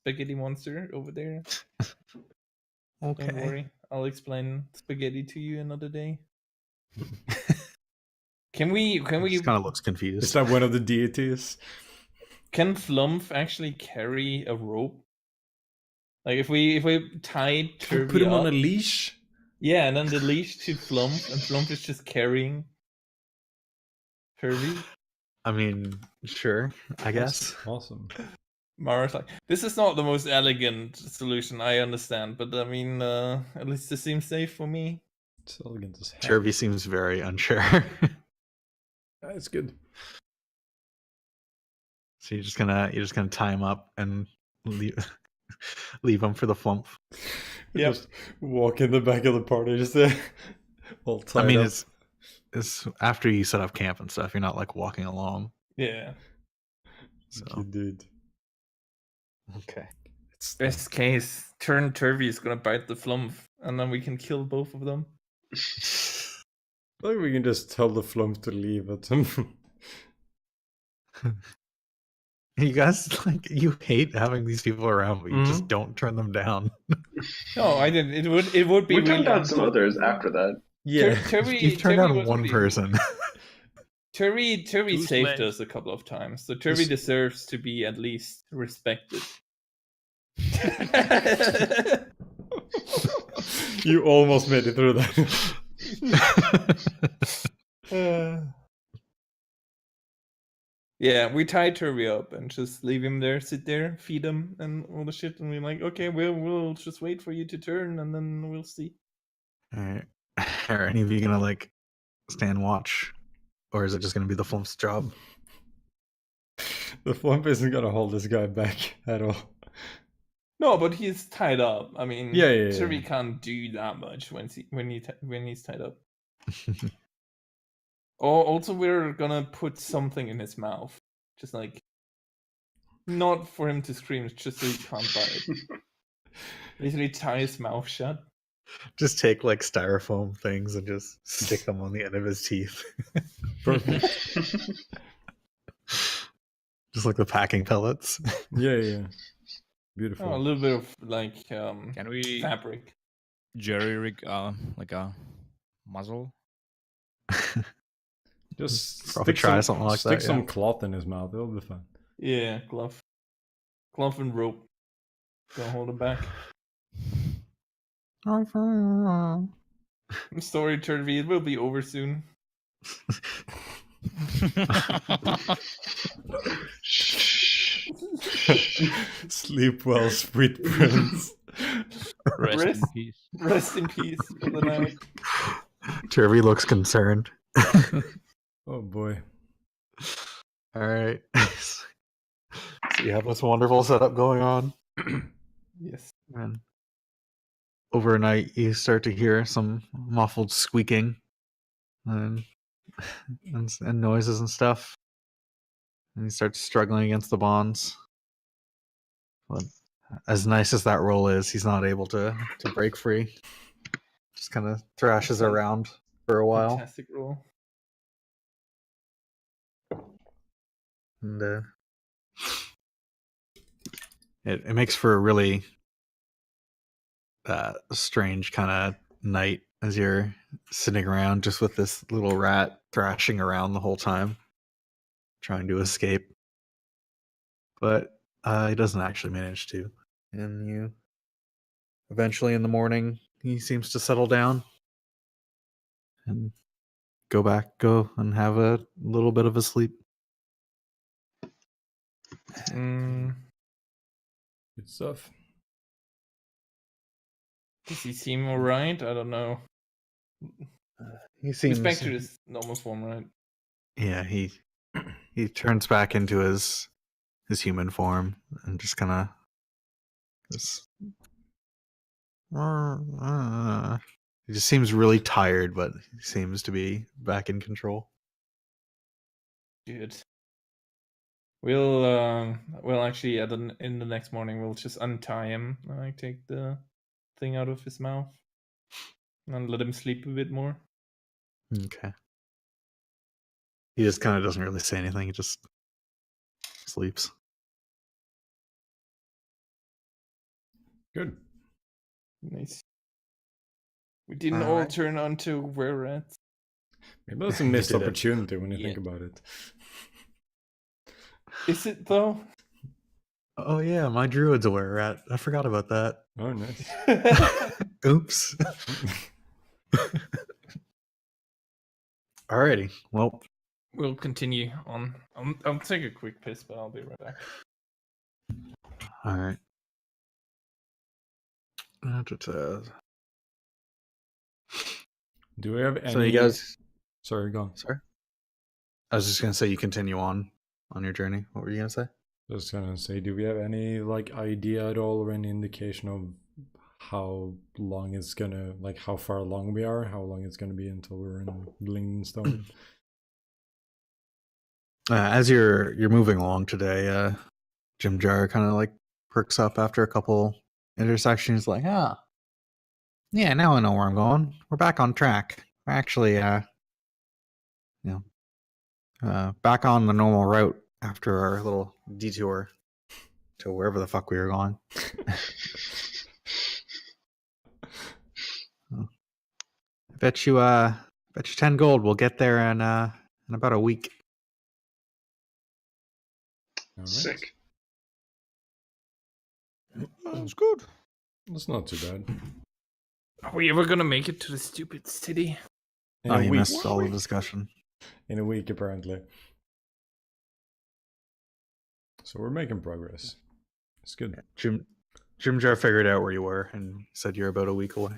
spaghetti monster over there. Don't Okay. worry, I'll explain spaghetti to you another day. Can we? He kind of looks Is confused. that one of the deities? Can Flumph actually carry a rope? Like if we tied Turvy Put him up, on a leash? yeah, and then the leash to Flumph, and Flumph is just carrying Turvy. I mean, sure, I guess. Awesome. Mara's like, this is not the most elegant solution, I understand, but I mean, at least this seems safe for me. It's elegant as heck. Turvy seems very unsure. That's good. So you're just gonna tie him up and leave him for the flump. Yep. Just walk in the back of the party, just there, all tied I mean, up. it's after you set up camp and stuff. You're not like walking along. Yeah. So Okay, dude. okay. It's Best case, Turvy is gonna bite the Flumph, and then we can kill both of them. like we can just tell the flump to leave it. You guys you hate having these people around, but you just don't turn them down. No, I didn't. It would be We turned really down some others after that. yeah. You've turned down one person. Turvy Too saved late. us a couple of times, so Turvy deserves to be at least respected. You almost made it through that. Yeah, we tied Turvy up and just leave him there, sit there, feed him, and all the shit. And we're like, okay, we'll just wait for you to turn, and then we'll see. All right. Are any of you gonna stand watch, or is it just gonna be the flump's job? The flump isn't gonna hold this guy back at all. No, but he's tied up. I mean, Yeah. Turvy can't do that much when he's tied up. Oh, also, we're gonna put something in his mouth, just not for him to scream, just so he can't bite. Basically, tie his mouth shut. Just take styrofoam things and just stick them on the end of his teeth. Perfect. Just like the packing pellets. Yeah. Beautiful. Oh, a little bit of Can we fabric. jerry rig like a muzzle? Just Probably try something like stick that, some yeah. cloth in his mouth. It'll be fine. Yeah, glove and rope. Gonna hold him back. I'm sorry, Turvy. It will be over soon. Sleep well, sweet prince. Rest in peace. Rest in peace for the night. Turvy looks concerned. Oh boy. All right. So you have this wonderful setup going on. Yes. And overnight, you start to hear some muffled squeaking. And and noises and stuff. And he starts struggling against the bonds. But as nice as that roll is, he's not able to break free. Just kind of thrashes around for a while. Fantastic roll. And it makes for a really strange kind of night as you're sitting around just with this little rat thrashing around the whole time, trying to escape. But he doesn't actually manage to. And you eventually in the morning, he seems to settle down and go and have a little bit of a sleep. Mm, Good stuff. does he seem alright? I don't know. He seems He's back to his normal form, right? Yeah, he turns back into his human form and just kind of he just seems really tired, but he seems to be back in control. Good. We'll actually in the next morning we'll just untie him, like take the thing out of his mouth and let him sleep a bit more. Okay. He just kind of doesn't really say anything. He just sleeps. Good. Nice. We didn't All all right. turn onto were-rats. Maybe that's a missed You did it. opportunity when you Yeah. think about it. Is it though? Oh yeah, my druid's a were-rat. I forgot about that. Oh, nice. Oops. Alrighty. Well, We'll continue on. I'll take a quick piss, but I'll be right back. all right. Do we have any? So you guys, Sorry, go on. sorry. I was just gonna say you continue on your journey. What were you gonna say? Just gonna say, do we have any like idea at all or any indication of how long it's gonna, like how far along we are, how long it's gonna be until we're in Blingdenstone? As you're moving along today, Jim Jar kind of like perks up after a couple intersections. Like, yeah, now I know where I'm going. We're back on track. We're actually, back on the normal route after our little detour to wherever the fuck we were going. I bet you 10 gold. We'll get there in about a week. All right. Sick. Sounds good. That's not too bad. Are we ever gonna make it to the stupid city? In Oh, a you week. missed all the discussion. In a week, apparently. So we're making progress. It's good. Jim Jar figured out where you were and said you're about a week away.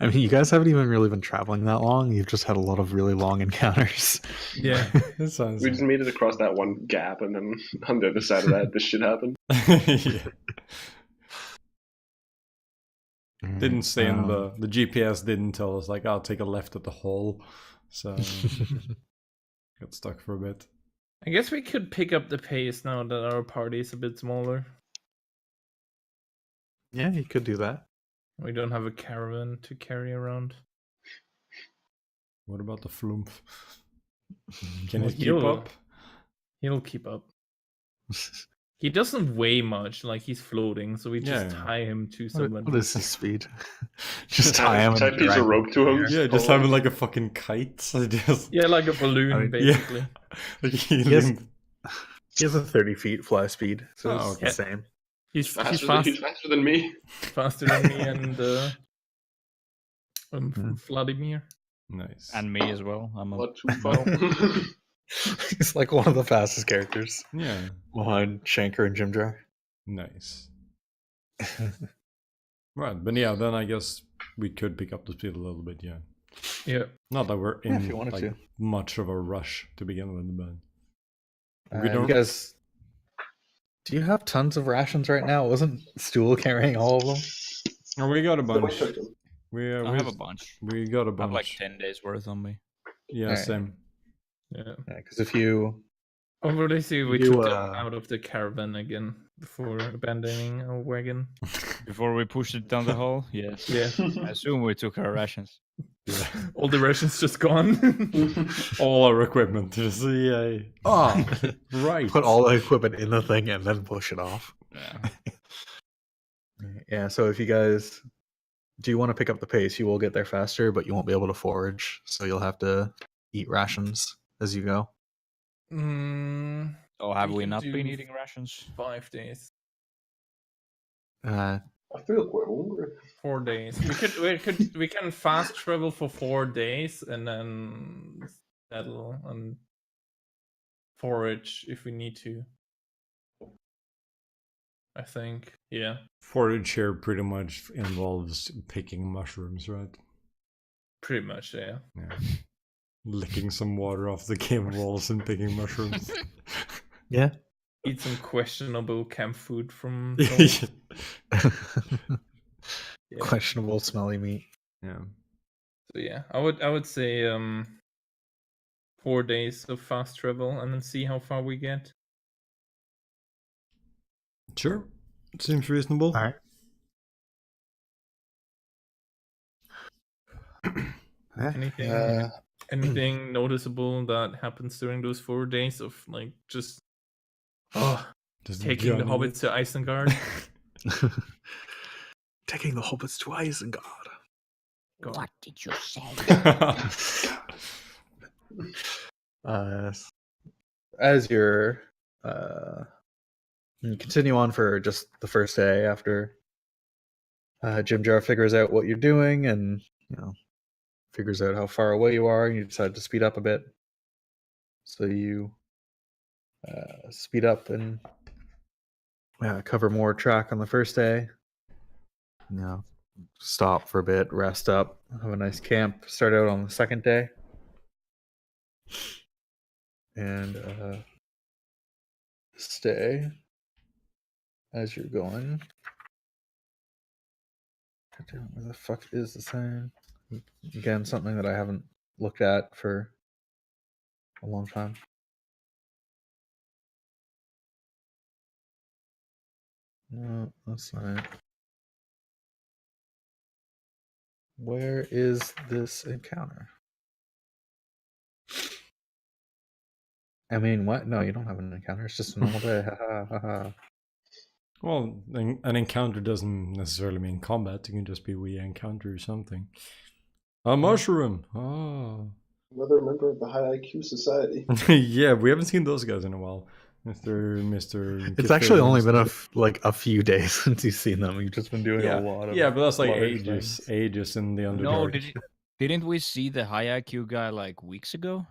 I mean, you guys haven't even really been traveling that long. You've just had a lot of really long encounters. Yeah. That sounds. We just made it across that one gap, and then on the other side of that, this shit happened. Yeah. Didn't stay in the GPS. Didn't tell us like I'll take a left at the hole, so got stuck for a bit. I guess we could pick up the pace now that our party is a bit smaller. Yeah, you could do that. We don't have a caravan to carry around. What about the flump? Can Well, it keep he'll- up? He'll keep up. He doesn't weigh much, like he's floating, so we just Yeah. tie him to What someone. is his speed? Just tie him. Tie a and piece drag of him rope to in the him. air. Yeah, just having like a fucking kite. So just Yeah, like a balloon, I mean, basically. like He has a 30 feet fly speed, so Oh, it's okay. the same. He's Faster fast, than me. faster than me and Vladimir. Nice. And me as well. I'm a Not too far. He's like one of the fastest characters Yeah, behind Shanker and Jim Jar. nice. Right, but yeah, then I guess we could pick up the speed a little bit. Yeah, Yeah. not that we're Yeah, if in you wanted like to. much of a rush to begin with, but You don't- guys, do you have tons of rations right now? Wasn't Stool carrying all of them? oh, we got a bunch. I have a bunch. We got a I bunch. have like 10 days worth on me. Yeah, Alright. same. Yeah. Because if you Obviously, we You, took them out of the caravan again before abandoning our wagon. Before we pushed it down the hole, yes. Yeah. I assume we took our rations. Yeah. All the rations just gone. All our equipment. Just yeah. Oh, right. put all the equipment in the thing and then push it off. Yeah. Yeah, so if you guys do want to pick up the pace, you will get there faster, but you won't be able to forage, so you'll have to eat rations as you go. Oh, have we can not do been eating rations? 5 days. Uh, I feel quite hungry. 4 days. We can fast travel for 4 days and then settle and forage if we need to. I think. Yeah. Forage here pretty much involves picking mushrooms, right? Pretty much, yeah. Yeah. Licking some water off the cave walls and picking mushrooms. yeah. Eat some questionable camp food from Yeah. Yeah. Questionable smelly meat. Yeah. So yeah, I would say 4 days of fast travel and then see how far we get. Sure. Seems reasonable. All right. Anything anything noticeable that happens during those 4 days of like just Just taking the gunning hobbits to Isengard? Taking the hobbits to Isengard. What did you say? As you're you continue on for just the first day after Jim Jar figures out what you're doing and figures out how far away you are, and you decide to speed up a bit. So you speed up and cover more track on the first day. Stop for a bit, rest up, have a nice camp, start out on the second day. And stay as you're going. Where the fuck is the sign? Again, something that I haven't looked at for a long time. No, that's not it. Where is this encounter? I mean, what? No, you don't have an encounter. It's just a normal day. Ha ha ha ha. Well, an encounter doesn't necessarily mean combat. It can just be we encounter something. A mushroom. Oh. Another member of the high IQ society. Yeah, we haven't seen those guys in a while. Mr. It's actually only been a few days since you've seen them. You've just been doing a lot of but that's like large ages things. in the Underdark. No, didn't we see the high IQ guy like weeks ago?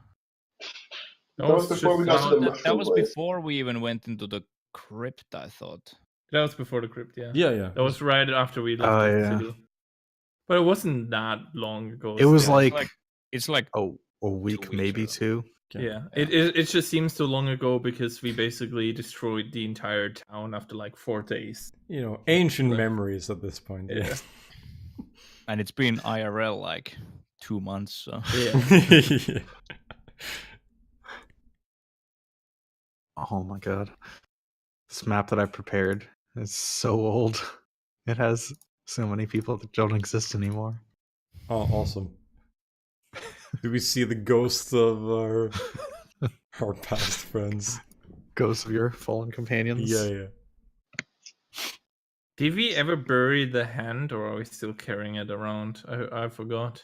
That was before we got to the mushroom That was place. before we even went into the crypt, I thought. That was before the crypt, yeah. Yeah. That was right after we left the city. But it wasn't that long ago. It was still. It's like a week, maybe two. Yeah. It just seems too long ago because we basically destroyed the entire town after like 4 days. Ancient memories at this point. Yeah. And it's been IRL like 2 months, so Yeah. Oh my god. This map that I prepared is so old. It has so many people that don't exist anymore. Oh, awesome. Do we see the ghosts of our past friends? Ghosts of your fallen companions. Yeah. Did we ever bury the hand or are we still carrying it around? I forgot.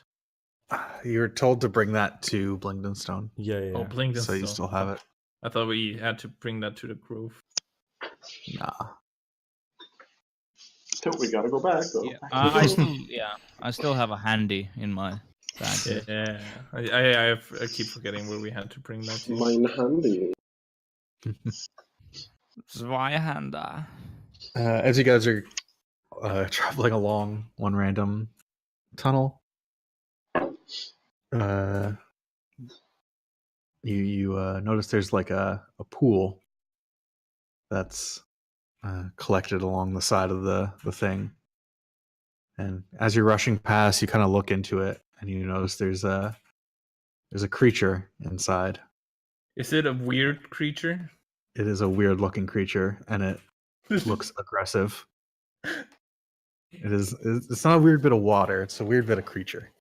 You're told to bring that to Blingdenstone. Yeah. Oh, Blingdenstone. So you still have it. I thought we had to bring that to the grove. Nah. So we gotta go back though. Yeah, I still have a handy in my bag. Yeah, I keep forgetting where we had to bring that to. Mine handy. Zweihanda. As you guys are traveling along one random tunnel, you notice there's like a pool that's collected along the side of the thing, And as you're rushing past, you kind of look into it, and you notice there's a creature inside. Is it a weird creature? It is a weird looking creature, and it looks aggressive. It's not a weird bit of water, it's a weird bit of creature.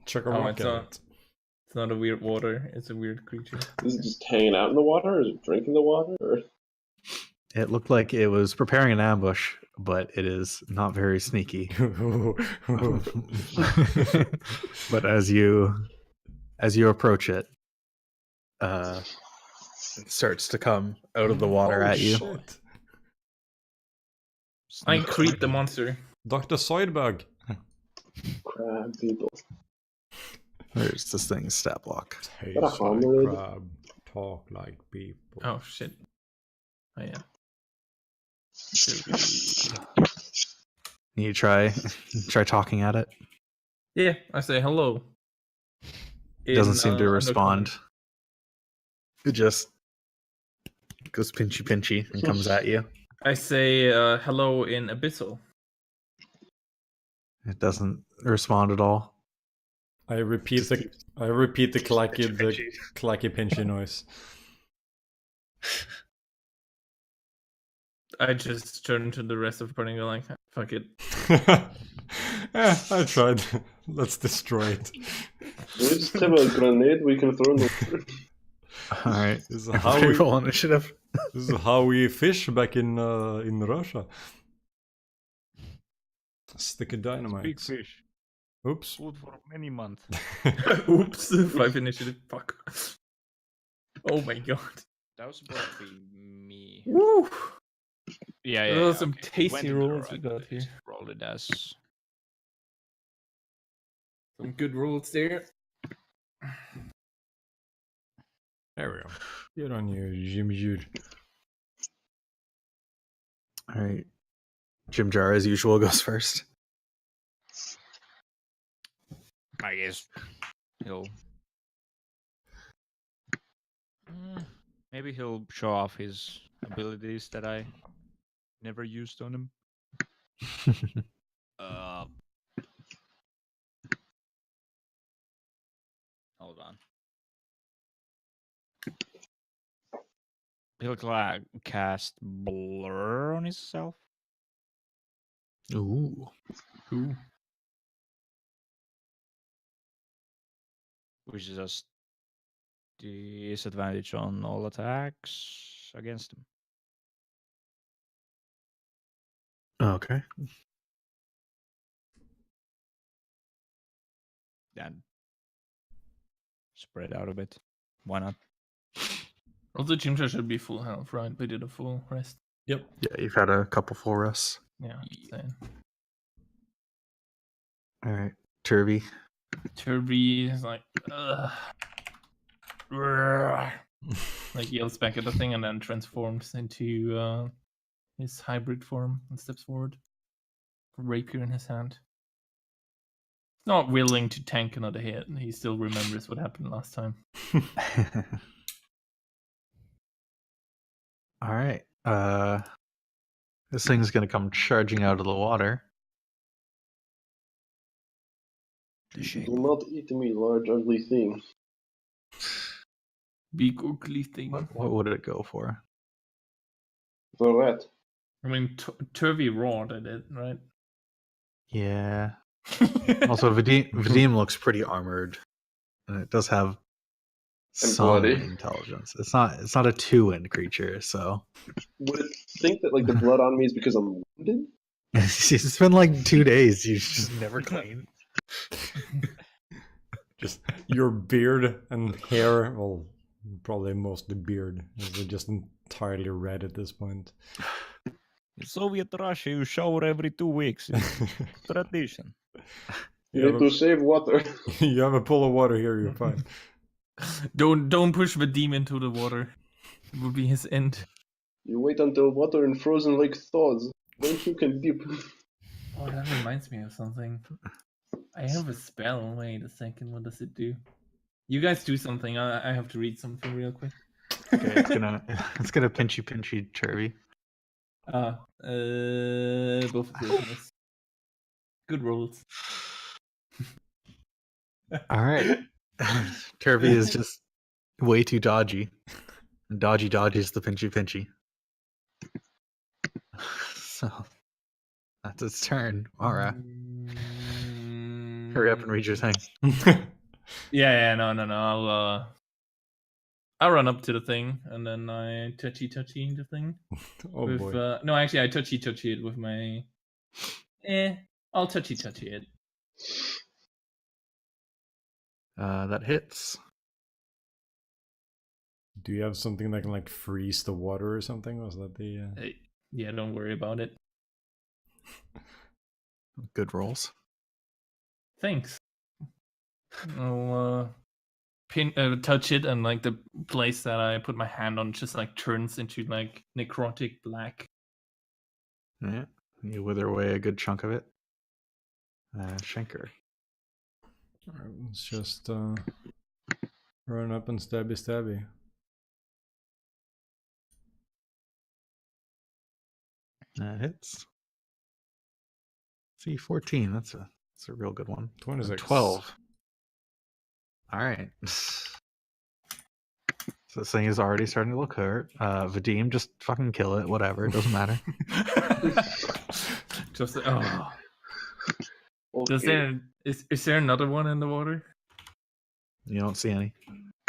Chuck a Oh, rock it's at not. it. It's not a weird water. It's a weird creature. Is it just hanging out in the water? Or is it drinking the water? Or It looked like it was preparing an ambush, but it is not very sneaky. But as you approach it, it starts to come out of the water Oh, at you. shit. I create the monster. Dr. Soydbug. crab people? There's this thing, stat block. Taste What a like hominid. crab, talk like people. Oh shit. Oh yeah. You try talking at it. Yeah, I say hello. It doesn't seem to under respond. comment. It just goes pinchy and comes at you. I say hello in abyssal. It doesn't respond at all. I repeat the clacky pinchy noise. I just turn to the rest of the party and go like, fuck it. I tried. Let's destroy it. Do we just have a grenade we can throw in the water? All right. This is how we roll initiative. This is how we fish back in Russia. Stick a dynamite. Big fish. Oops. Food for many months. Oops, 5 initiative. Fuck. Oh my god. That was supposed to be me. Woo! Yeah. Those are some okay. tasty Went in the rolls we right got place. here. Rolled it as. Some good rolls there. There we go. Get on you, Jim Jude. All right. Jim Jar, as usual, goes first. I guess he'll. Maybe he'll show off his abilities that I never used on him. Hold on. He'll cast blur on himself. Ooh. Ooh. Which is just disadvantage on all attacks against him. Okay. And spread out a bit. Why not? Also, Jimcha should be full health, right? We did a full rest. Yep. Yeah, you've had a couple full rests. Yeah, same. All right. Turvy. Turby is like, ugh. Like yells back at the thing and then transforms into his hybrid form and steps forward. Rapier in his hand. Not willing to tank another hit. He still remembers what happened last time. All right. This thing's gonna come charging out of the water. Do not eat me, large ugly thing. Big ugly thing. What would it go for? The rat. I mean, Turvy roared at it, right? Yeah. Also, Vadim looks pretty armored, and it does have some bloody. intelligence. It's not a 2-wind creature, so Would it think that like the blood on me is because I'm wounded? it's been like 2 days. You just never clean. Just your beard and hair, well, probably mostly beard, is just entirely red at this point. In Soviet Russia, you shower every 2 weeks. It's tradition. You need to save water. You have a pool of water here, you're fine. Don't push the demon into the water. It would be his end. You wait until water in frozen lake thaws. Then you can dip. Oh, that reminds me of something. I have a spell. Wait a second. What does it do? You guys do something. I have to read something real quick. Okay, it's gonna pinchy Turvy. Both of those. Good rolls. All right. Turvy is just way too dodgy. And dodgy dodges the pinchy pinchy. So that's its turn. Mara, hurry up and read your thing. Yeah, no. I'll run up to the thing and then I touchy the thing. Oh with, boy. No, actually, I touchy it with my. I'll touchy it. That hits. Do you have something that can like freeze the water or something? Was that the? Yeah, don't worry about it. Good rolls. Thanks. I'll touch it, and like the place that I put my hand on just like turns into like necrotic black. Yeah, you wither away a good chunk of it. Schenker. Alright, let's just run up and stabby. That hits. See, 14. That's a real good one. 26. 12. All right. So this thing is already starting to look hurt. Vadim, just fucking kill it. Whatever. It doesn't matter. Just Does Okay. there is there another one in the water? You don't see any.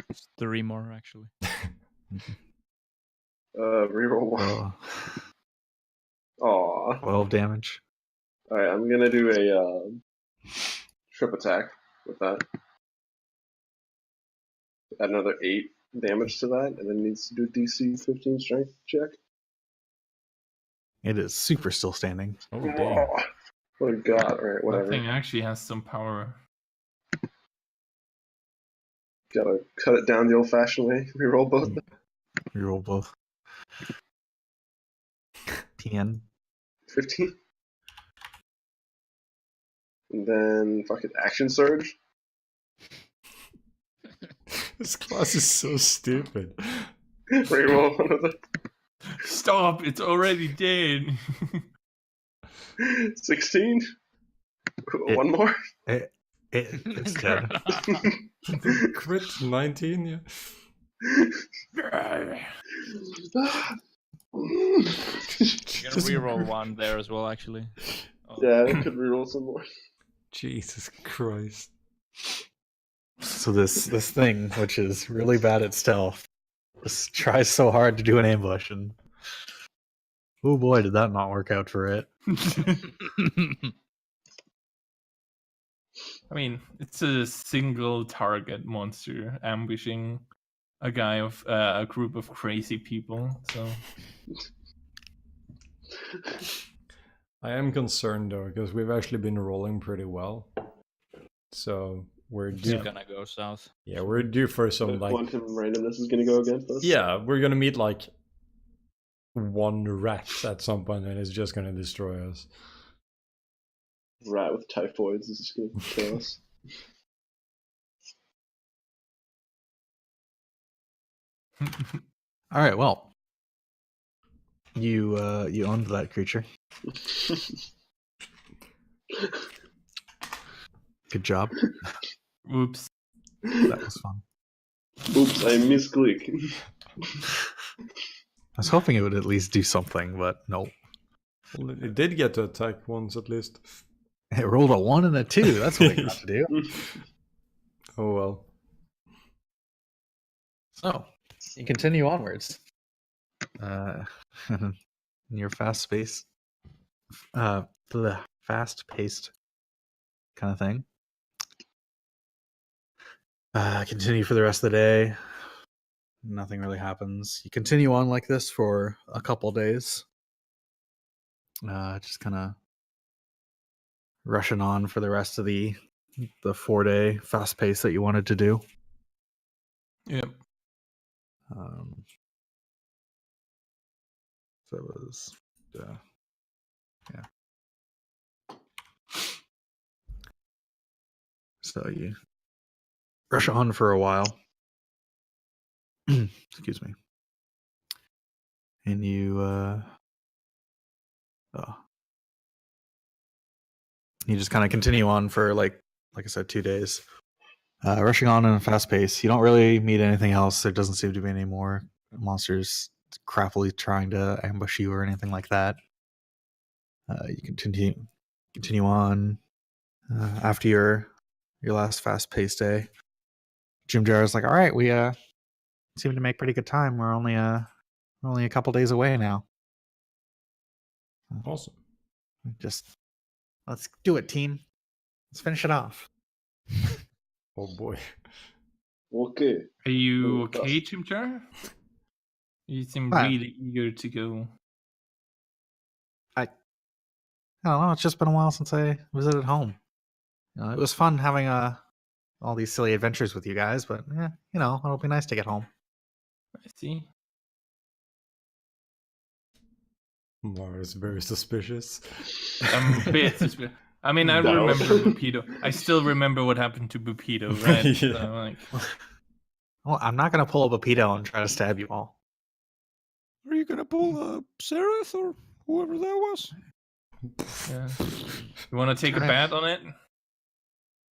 It's 3 more actually. Reroll one. Oh, Aw. 12 damage. Alright, I'm gonna do a trip attack with that. Add another 8 damage to that, and then it needs to do DC 15 strength check. It is super still standing. Oh damn. Oh, what a god. Alright, That whatever. thing actually has some power. Gotta cut it down the old fashioned way. Reroll both. You roll both. 10. 15. And then fucking action surge. This class is so stupid. Reroll one of the Stop! It's already dead. 16. One more. It's dead. Crit 19, yeah. You gotta reroll one there as well, actually. Oh. Yeah, I could reroll some more. Jesus Christ. So this thing, which is really bad at stealth, just tries so hard to do an ambush, and oh boy, did that not work out for it. I mean, it's a single target monster ambushing a guy of a group of crazy people. So I am concerned though, because we've actually been rolling pretty well. So we're It's due. gonna go south. Yeah, we're due for some like. Quantum randomness is gonna go against us. Yeah, we're gonna meet like one rat at some point, and it's just gonna destroy us. Rat with typhoids is just gonna kill us. All right, well, you owned that creature. Good job. Oops. That was fun. Oops, I misclick. I was hoping it would at least do something, but no. Well, it did get to attack once at least. It rolled a 1 and a 2. That's what it got to do. Oh well. So you continue onwards. In your fast-paced kind of thing. Continue for the rest of the day. Nothing really happens. You continue on like this for a couple days. Just kind of rushing on for the rest of the 4-day fast pace that you wanted to do. Yep. So it was, yeah. So you rush on for a while. Excuse me. And you, you just kind of continue on for like I said, 2 days. Rushing on in a fast pace. You don't really meet anything else. There doesn't seem to be any more monsters crappily trying to ambush you or anything like that. You continue on after your last fast paced day. Jim Jar's like, all right, we seem to make pretty good time. We're only a couple days away now. Awesome. Just let's do it, team. Let's finish it off. Oh boy. Okay. Are you Oh, okay, Chimchar? You seem Fine. really eager to go. I don't know. It's just been a while since I visited home. It was fun having all these silly adventures with you guys, but yeah, it'll be nice to get home. I see. Mara is very suspicious. I'm a bit suspicious. I mean, I No. remember Bupido. I still remember what happened to Bupido, right? Yeah. So, like, Well, I'm not gonna pull up a pedo and try to stab you all. Are you gonna pull Sereth or whoever that was? yeah. You want to take a bet on it?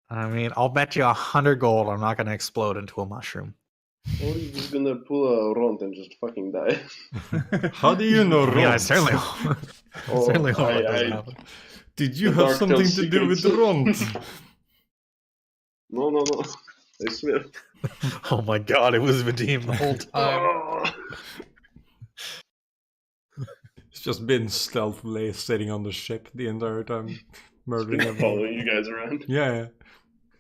I mean, I'll bet you 100 gold I'm not gonna explode into a mushroom. Or are you just gonna pull a Ront and just fucking die? How do you know Yeah, I Ron? certainly, Oh, certainly hope that I- doesn't happen. Did you The have Dark something Tales to do with secrets. Ron? No. I swear. Oh my god, it was Vadim the whole time. Ah. He's just been stealthily sitting on the ship the entire time, murdering Been everyone. following you guys around. Yeah.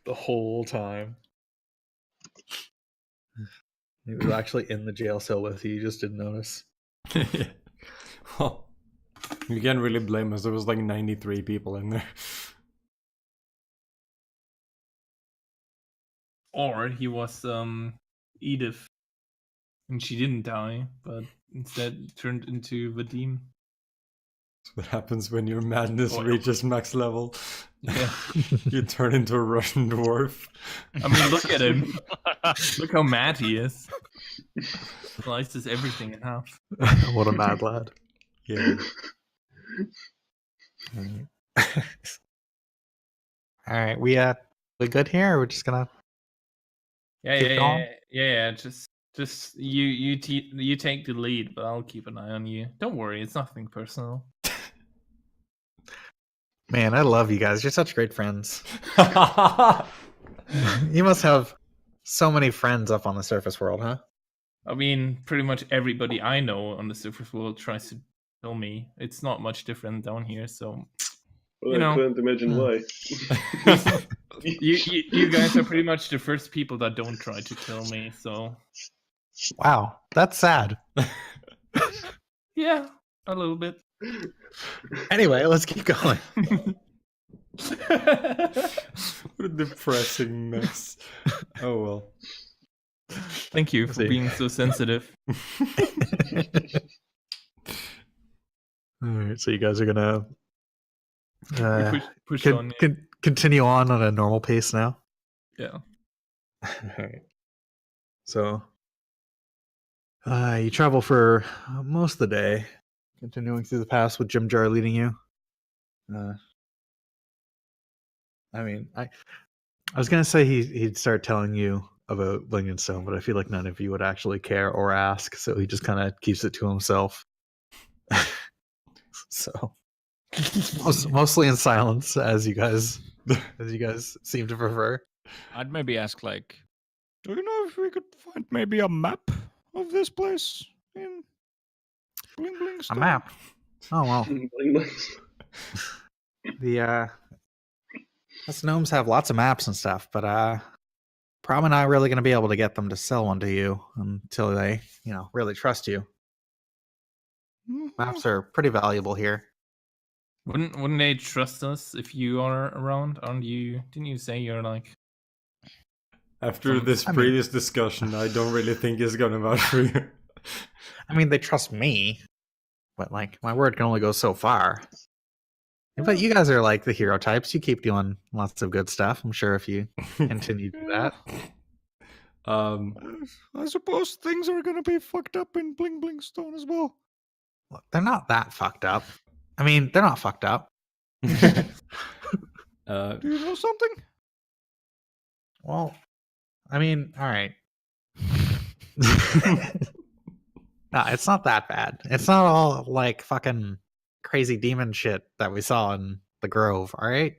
The whole time. He was actually in the jail cell with you, you just didn't notice. Yeah. Well, you can't really blame us. There was like 93 people in there. Or he was Edith, and she didn't die, but instead turned into Vadim. That's what happens when your madness Oh. reaches max level. Yeah. You turn into a Russian dwarf. I mean, look at him. Look how mad he is. Slices everything in half. What a mad lad. Yeah. Alright, we good here? Or we're just gonna Keep going? Yeah. Just you take the lead, but I'll keep an eye on you. Don't worry, it's nothing personal. Man, I love you guys. You're such great friends. You must have so many friends up on the surface world, huh? I mean, pretty much everybody I know on the surface world tries to kill me. It's not much different down here, so Well, You know. I couldn't imagine why. you guys are pretty much the first people that don't try to kill me. So Wow, that's sad. yeah, a little bit. Anyway, let's keep going. What a depressing mess. Oh well. Thank you for See. being so sensitive. Alright, so you guys are gonna We push on. continue on a normal pace now. Yeah. Alright. So you travel for most of the day, continuing through the pass with Jim Jar leading you. I mean, I was gonna say he'd start telling you about Blingdenstone, but I feel like none of you would actually care or ask, so he just kind of keeps it to himself. So mostly in silence, as you guys seem to prefer. I'd maybe ask, like, do you know if we could find maybe a map of this place in Blingdenstone? A map. Oh well, the us gnomes have lots of maps and stuff, but probably not really going to be able to get them to sell one to you until they, really trust you. Mhm. Maps are pretty valuable here. Wouldn't they trust us if you are around? Aren't you? Didn't you say you're like? After this I mean- previous discussion, I don't really think it's gonna vouch for you. I mean, they trust me, but like my word can only go so far. But you guys are like the hero types. You keep doing lots of good stuff. I'm sure if you continue to do that. I suppose things are gonna be fucked up in Blingdenstone as well. Look, they're not that fucked up. I mean, they're not fucked up. Do you know something? Well, I mean, all right. No, it's not that bad. It's not all like fucking crazy demon shit that we saw in the Grove. All right.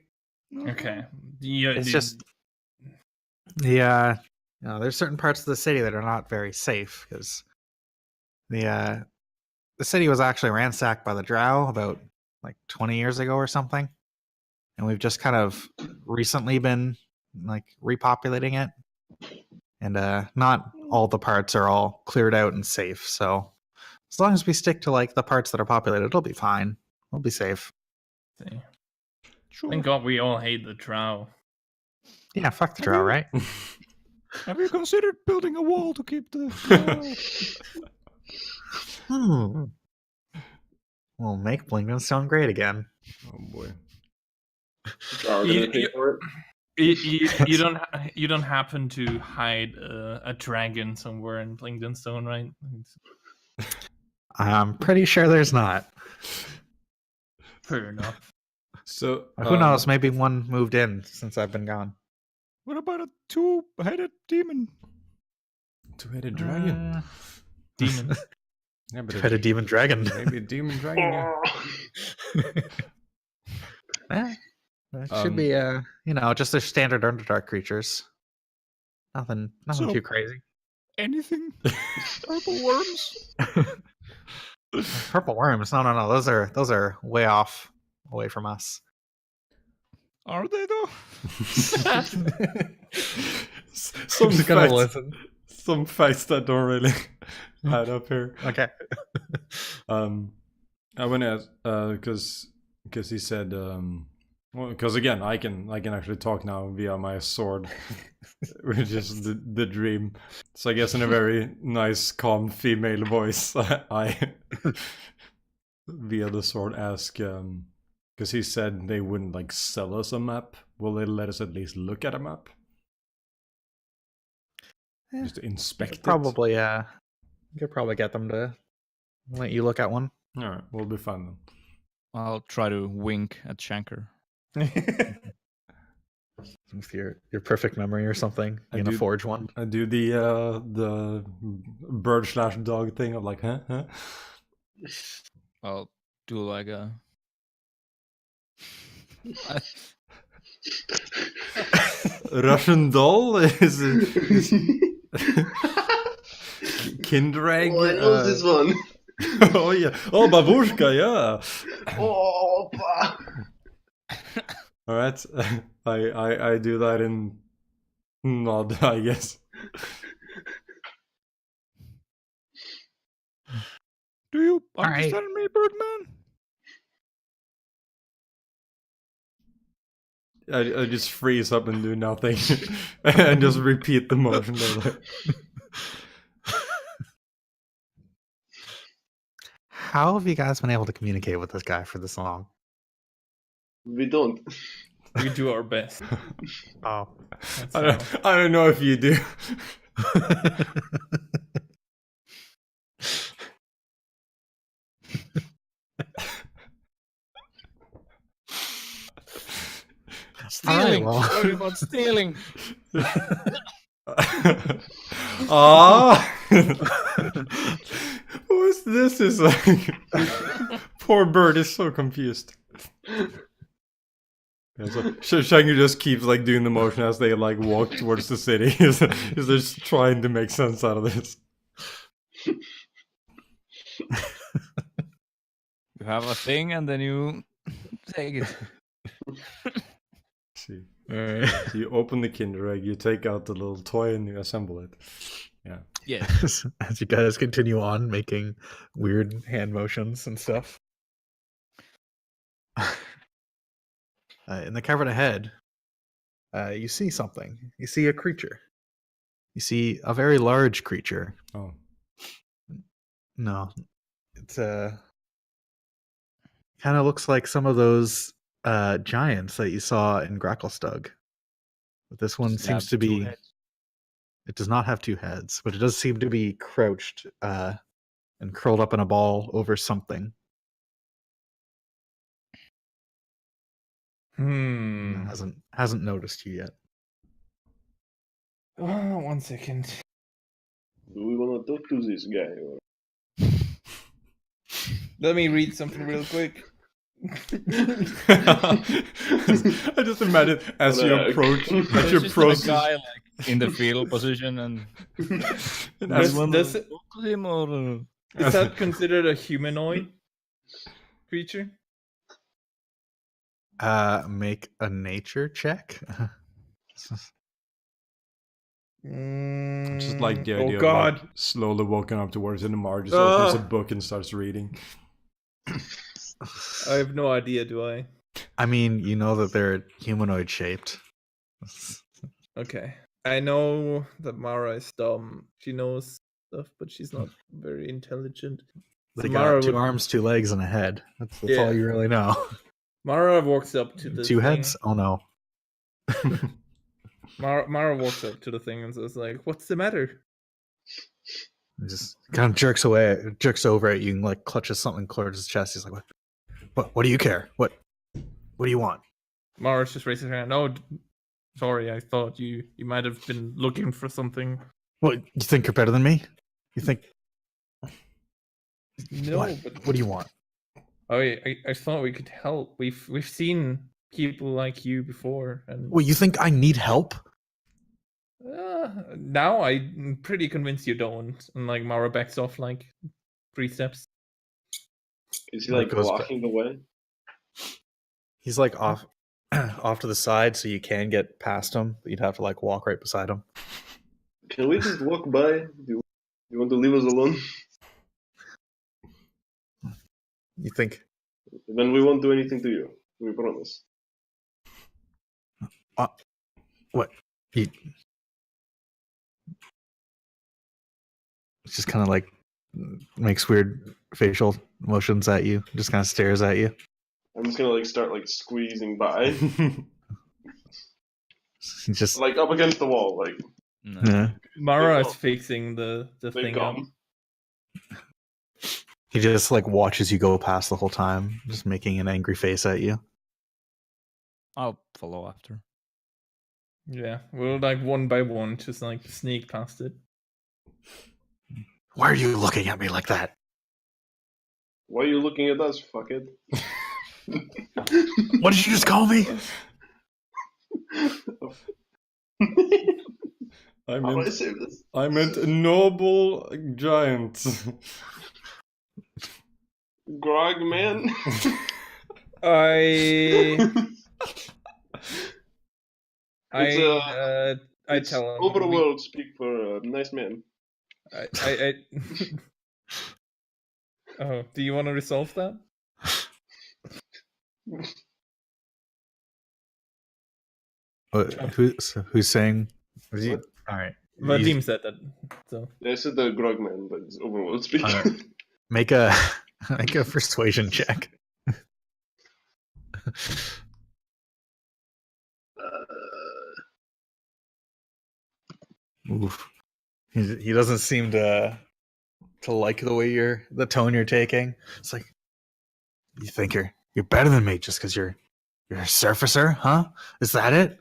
Okay. Yeah, It's just there's certain parts of the city that are not very safe because the city was actually ransacked by the Drow about like 20 years ago or something, and we've just kind of recently been like repopulating it, and not all the parts are all cleared out and safe. So as long as we stick to like the parts that are populated, it'll be fine. We'll be safe. see. Sure. Thank God we all hate the Drow. Yeah, fuck the Drow, right? Have you considered building a wall to keep the? We'll make Blingdenstone great again. Oh boy. Are we gonna pay for it? You don't happen to hide a dragon somewhere in Blingdenstone, right? I'm pretty sure there's not. Fair enough. So Who knows? Maybe one moved in since I've been gone. What about a two-headed demon? Two-headed dragon. Demon. Yeah, but Had a demon dragon. maybe a demon dragon. Yeah. That should be just their standard Underdark creatures. Nothing So- too crazy. Anything? Purple worms? Purple worms? No. Those are way off, away from us. Are they though? Some Who's gonna facts, listen? some facts that don't really add up here. Okay. I want to ask because he said because again I can actually talk now via my sword, which is the dream. So I guess in a very nice, calm female voice, I via the sword ask because he said they wouldn't like sell us a map. Will they let us at least look at a map? Yeah. Just to inspect it? Probably, you could probably get them to let you look at one. All right, we'll be fine then. I'll try to wink at Shanker. With your perfect memory or something. I You're gonna do- forge one. I do the bird/dog thing of like, huh? I'll do like a. Russian doll is Kindrag. Oh, I know this one. Oh yeah. Oh, babushka, yeah. Oh, pa. All right. I do that in nod, I guess. Do you All right. understand me, Birdman? I just freeze up and do nothing, and just repeat the motion. How have you guys been able to communicate with this guy for this long? We don't. We do our best. Oh. That's I don't know if you do. Stealing. well. Sorry about stealing. Ah, who is this? Is like poor bird is so confused. Yeah, so Shangu just keeps like doing the motion as they like walk towards the city. He's just trying to make sense out of this. You have a thing and then you take it. See, Alright. so you open the Kinder Egg, you take out the little toy, and you assemble it. Yeah. Yeah. As you guys continue on making weird hand motions and stuff. In the cavern ahead, you see something. You see a creature. You see a very large creature. Oh. No, it's kind of looks like some of those giants that you saw in Gracklestug. But this one Does it seems have to two be. heads? It does not have two heads, but it does seem to be crouched and curled up in a ball over something. Hasn't noticed you yet. 1 second. Do we want to talk to this guy? Or... Let me read something real quick. I just imagine as you approach, as There's you just approach, a guy like in the fetal position, and Does- you wanna does- talk to him or Is that considered a humanoid creature? Make a nature check. just like the Oh idea God! of like slowly walking up towards him, and Mar just opens a book and starts reading. I have no idea. Do I? I mean, you know that they're humanoid shaped. Okay. I know that Mara is dumb. She knows stuff, but she's not very intelligent. They Mara got two would- arms, 2 legs, and a head. That's Yeah. all you really know. Mara walks up to the 2 thing. heads? Oh no. Mara walks up to the thing and says, like, "What's the matter?" He just kind of jerks over at you and like clutches something towards his chest. He's like, What do you care? What do you want? Mara's just raises her hand. Oh, sorry, I thought you might have been looking for something. What, you think you're better than me? You think No, what do you want? I thought we could help. We've seen people like you before, and Well, you think I need help? now I'm pretty convinced you don't. And like Mara backs off like 3 steps. Is he like Goes blocking the way? He's like off to the side, so you can get past him, but you'd have to like walk right beside him. Can we just walk by? Do you want to leave us alone? You think? Then we won't do anything to you. We promise. What? He just kind of like makes weird facial motions at you. Just kind of stares at you. I'm just gonna like start like squeezing by, He just like up against the wall, like no. yeah. Mara They is fixing the they thing up. come. He just like watches you go past the whole time, just making an angry face at you. I'll follow after. Yeah, we'll like one by one just like sneak past it. Why are you looking at me like that? Why are you looking at us, fuckhead? What did you just call me? I How do I meant, say this? I meant noble giant. Grog man. I It's, I It's tell him over the we- world speak for a nice man. I Oh, do you want to resolve that? Who's saying? Is he, What? all right. Vadim said that. So I said the Grog man, but it's overworld speak. Alright. Make a persuasion check. Oof. He doesn't seem to like the tone you're taking. It's like, you think you're better than me just because you're a surfacer, huh? Is that it?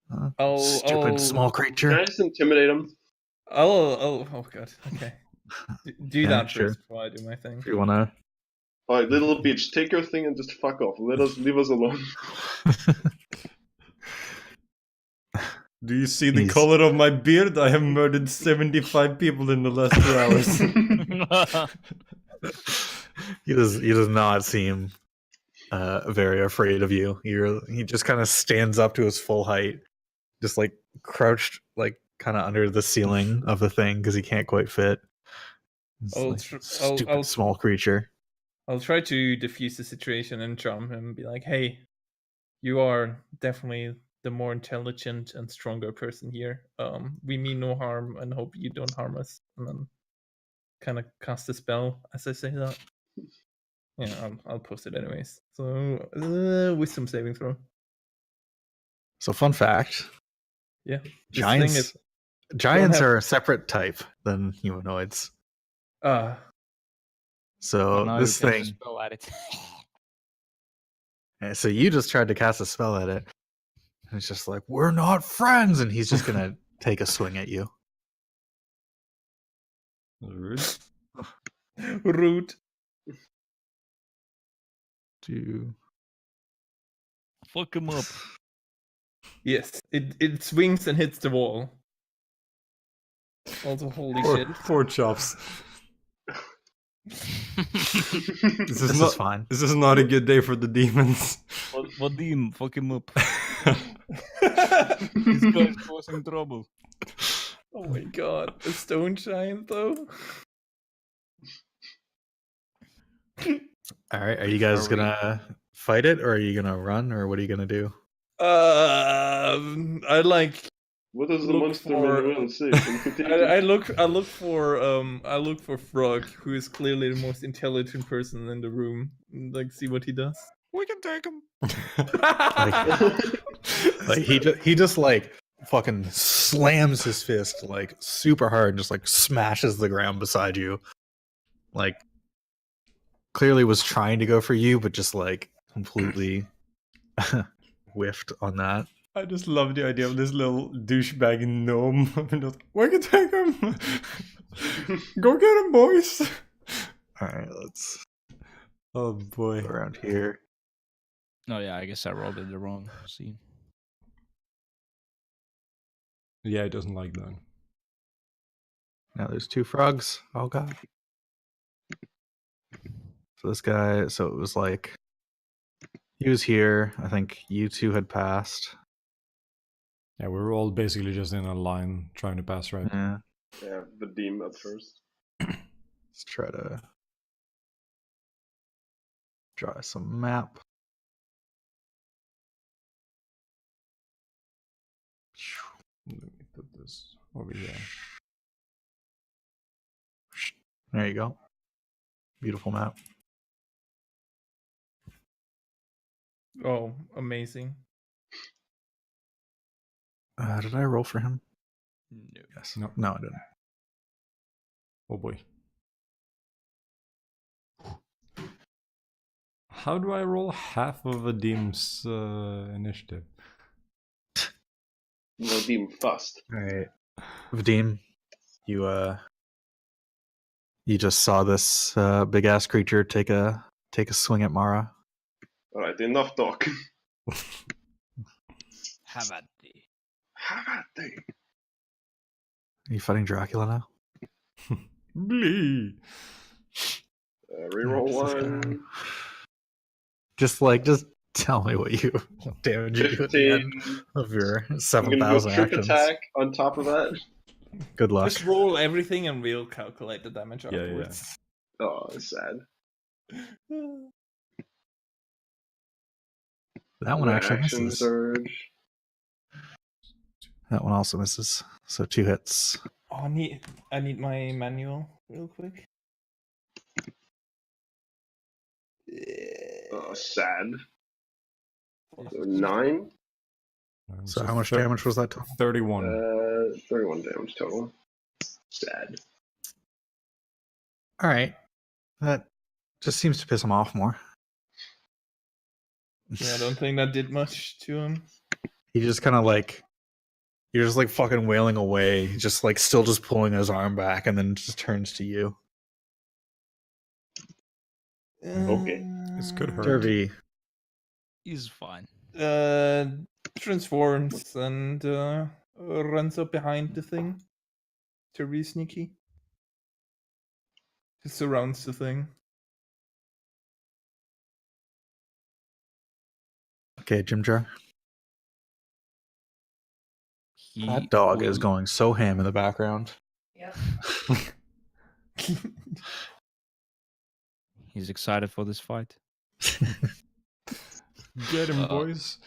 Huh? Stupid I'll- small Can I creature. just intimidate him? oh god, okay. Do Yeah, that sure. first before I do my thing. If you wanna. Alright, little bitch, take your thing and just fuck off. Leave us alone. Do you see the He's- color of my beard? I have murdered 75 people in the last 2 hours. He does not seem very afraid of you. He just kind of stands up to his full height, just like crouched, like kind of under the ceiling of the thing because he can't quite fit. It's I'll like, tr- stupid I'll- small creature. I'll try to diffuse the situation and charm him and be like, hey, you are definitely the more intelligent and stronger person here. We mean no harm and hope you don't harm us. And then kind of cast a spell as I say that. Yeah, I'll post it anyways. So, wisdom saving throw. So fun fact: Yeah. This giants thing is, giants have- are a separate type than humanoids. uh, So Now this you can thing, just spell at it. And so you just tried to cast a spell at it. And it's just like, we're not friends. And he's just going to take a swing at you. Rude. Rude. Fuck him up. Yes, it swings and hits the wall. Also, holy shit. Poor chops. This is fine. This is not a good day for the demons. What demon? Fuck him up. This guy's causing trouble. Oh my god, a stone giant though. All right. Are you guys going to fight it or are you going to run or what are you going to do? I like. What does the Look monster for- manual say? Can you continue? I look for Frog, who is clearly the most intelligent person in the room. Like, see what he does. We can take him. Like he just like fucking slams his fist like super hard and just like smashes the ground beside you. Like clearly was trying to go for you, but just like completely whiffed on that. I just love the idea of this little douchebag gnome. We can take him. Go get him, boys. All right, let's Oh boy. go around here. No, yeah, I guess I rolled it the wrong scene. Yeah, he doesn't like that. Now there's two frogs. Oh god. So this guy, so it was like he was here. I think you two had passed. Yeah, we were all basically just in a line trying to pass, right? Yeah. Yeah, the demon up first. Let's try to draw some map. Let me put this over here. There you go. Beautiful map. Oh, amazing. Did I roll for him? No. Yes. No. No, I didn't. Oh boy. How do I roll half of a demon's initiative? No demon first. All right, Vadim, you just saw this big ass creature take a swing at Mara. Alright, enough talk. Have at thee. Have at thee. Are you fighting Dracula now? Blee. Reroll Just this one. guy. Just tell me what damage you do at the end 15. of your I'm 7,000 gonna go trip actions. attack on top of that. Good luck. Just roll everything and we'll calculate the damage Yeah, yeah. afterwards. Oh, it's sad. That one actually Action misses. surge. That one also misses. So 2 hits. Oh, I need my manual real quick. Oh, sad. So 9. So how much damage was that total? 31. 31 damage total. Sad. All right. That just seems to piss him off more. Yeah, I don't think that did much to him. He just kind of like, you're just like fucking wailing away, just like still just pulling his arm back, and then just turns to you. Okay. This could hurt. Derby, He's fine. Transforms and runs up behind the thing to be sneaky. Just surrounds the thing. okay, Jim Jar. He That dog is will- going so ham in the background. He's excited for this fight. Get him, Uh, boys.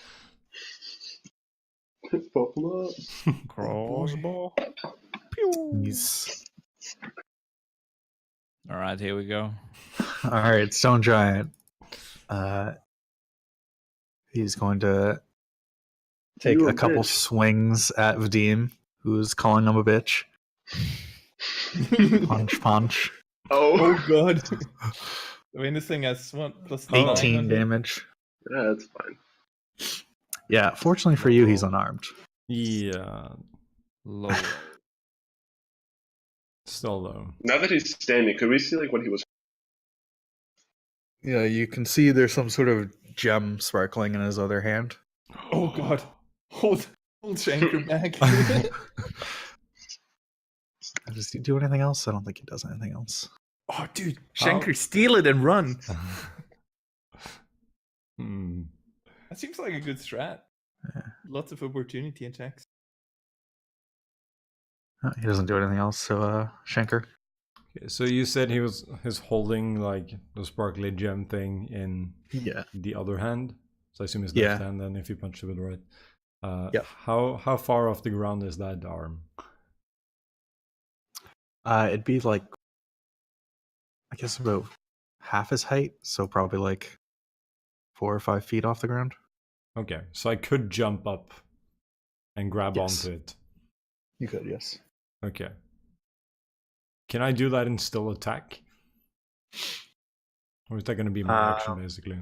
Pop him up. Crossbow. He's All right, here we go. all right. Stone Giant. He's going to take You a a couple bitch. swings at Vadim, who's calling him a bitch. Punch, punch. Oh. Oh god. I mean, this thing has what, plus 9 18 on it? damage. Yeah, that's fine. Yeah, fortunately for you, he's unarmed. Yeah, Low. still though. Now that he's standing, could we see like what he was? Yeah, you can see there's some sort of gem sparkling in his other hand. Oh god. Hold Shanker back. Does he do anything else? I don't think he does anything else. Oh dude, Shanker, steal it and run. That seems like a good strat. Yeah. Lots of opportunity attacks. He doesn't do anything else, so Shanker. Okay, so you said he's holding like the sparkly gem thing in Yeah. the other hand. So I assume his Yeah. left hand. Then if you punch it with the right. Yep. How far off the ground is that arm? It'd be like, I guess about half his height, so probably like 4 or 5 feet off the ground. Okay, so I could jump up and grab Yes. onto it. You could, yes. Okay. Can I do that and still attack? Or is that going to be my action, basically?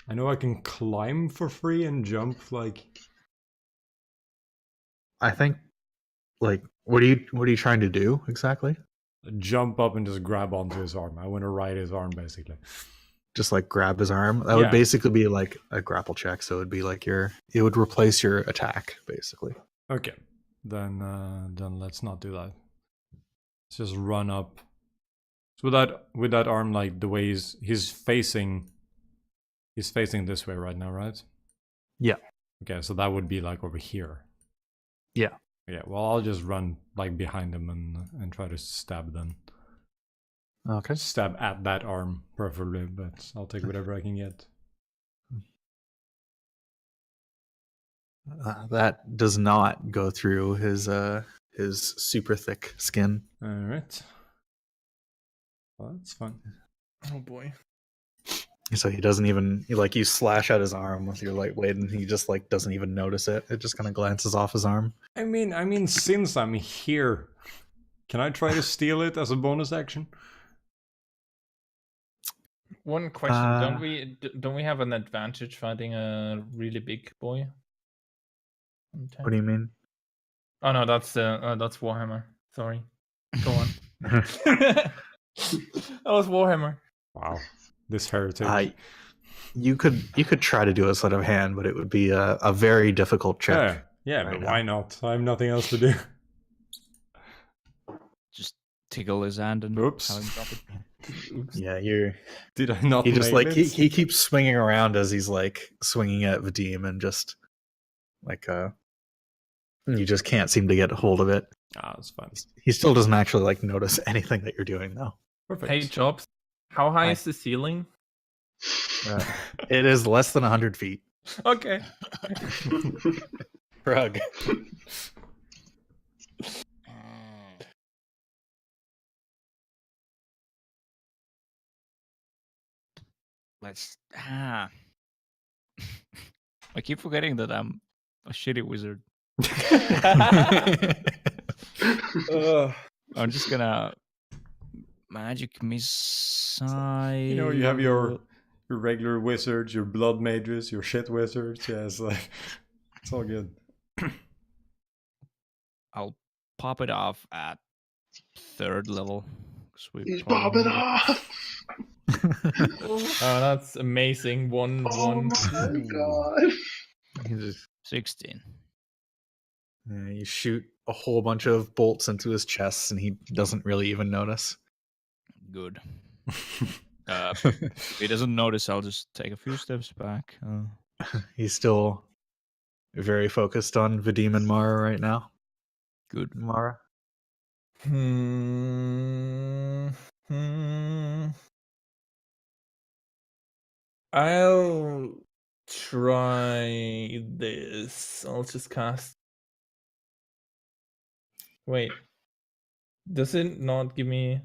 I know I can climb for free and jump, like... I think, like, what are you trying to do exactly? Jump up and just grab onto his arm. I want to ride his arm, basically. Just like grab his arm? That would basically be like a grapple check, so it would be like it would replace your attack, basically. Okay. Then let's not do that. Let's just run up. So with that arm, like the way he's facing this way right now, right? Yeah. Okay, so that would be like over here. Yeah. Yeah, well I'll just run like behind him and try to stab then. Okay. Stab at that arm, preferably, but I'll take whatever I can get. That does not go through his super thick skin. Alright. Well, that's fun. Oh boy. So he doesn't even, you slash at his arm with your lightweight and he just like doesn't even notice it. It just kind of glances off his arm. I mean, since I'm here, can I try to steal it as a bonus action? One question: don't we have an advantage fighting a really big boy? What do you mean? Oh no, that's Warhammer. Sorry. Go on. That was Warhammer. Wow, this heritage. You could try to do a sleight of hand, but it would be a very difficult check. Yeah, right but now. why not? I have nothing else to do. Just tickle his hand and Oops. have him drop it. Yeah, Did I not? he just nail like it? he keeps swinging around as he's like swinging at Vadim and just like you just can't seem to get a hold of it. Ah, that's fine. He still doesn't actually like notice anything that you're doing though. Perfect. Hey, Jobs, how high Hi. is the ceiling? It is less than 100 feet. Okay. Rug. Let's. I keep forgetting that I'm a shitty wizard. I'm just gonna magic missile. You know, you have your regular wizards, your blood mages, your shit wizards. Yeah, it's like it's all good. I'll pop it off at 3rd level. He's popping off. Oh, that's amazing. One. Oh my god. You just 16. you shoot a whole bunch of bolts into his chest, and he doesn't really even notice. Good. If he doesn't notice, I'll just take a few steps back. He's still very focused on Vadim and Mara right now. Good. Mara. I'll try this. I'll just cast. Wait. Does it not give me?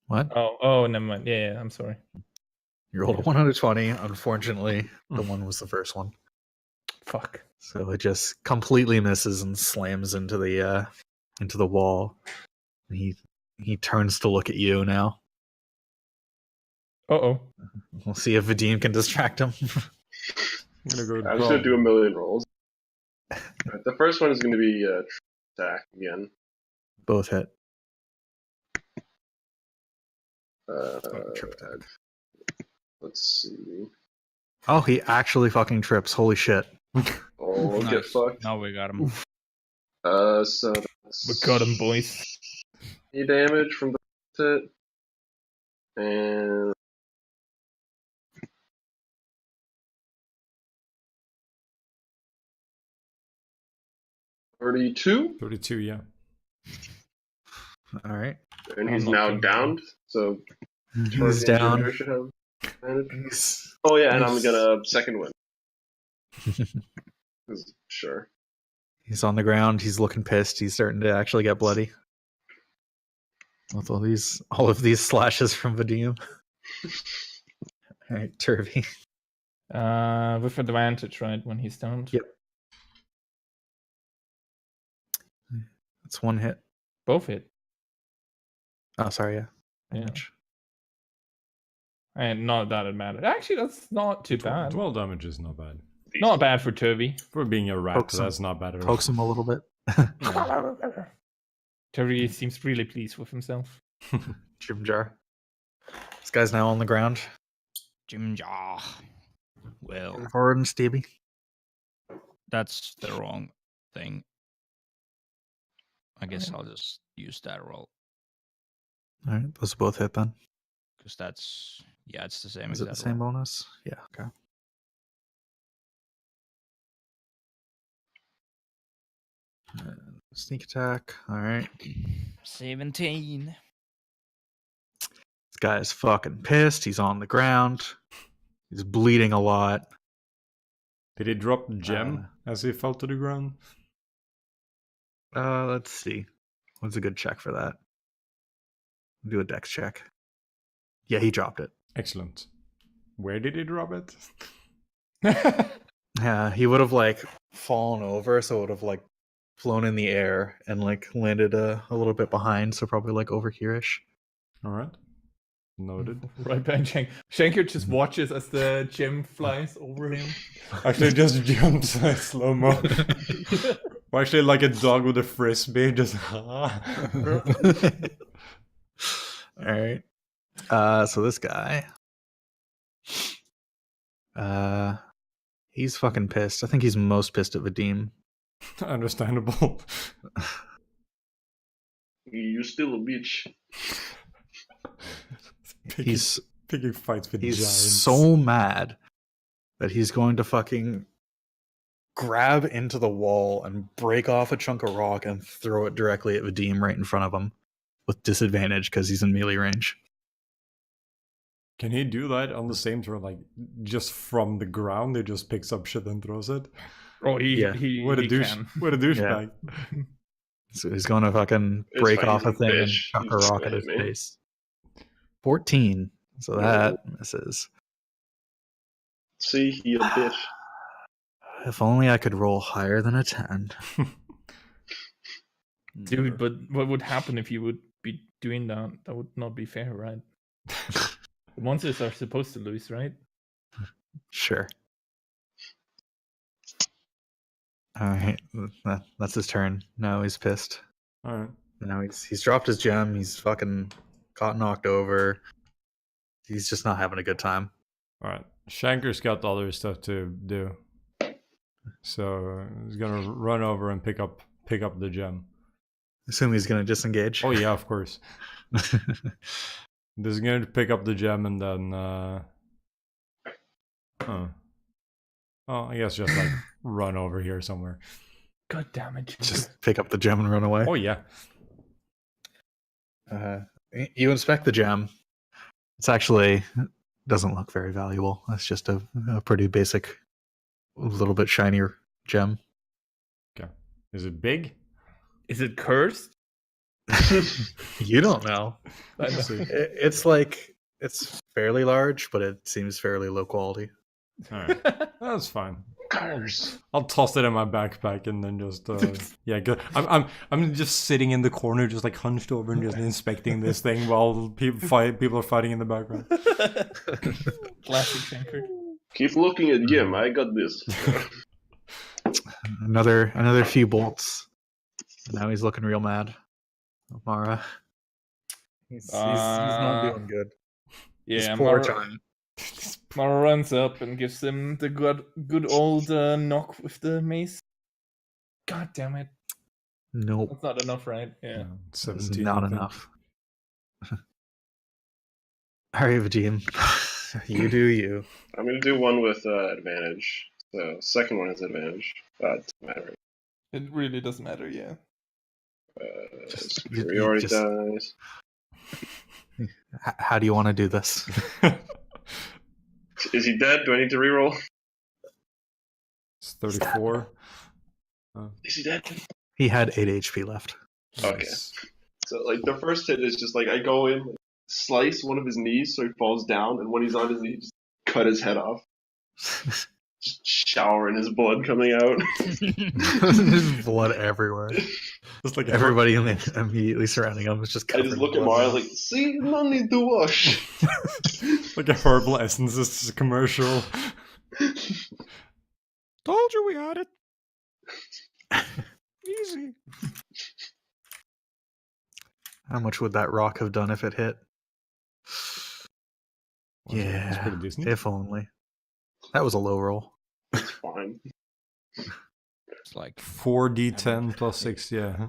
What? Oh, never mind. Yeah, I'm sorry. You rolled a 120. Unfortunately, the one was the first one. Fuck. So it just completely misses and slams into the wall. And he turns to look at you now. Uh-oh. We'll see if Vadim can distract him. I'm gonna go. I'm just gonna do a million rolls. Alright, the first one is gonna be attack again. Both hit. Let's see. Oh, he actually fucking trips. Holy shit. Oh, get Nice. fucked. Now we got him. So that's We got him, boys. 3 damage from the hit. And $32, 32, yeah. All right. and I'm he's not now doing downed. So He's Torbjorn down. Jr. should have advantage. He's, Oh yeah, and I'm He's- gonna second win. 'Cause- Sure. he's on the ground. He's looking pissed. He's starting to actually get bloody. With all of these slashes from Vadim. All right, Turvy. With advantage, right, when he's downed? Yep. That's one hit. Both hit. Oh, sorry, yeah. Yeah. Damage. And not that it mattered. Actually, that's not too bad. 12 damage is not bad. Not bad for Turvy. For being a rat, Pokes him. that's not bad at all. Pokes him a little bit. Turvy seems really pleased with himself. Jim Jar. This guy's now on the ground. Jim Jar. Well, Forward and Stevie. that's the wrong thing. I guess I'll just use that roll. All right, those both hit then. Because that's, yeah, it's the same Is it the exact same roll. bonus? Yeah, okay. Sneak attack. All right. 17. This guy is fucking pissed. He's on the ground. He's bleeding a lot. Did he drop gem as he fell to the ground? Let's see. What's a good check for that? Do a dex check. Yeah, he dropped it. Excellent. Where did he drop it? Yeah, he would have like fallen over, so it would have like flown in the air and like landed a little bit behind, so probably like over here-ish. Alright. Noted. Right behind Shank. Shanker just watches as the gem flies over him. Actually, just jumped slow mo. Or actually, like a dog with a frisbee, just. All right. So this guy, he's fucking pissed. I think he's most pissed at Vadim. Understandable. You still a bitch. He's picking fights with he's giants. so mad that he's going to fucking grab into the wall and break off a chunk of rock and throw it directly at Vadim right in front of him with disadvantage because he's in melee range. Can he do that on the same turn, like just from the ground? He just picks up shit and throws it. Oh, Yeah. What a he douche! can. What a douchebag! So he's going to fucking It's break fine, off a he's a thing and bitch. chuck He's a just rock gonna at his hit me. face. 14. So that misses. See, he a bitch. If only I could roll higher than a 10. Dude, but what would happen if you would be doing that? That would not be fair, right? The monsters are supposed to lose, right? Sure. Alright, that's his turn. Now he's pissed. Alright. Now he's dropped his gem. He's fucking got knocked over. He's just not having a good time. Alright. Shanker's got other stuff to do. So he's gonna run over and pick up the gem. Assume he's gonna disengage. Oh yeah, of course. He's gonna pick up the gem and then oh, I guess just like run over here somewhere. God damn it. Just pick up the gem and run away. Oh yeah. You inspect the gem. It's actually doesn't look very valuable. It's just a pretty basic, little bit shinier gem. Okay. Is it big? Is it cursed? You don't know. Let's see. It's fairly large, but it seems fairly low quality. Alright. That's fine. Fuckers. I'll toss it in my backpack and then just yeah. I'm just sitting in the corner, just like hunched over and just inspecting this thing while people are fighting in the background. Classic Shanker. Keep looking at Jim. I got this. Another few bolts. Now he's looking real mad. Mara. He's not doing good. Yeah, This poor giant. Mara runs up and gives him the good old knock with the mace. God damn it. Nope. That's not enough, right? Yeah. 17. It's not enough. Alright, Vadim. You do you. I'm gonna do one with advantage. So second one has advantage. Doesn't matter. It really doesn't matter, yeah. Superiority dice. How do you want to do this? Is he dead? Do I need to reroll? It's 34. Is he dead? He had 8 HP left. Okay. Nice. So like the first hit is just like I go in, slice one of his knees so he falls down, and when he's on his knee, just cut his head off. Just showering his blood coming out. There's blood everywhere. Just like Everybody immediately surrounding him is just I covered just in look at blood. Mara like, see, no need to wash. like a herbal essences commercial. Told you we had it. Easy. How much would that rock have done if it hit? Well, that's Yeah, pretty decent. if only. That was a low roll. It's fine. It's like 4d10 plus 6, yeah.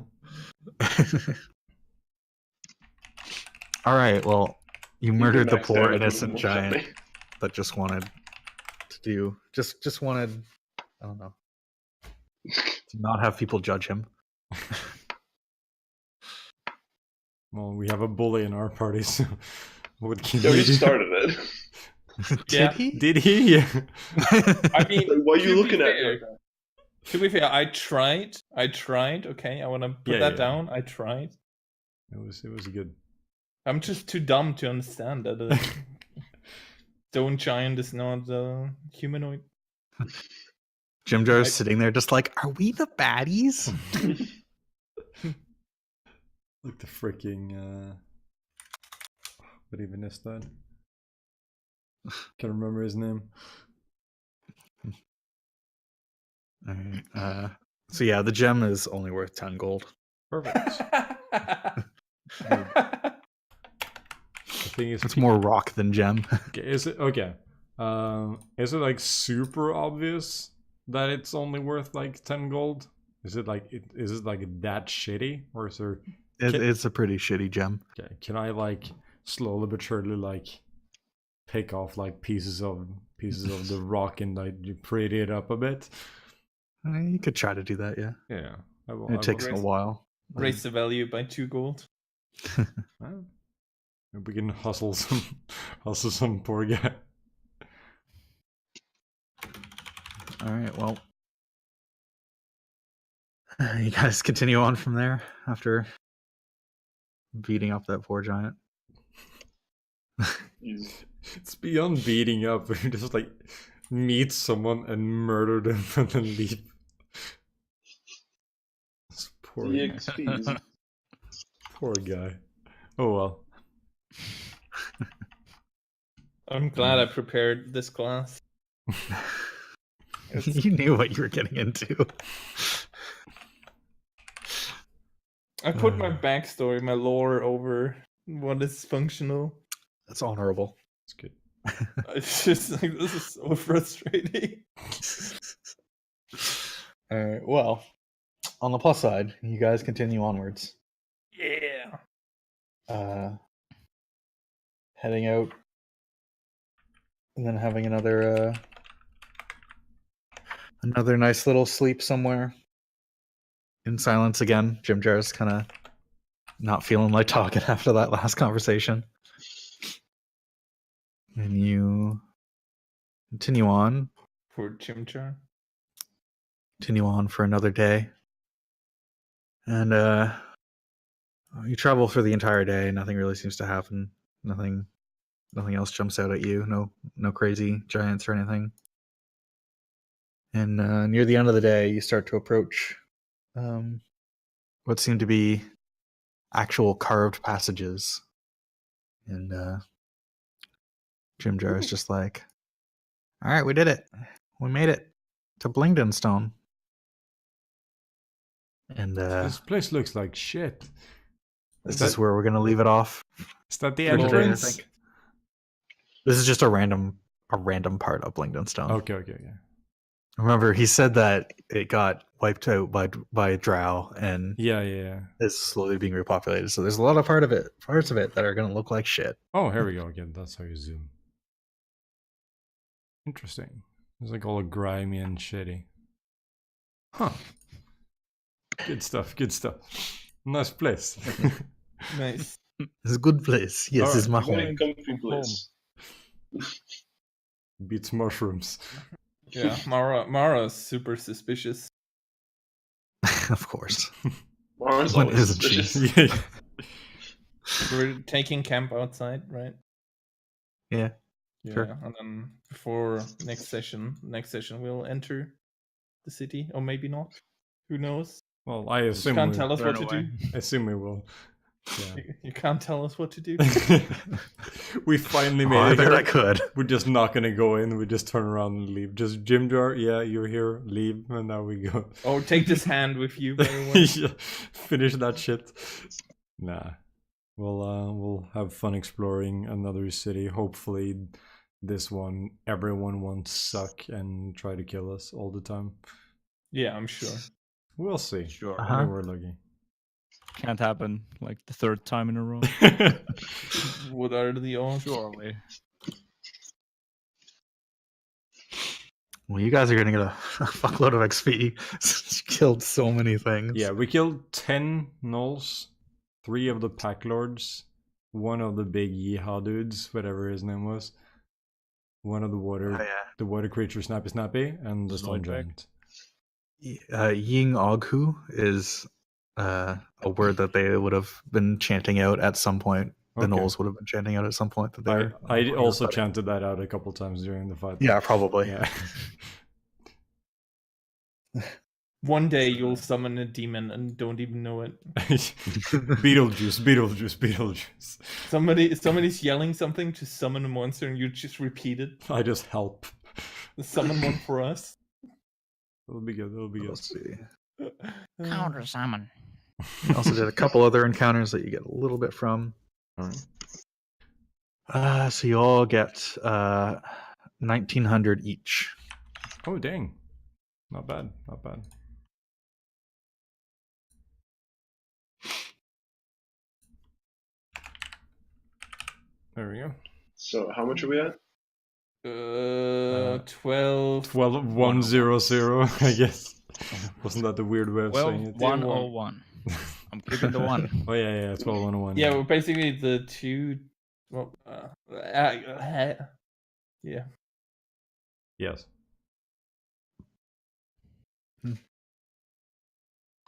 All right, well, you murdered the Max poor damage innocent with giant something. that just wanted to do, just wanted, I don't know, to not have people judge him. Well, we have a bully in our party, so what can Yeah, we we do? started it. Did Yeah. he? Did he? Yeah. I mean, Like, why are you to be looking at me fair- like that? To be fair, I tried. Okay, I want to put Yeah, that yeah. down. I tried. It was good. I'm just too dumb to understand that a stone giant is not humanoid. Jim Jar's sitting there just like, are we the baddies? Like the freaking what even is that? Can't remember his name. All right, so yeah, the gem is only worth 10 gold. Perfect. The thing is, It's more rock than gem. okay, is it okay? Is it like super obvious that it's only worth like 10 gold? Is it like that shitty, or is there? It's a pretty shitty gem. Okay, can I like slowly but surely like pick off like pieces of the rock and like you pretty it up a bit? You could try to do that, yeah. Yeah, I will. It takes a Raise- while. Raise the value by 2 gold. Well, maybe we can hustle some poor guy. All right, well, you guys continue on from there after beating up that poor giant. It's beyond beating up. We just like meet someone and murder them and then leave. This poor EXPs. poor guy. Oh well. I'm glad I prepared this class. You knew what you were getting into. I put my backstory, my lore over what is functional. That's honorable. It's good. It's just like, this is so frustrating. All right, well, on the plus side, you guys continue onwards. Yeah. Heading out and then having another nice little sleep somewhere in silence again. Jim Jar's kind of not feeling like talking after that last conversation. And you continue on Poor Chimchar. for another day. And you travel for the entire day. Nothing really seems to happen. Nothing else jumps out at you. No crazy giants or anything. And near the end of the day, you start to approach what seem to be actual carved passages. And Jim Jar is just like, all right, we did it. We made it to Blingdenstone. And This place looks like shit. this is where we're going to leave it off. Is that the for today, I entrance? think. This is just a random part of Blingdenstone. Okay. Remember, he said that it got wiped out by Drow and Yeah. is slowly being repopulated. So there's a lot of parts of it that are going to look like shit. Oh, here we go again. That's how you zoom. Interesting. It's like all grimy and shitty. Huh. Good stuff. Nice place. Nice. It's a good place. Yes, All it's my right, home. Very comfy place. Beats mushrooms. Yeah, Mara's super suspicious. Of course. Mara's When always isn't she? suspicious. Yeah. We're taking camp outside, right? Yeah. Yeah, Sure. and then before next session we'll enter the city, or maybe not. Who knows? Well, I You assume can't we, tell us what Run to away. I assume we will. You can't tell us what to do. Yeah. We finally Oh, made I it bet here. I could. We're just not gonna go in. We just turn around and leave. Just Jim Jar, yeah, you're here. Leave, and now we go. Oh, take this hand with you, by the way. Yeah, finish that shit. Nah, we'll have fun exploring another city. Hopefully, this one everyone won't suck and try to kill us all the time. Yeah, I'm sure. We'll see. Sure. I Uh-huh. think we're lucky. Can't happen like the third time in a row. What are the odds? Surely. Well, you guys are going to get a fuckload of XP. You killed so many things. Yeah, we killed 10 gnolls, 3 of the pack lords, 1 of the big yeehaw dudes, whatever his name was, 1 of the water, Oh, yeah. the water creature Snappy Snappy, and the stone Zoidberg. giant. Ying Oghu is a word that they would have been chanting out at some point. The Okay. gnolls would have been chanting out at some point that they're. I also chanted that out a couple times during the fight. Yeah, probably. Yeah. One day you'll summon a demon and don't even know it. Beetlejuice. Somebody's yelling something to summon a monster and you just repeat it. I just help. Summon one for us. That'll be good. Let's see. Counter summon. I also did a couple other encounters that you get a little bit from. Alright. So you all get 1,900 each. Oh, dang. Not bad. There we go. So how much are we at? 12. 1,100, I guess. Wasn't that the weird way of saying it? 101. I'm keeping the 1. Oh, yeah, 12,101. Yeah, well, basically the two. Well, yeah. Yes. Hmm.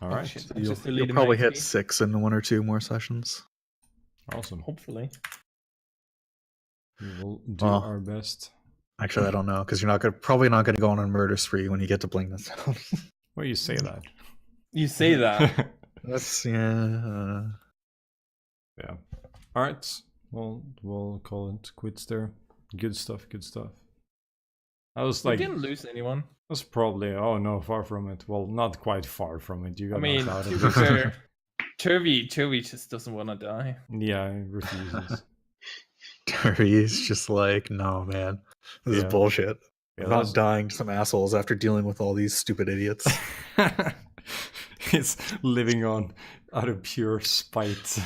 All right. Shit, I You'll, just deleted you'll my probably hit XP. 6 in 1 or 2 more sessions. Awesome. Hopefully. We will do Well, our best. Actually, I don't know because you're probably not going to go on a murder spree when you get to Blingdenstone. Well, you say that. You say that. That's yeah. Yeah. All right. Well, we'll call it quits there. Good stuff. I was We like, didn't lose anyone. that's probably. Oh no, far from it. Well, not quite far from it. You got I mean, knocked out to of be it. fair, Toby just doesn't want to die. Yeah, he refuses. He's just like, no, man, this Yeah. is bullshit. Yeah, I'm not that's- dying to some assholes after dealing with all these stupid idiots. It's living on out of pure spite.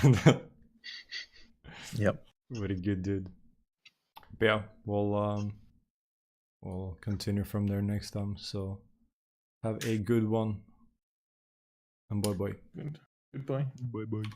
Yep. What a good dude. But yeah, we'll continue from there next time. So have a good one. And bye bye. Goodbye. Bye bye.